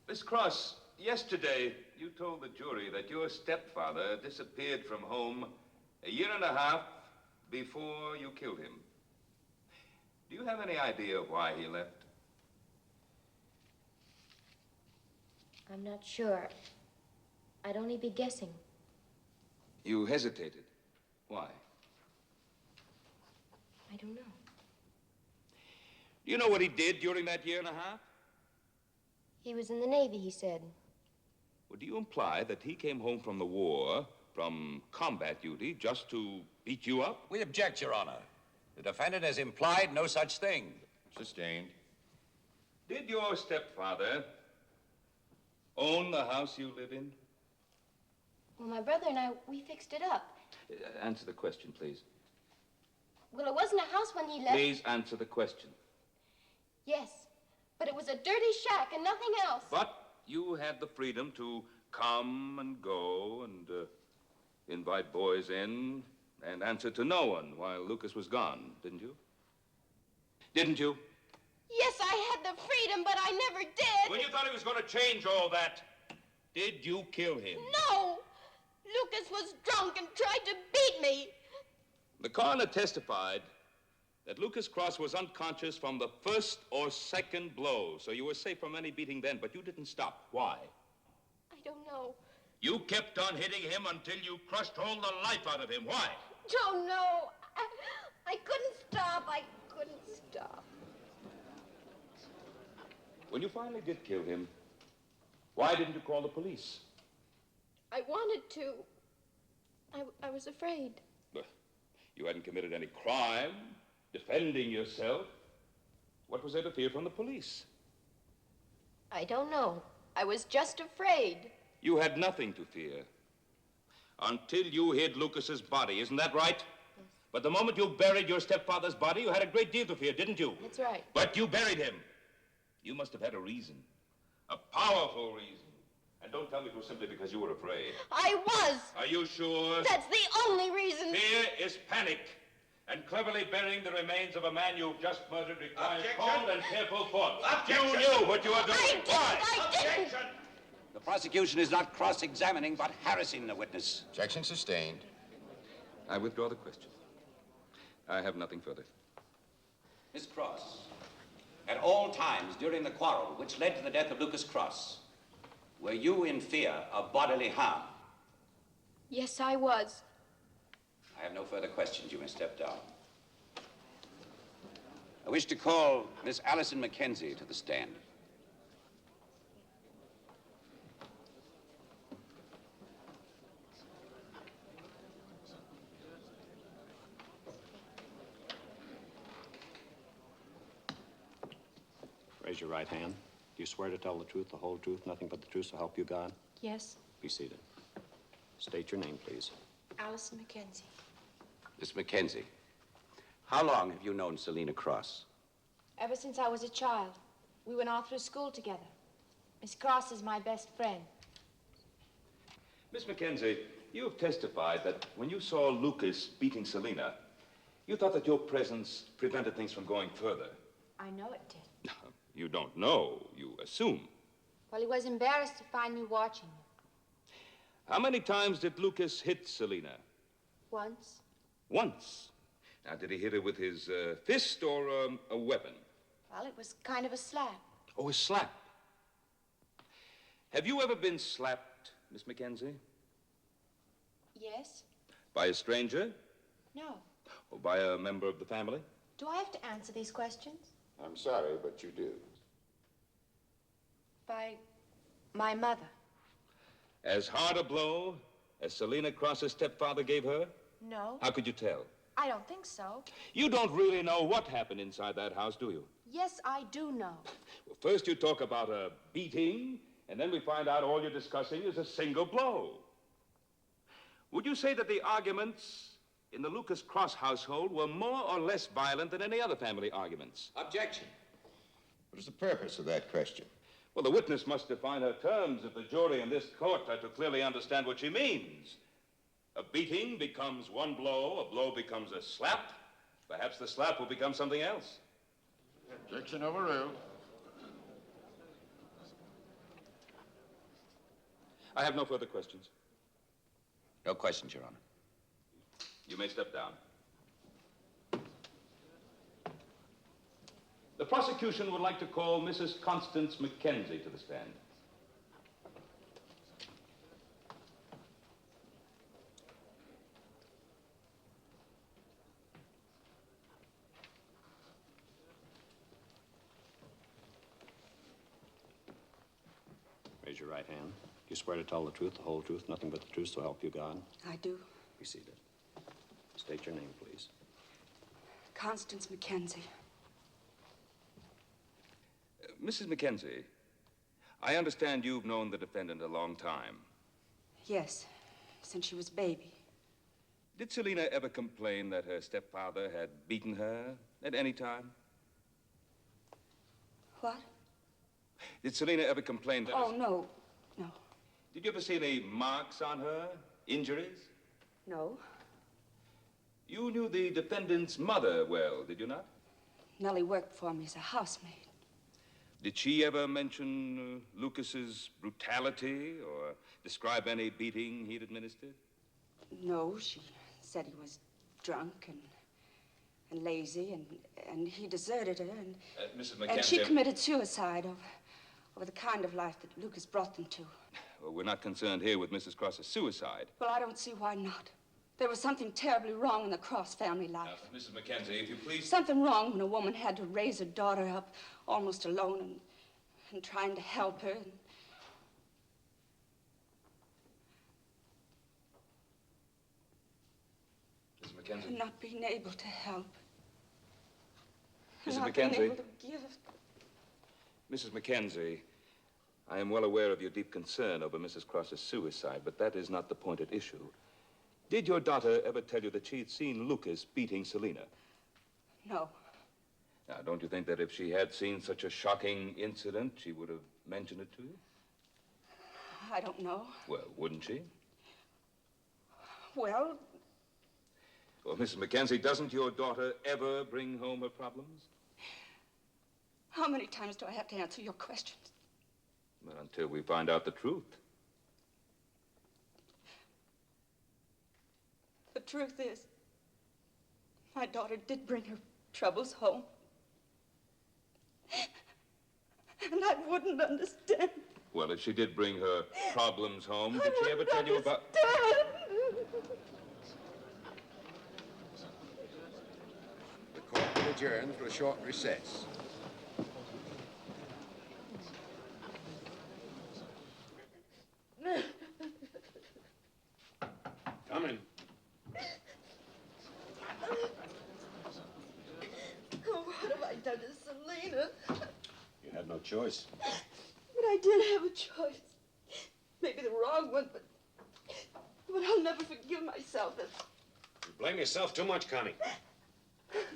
Miss Cross, yesterday you told the jury that your stepfather disappeared from home a year and a half before you killed him. Do you have any idea why he left? I'm not sure. I'd only be guessing. You hesitated. Why? I don't know. Do you know what he did during that year and a half? He was in the Navy, he said. Well, do you imply that he came home from the war, from combat duty, just to beat you up? We object, Your Honor. The defendant has implied no such thing. Sustained. Did your stepfather own the house you live in? Well, my brother and I, we fixed it up. Answer the question, please. Well, it wasn't a house when he left. Please answer the question. Yes, but it was a dirty shack and nothing else. But you had the freedom to come and go and invite boys in and answer to no one while Lucas was gone, didn't you? Didn't you? Yes, I had the freedom, but I never did. When you thought he was going to change all that, did you kill him? No! Lucas was drunk and tried to beat me. The coroner testified that Lucas Cross was unconscious from the first or second blow, so you were safe from any beating then, but you didn't stop. Why? I don't know. You kept on hitting him until you crushed all the life out of him. Why? Don't know. I couldn't stop. I couldn't stop. When you finally did kill him, why didn't you call the police? I wanted to. I was afraid. You hadn't committed any crime, defending yourself. What was there to fear from the police? I don't know. I was just afraid. You had nothing to fear until you hid Lucas's body, isn't that right? Yes. But the moment you buried your stepfather's body, you had a great deal to fear, didn't you? That's right. But you buried him. You must have had a reason, a powerful reason. And don't tell me it was simply because you were afraid. I was. Are you sure? That's the only reason. Fear is panic. And cleverly burying the remains of a man you've just murdered requires cold and careful thought. Objection. You knew what you were doing. I didn't. The prosecution is not cross-examining, but harassing the witness. Objection sustained. I withdraw the question. I have nothing further. Miss Cross, at all times during the quarrel which led to the death of Lucas Cross, were you in fear of bodily harm? Yes, I was. I have no further questions. You may step down. I wish to call Miss Allison Mackenzie to the stand. Raise your right hand. Do you swear to tell the truth, the whole truth, nothing but the truth, so help you God? Yes, Be seated. State your name, please. Allison Mackenzie. Miss Mackenzie, how long have you known Selina Cross? Ever since I was a child. We went all through school together. Miss Cross is my best friend. Miss Mackenzie, you have testified that when you saw Lucas beating Selina, you thought that your presence prevented things from going further. I know it did. You don't know, you assume. Well, he was embarrassed to find me watching him. How many times did Lucas hit Selina? Once. Once. Now, did he hit her with his fist or a weapon? Well, it was kind of a slap. Oh, a slap. Have you ever been slapped, Miss Mackenzie? Yes? By a stranger? No. Or by a member of the family? Do I have to answer these questions? I'm sorry, but you do. By my mother. As hard a blow as Selina Cross's stepfather gave her? No. How could you tell? I don't think so. You don't really know what happened inside that house, do you? Yes, I do know. Well, first you talk about a beating, and then we find out all you're discussing is a single blow. Would you say that the arguments in the Lucas Cross household were more or less violent than any other family arguments? Objection. What is the purpose of that question? Well, the witness must define her terms if the jury in this court are to clearly understand what she means. A beating becomes one blow, a blow becomes a slap. Perhaps the slap will become something else. Objection overruled. I have no further questions. No questions, Your Honor. You may step down. The prosecution would like to call Mrs. Constance Mackenzie to the stand. right hand. You swear to tell the truth, the whole truth, nothing but the truth, so help you God? I do. Be seated. State your name, please. Constance Mackenzie. Mrs. Mackenzie, I understand you've known the defendant a long time. Yes, since she was a baby. Did Selina ever complain that her stepfather had beaten her at any time? What? Did Selina ever complain that... Oh, no. No. Did you ever see any marks on her? Injuries? No. You knew the defendant's mother well, did you not? Nellie worked for me as a housemaid. Did she ever mention Lucas's brutality or describe any beating he'd administered? No, she said he was drunk and lazy, and he deserted her, and Mrs. Mackenzie... And she committed suicide over the kind of life that Lucas brought them to. Well, we're not concerned here with Mrs. Cross's suicide. Well, I don't see why not. There was something terribly wrong in the Cross family life. Mrs. Mackenzie, if you please... Something wrong when a woman had to raise her daughter up almost alone and trying to help her. Mrs. Mackenzie... And not being able to help. Mrs. Not Mackenzie... being able to give. Mrs. Mackenzie, I am well aware of your deep concern over Mrs. Cross's suicide, but that is not the point at issue. Did your daughter ever tell you that she'd seen Lucas beating Selina? No. Now, don't you think that if she had seen such a shocking incident, she would have mentioned it to you? I don't know. Well, wouldn't she? Well, Well, Mrs. Mackenzie, doesn't your daughter ever bring home her problems? how many times do I have to answer your questions? Well, until we find out the truth. The truth is, my daughter did bring her troubles home. And I wouldn't understand. Well, if she did bring her problems home, did she ever tell you about... The court will adjourn for a short recess. Come in. Oh, what have I done to Selena? You had no choice. But I did have a choice. Maybe the wrong one, but I'll never forgive myself if... You blame yourself too much, Connie.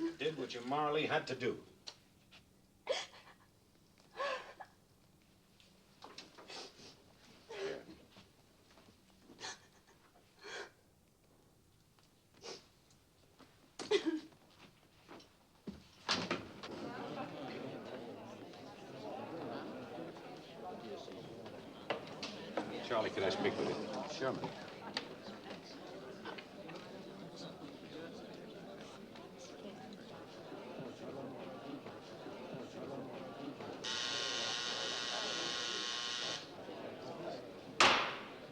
You did what you morally had to do. Charlie, could I speak with you? Sure, man.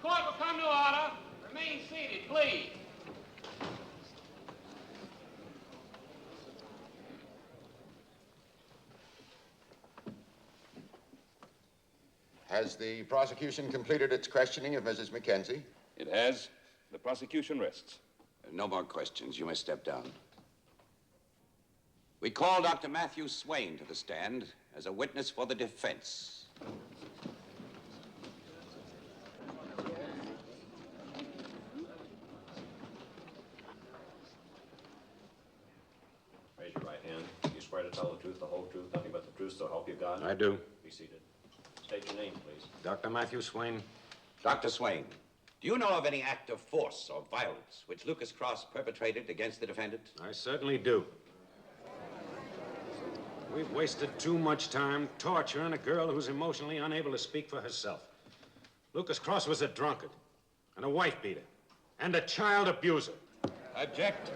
Court will come to order. Remain seated, please. Has the prosecution completed its questioning of Mrs. Mackenzie? It has. The prosecution rests. No more questions. You may step down. We call Dr. Matthew Swain to the stand as a witness for the defense. Raise your right hand. You swear to tell the truth, the whole truth, nothing but the truth, so help you God? I do. Be seated. State your name, please. Dr. Matthew Swain. Dr. Swain, do you know of any act of force or violence which Lucas Cross perpetrated against the defendant? I certainly do. We've wasted too much time torturing a girl who's emotionally unable to speak for herself. Lucas Cross was a drunkard, and a wife beater, and a child abuser. Object.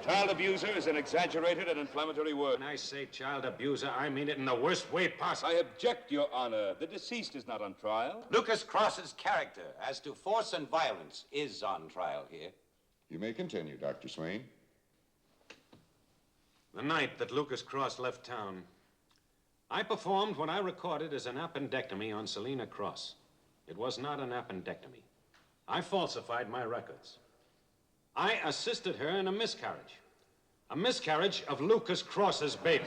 Child abuser is an exaggerated and inflammatory word. When I say child abuser, I mean it in the worst way possible. I object, Your Honor. The deceased is not on trial. Lucas Cross's character as to force and violence is on trial here. You may continue, Dr. Swain. The night that Lucas Cross left town, I performed what I recorded as an appendectomy on Selina Cross. It was not an appendectomy. I falsified my records. I assisted her in a miscarriage. A miscarriage of Lucas Cross's baby.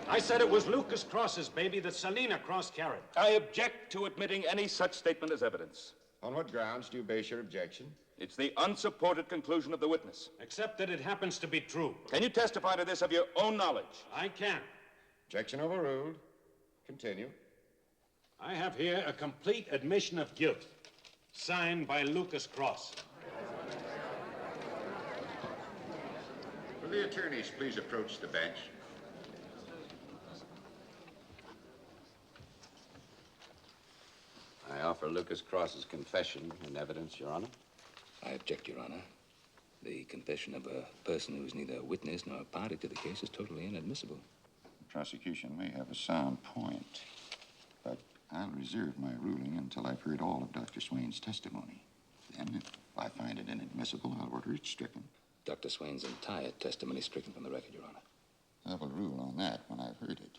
I said it was Lucas Cross's baby that Selina Cross carried. I object to admitting any such statement as evidence. On what grounds do you base your objection? It's the unsupported conclusion of the witness. Except that it happens to be true. Can you testify to this of your own knowledge? I can. Objection overruled. Continue. I have here a complete admission of guilt, signed by Lucas Cross. Will the attorneys please approach the bench? I offer Lucas Cross's confession in evidence, Your Honor. I object, Your Honor. The confession of a person who is neither a witness nor a party to the case is totally inadmissible. The prosecution may have a sound point, but I'll reserve my ruling until I've heard all of Dr. Swain's testimony. Then, if I find it inadmissible, I'll order it stricken. Dr. Swain's entire testimony is stricken from the record, Your Honor. I will rule on that when I've heard it.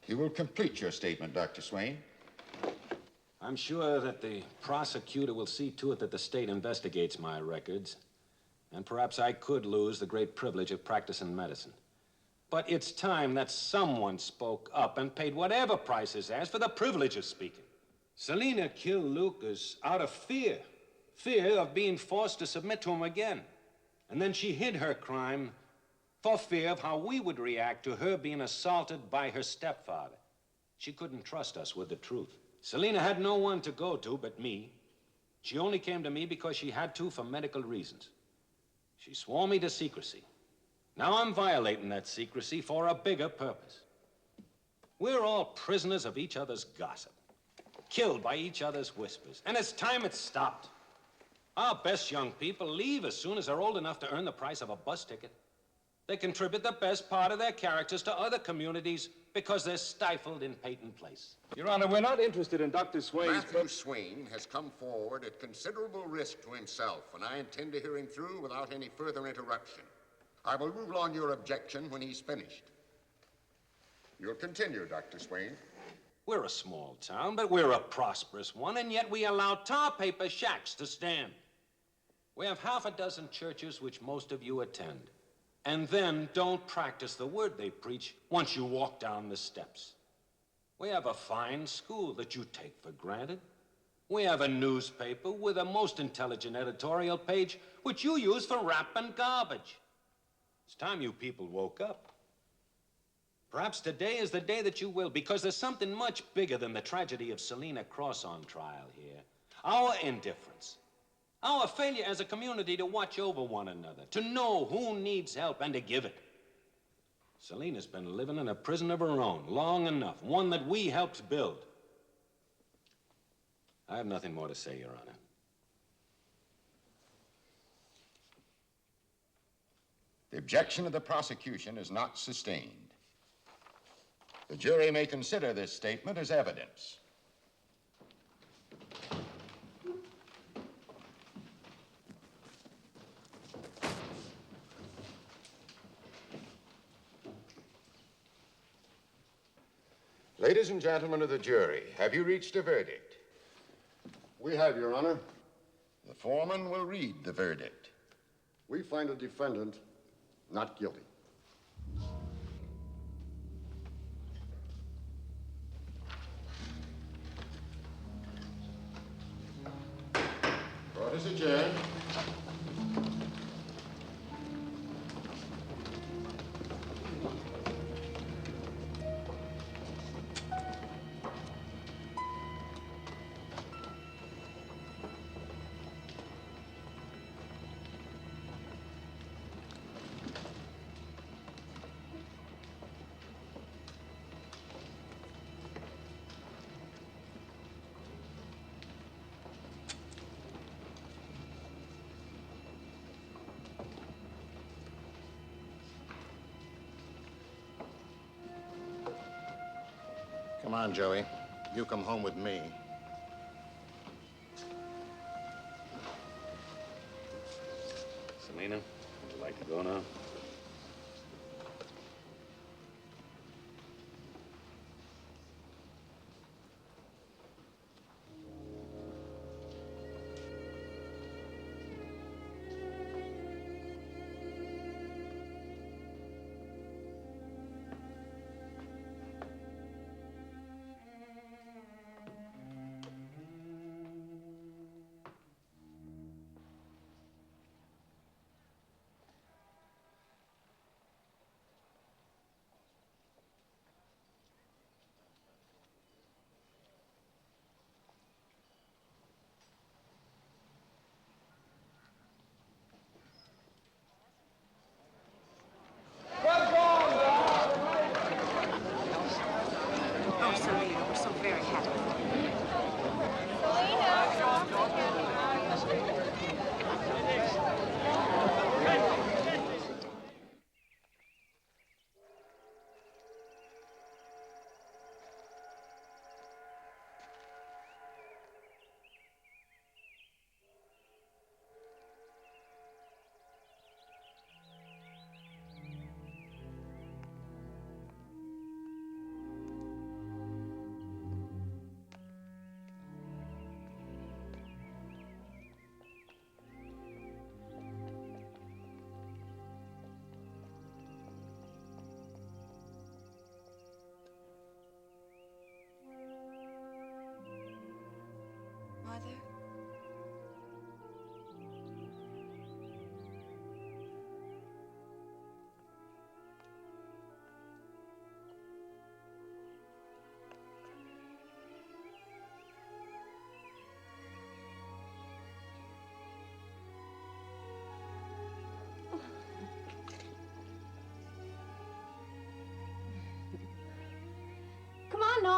You will complete your statement, Dr. Swain. I'm sure that the prosecutor will see to it that the state investigates my records, and perhaps I could lose the great privilege of practicing medicine. But it's time that someone spoke up and paid whatever price is asked for the privilege of speaking. Selina killed Lucas out of fear of being forced to submit to him again. And then she hid her crime for fear of how we would react to her being assaulted by her stepfather. She couldn't trust us with the truth. Selina had no one to go to but me. She only came to me because she had to for medical reasons. She swore me to secrecy. Now I'm violating that secrecy for a bigger purpose. We're all prisoners of each other's gossip, killed by each other's whispers, and it's time it stopped. Our best young people leave as soon as they're old enough to earn the price of a bus ticket. They contribute the best part of their characters to other communities because they're stifled in Peyton Place. Your Honor, we're not interested in Dr. Swain's... Matthew Swain has come forward at considerable risk to himself, and I intend to hear him through without any further interruption. I will rule on your objection when he's finished. You'll continue, Dr. Swain. We're a small town, but we're a prosperous one, and yet we allow tar paper shacks to stand. We have half a dozen churches which most of you attend, and then don't practice the word they preach once you walk down the steps. We have a fine school that you take for granted. We have a newspaper with a most intelligent editorial page which you use for wrapping garbage. It's time you people woke up. Perhaps today is the day that you will, because there's something much bigger than the tragedy of Selina Cross on trial here. Our indifference. Our failure as a community to watch over one another, to know who needs help and to give it. Selina's been living in a prison of her own long enough, one that we helped build. I have nothing more to say, Your Honor. The objection of the prosecution is not sustained. The jury may consider this statement as evidence. Ladies and gentlemen of the jury, have you reached a verdict? We have, Your Honor. The foreman will read the verdict. We find the defendant not guilty. Court is adjourned. Come on, Joey. You come home with me. Selina, would you like to go now?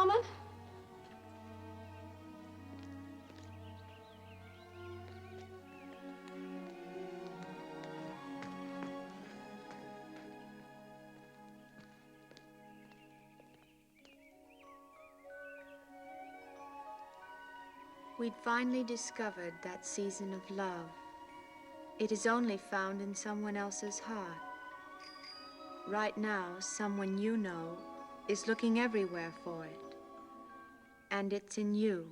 Norman? We'd finally discovered that season of love. It is only found in someone else's heart. Right now, someone you know is looking everywhere for it. And it's in you.